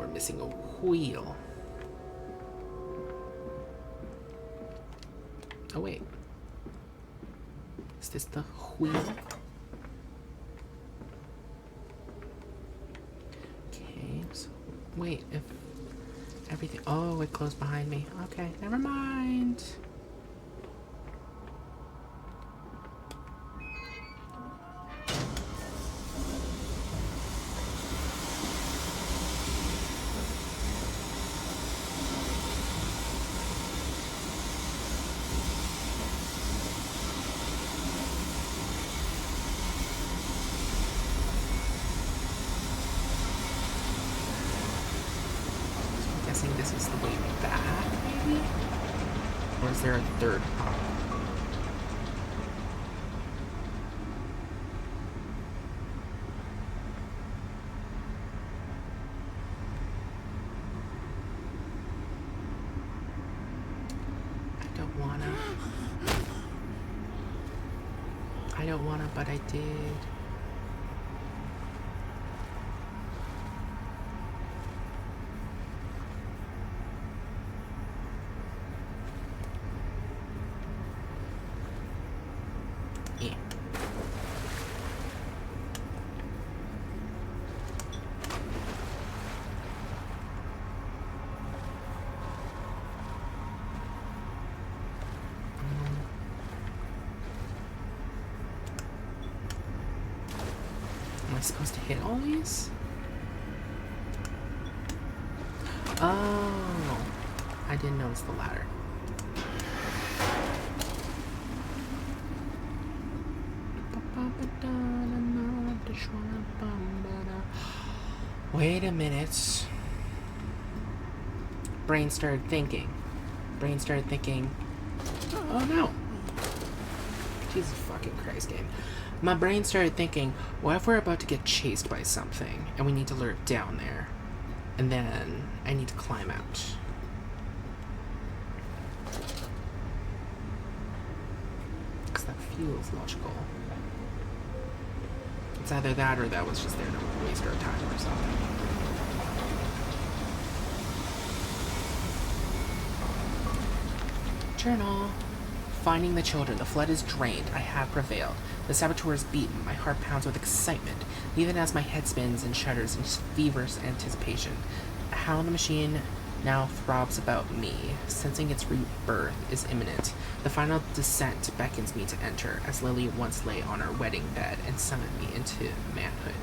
we're missing a wheel. Oh, wait. Is this the wheel? Okay, so wait, if everything... Oh, it closed behind me. Okay, never mind. This is the way back, maybe? Or is there a third pop? I don't wanna, but I did. Am I supposed to hit all these? Oh, I didn't notice the ladder. Wait a minute. Brain started thinking. Oh no. Jesus fucking Christ, game. My brain started thinking, what if we're about to get chased by something and we need to lure it down there? And then I need to climb out. Because that feels logical. It's either that or that was just there to waste our time or something. Journal. Finding the children. The flood is drained. I have prevailed. The saboteur is beaten. My heart pounds with excitement, even as my head spins and shudders in feverish anticipation. How the machine now throbs about me, sensing its rebirth is imminent. The final descent beckons me to enter, as Lily once lay on her wedding bed and summoned me into manhood.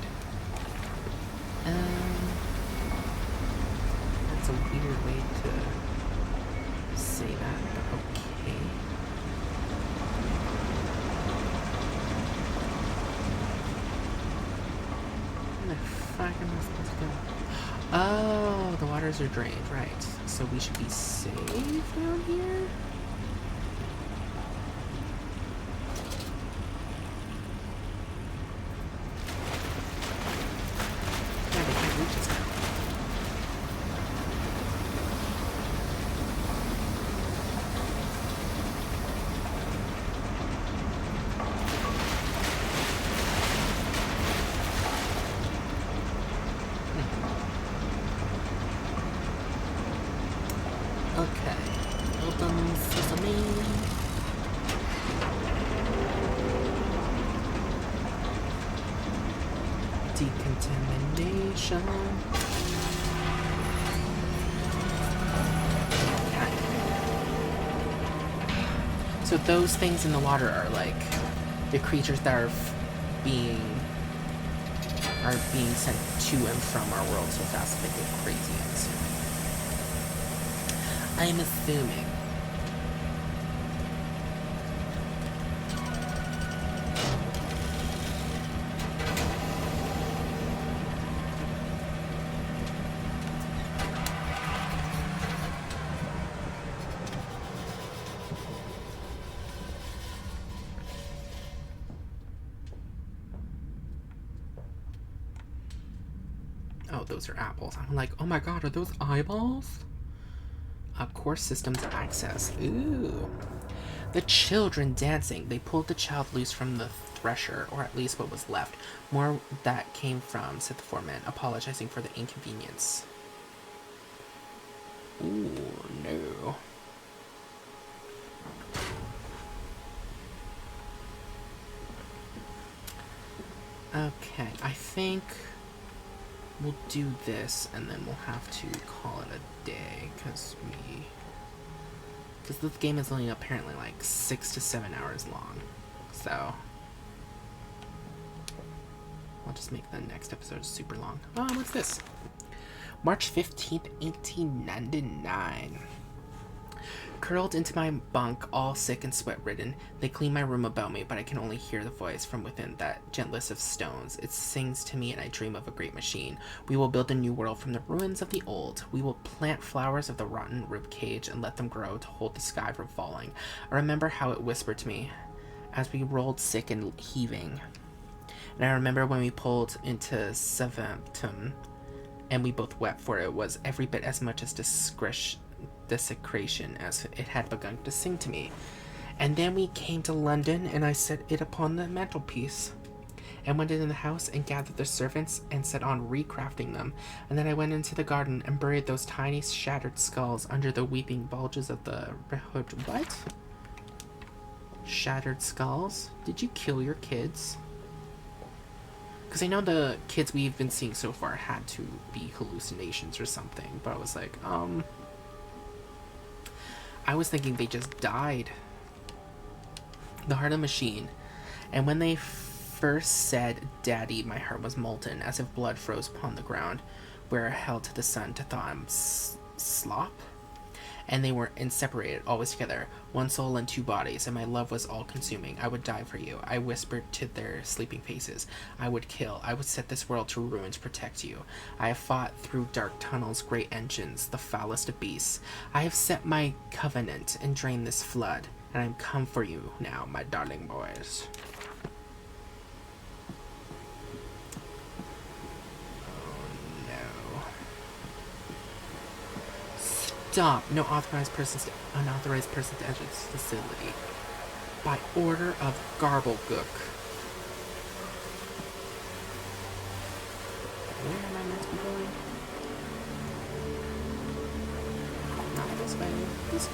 That's a weird way to say that, but okay. Where the fuck am I supposed to go? Oh, the waters are drained, right. So we should be safe down here? Yeah, they can't reach us now. Okay, open sesame. Decontamination. Okay. So those things in the water are like the creatures that are being sent to and from our world so fast that they go crazy and so. I'm assuming. Oh, those are apples. I'm like, oh my god, are those eyeballs? Core systems access. Ooh. The children dancing. They pulled the child loose from the thresher, or at least what was left. More that came from, said the foreman, apologizing for the inconvenience. Okay, I think we'll do this, and then we'll have to call it a day, because this game is only apparently like 6 to 7 hours long. So I'll just make the next episode super long. Oh, what's this? March 15th, 1899. Curled into my bunk, all sick and sweat-ridden, they clean my room about me, but I can only hear the voice from within, that gentlest of stones. It sings to me, and I dream of a great machine. We will build a new world from the ruins of the old. We will plant flowers of the rotten rib cage and let them grow to hold the sky from falling. I remember how it whispered to me as we rolled sick and heaving. And I remember when we pulled into Southampton, and we both wept, for it was every bit as much as desecration as it had begun to sing to me. And then we came to London, and I set it upon the mantelpiece, and went into the house and gathered the servants and set on recrafting them. And then I went into the garden and buried those tiny shattered skulls under the weeping bulges of the what? Shattered skulls? Did you kill your kids? Because I know the kids we've been seeing so far had to be hallucinations or something, but I was like, I was thinking they just died. The heart of the machine. And when they first said, Daddy, my heart was molten, as if blood froze upon the ground, where I held to the sun to thaw and slop. And they were inseparated, always together, one soul and two bodies, and my love was all-consuming. I would die for you, I whispered to their sleeping faces. I would kill, I would set this world to ruin to protect you. I have fought through dark tunnels, great engines, the foulest of beasts. I have set my covenant and drained this flood, and I am come for you now, my darling boys. Stop! No unauthorized persons to enter this facility. By order of Garblegook. Where am I meant to be going? Not this way. This way.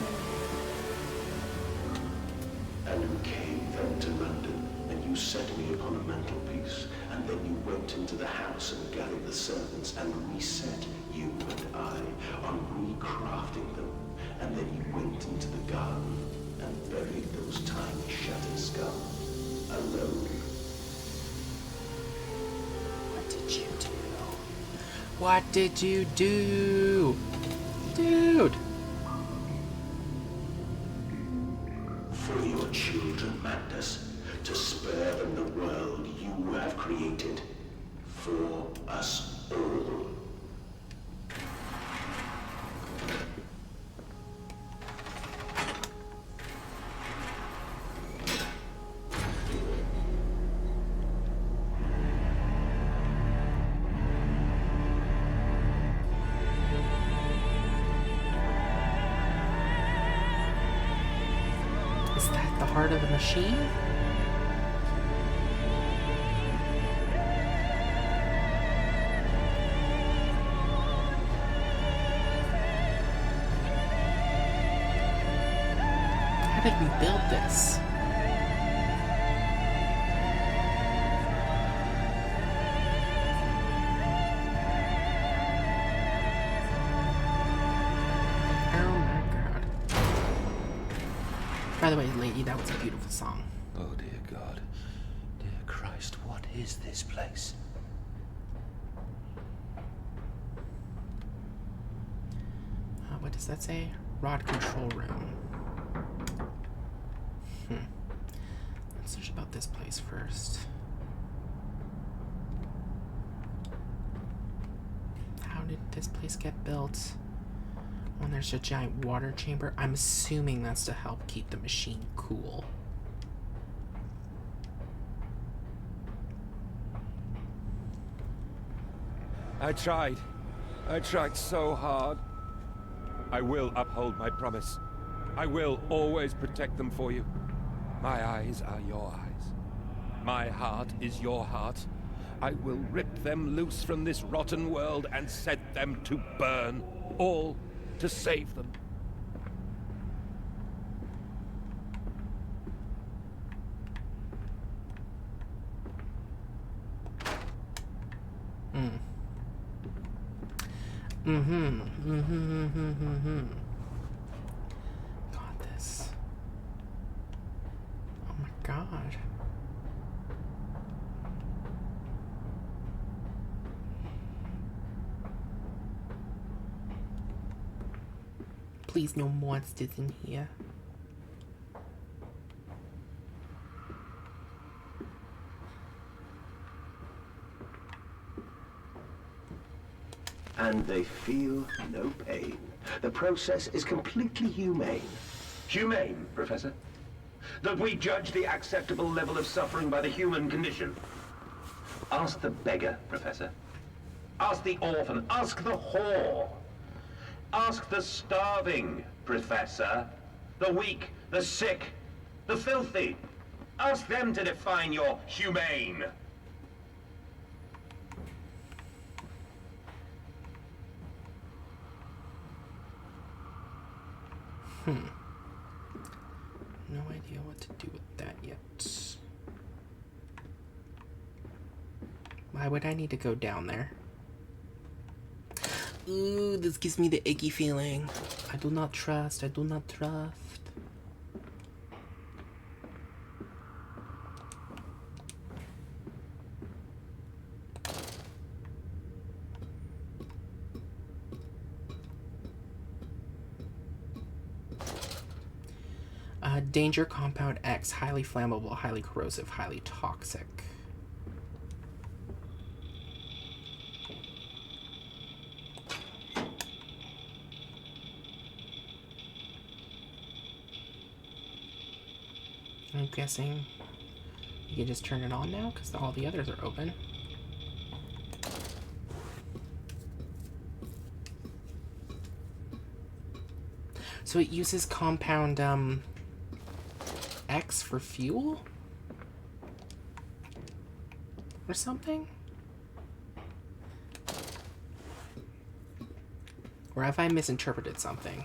And we came then to London, and you set me upon a mantelpiece, and then you went into the house and gathered the servants, and reset you and I on recrafting them, and then you went into the garden and buried those tiny shattered skulls alone. What did you do? What did you do? Dude! For your children, Magnus, to spare them the world you have created. For us all. Is that the heart of the machine? How did we build this? By the way, lady, that was a beautiful song. Oh, dear God. Dear Christ, what is this place? What does that say? Rod control room. Let's search about this place first. How did this place get built? When there's a giant water chamber, I'm assuming that's to help keep the machine cool. I tried so hard. I will uphold my promise. I will always protect them for you. My eyes are your eyes. My heart is your heart. I will rip them loose from this rotten world and set them to burn, all to save them. Got this. Oh my god. Please, no monsters in here. And they feel no pain. The process is completely humane. Humane, Professor? That we judge the acceptable level of suffering by the human condition. Ask the beggar, Professor. Ask the orphan. Ask the whore. Ask the starving, Professor. The weak, the sick, the filthy. Ask them to define your humane. No idea what to do with that yet. Why would I need to go down there? Ooh, this gives me the icky feeling. I do not trust. I do not trust. Danger compound X, highly flammable, highly corrosive, highly toxic. I'm guessing you can just turn it on now because all the others are open. So it uses compound X for fuel? Or something? Or have I misinterpreted something?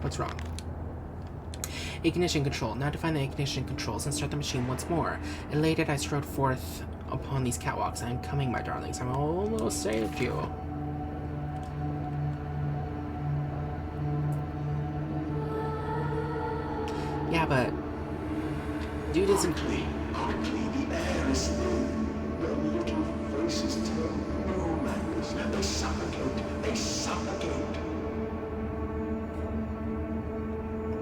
What's wrong? Ignition control. Now define the ignition controls and start the machine once more. Elated, I strode forth upon these catwalks. I am coming, my darlings. I'm almost saved you. Yeah, but dude isn't. Quickly, the air is thin. The little faces turn no madness. They suffocate. They suffocate.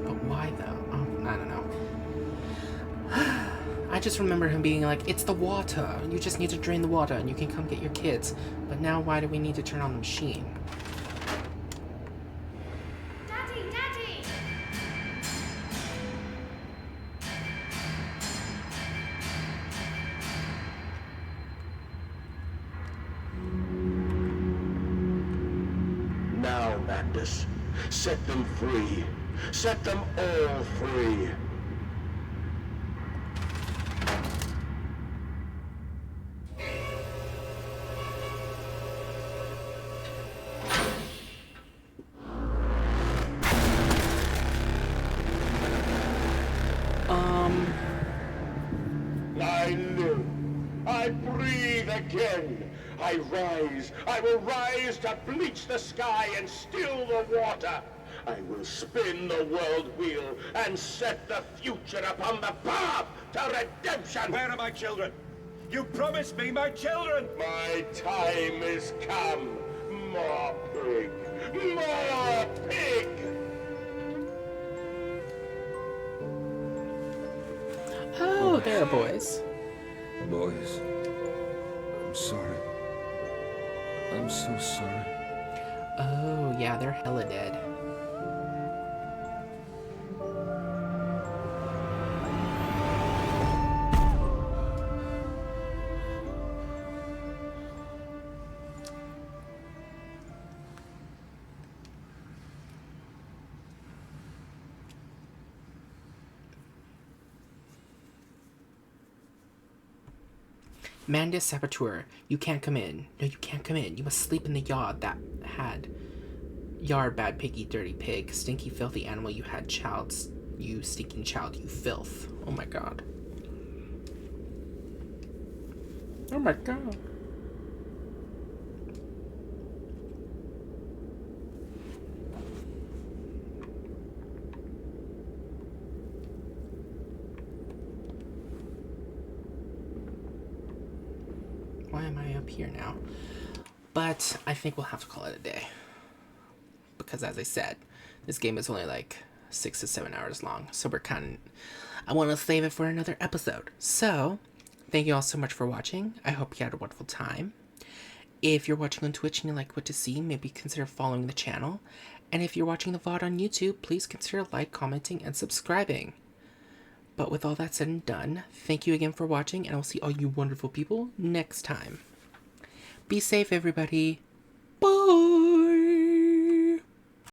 But why though? Oh, I don't know. I just remember him being like, "It's the water. You just need to drain the water, and you can come get your kids." But now, why do we need to turn on the machine? Now, Mandus, set them free. Set them all free. I live. I breathe again. I rise. I will rise to bleach the sky and still the water. I will spin the world wheel and set the future upon the path to redemption. Where are my children? You promised me my children! My time is come. More pig. More pig. Oh, there are boys. Boys, I'm sorry. I'm so sorry. Oh, yeah, they're hella dead. Mandus Saboteur, you can't come in. No, you can't come in. You must sleep in the yard that had. Yard, bad piggy, dirty pig, stinky, filthy animal, you had child, you stinking child, you filth. Oh my god. Oh my god. Why am I up here now? But I think we'll have to call it a day. Because as I said, this game is only like 6 to 7 hours long. So I want to save it for another episode. So, thank you all so much for watching. I hope you had a wonderful time. If you're watching on Twitch and you like what to see, maybe consider following the channel. And if you're watching the VOD on YouTube, please consider commenting, and subscribing. But with all that said and done, thank you again for watching, and I'll see all you wonderful people next time. Be safe, everybody.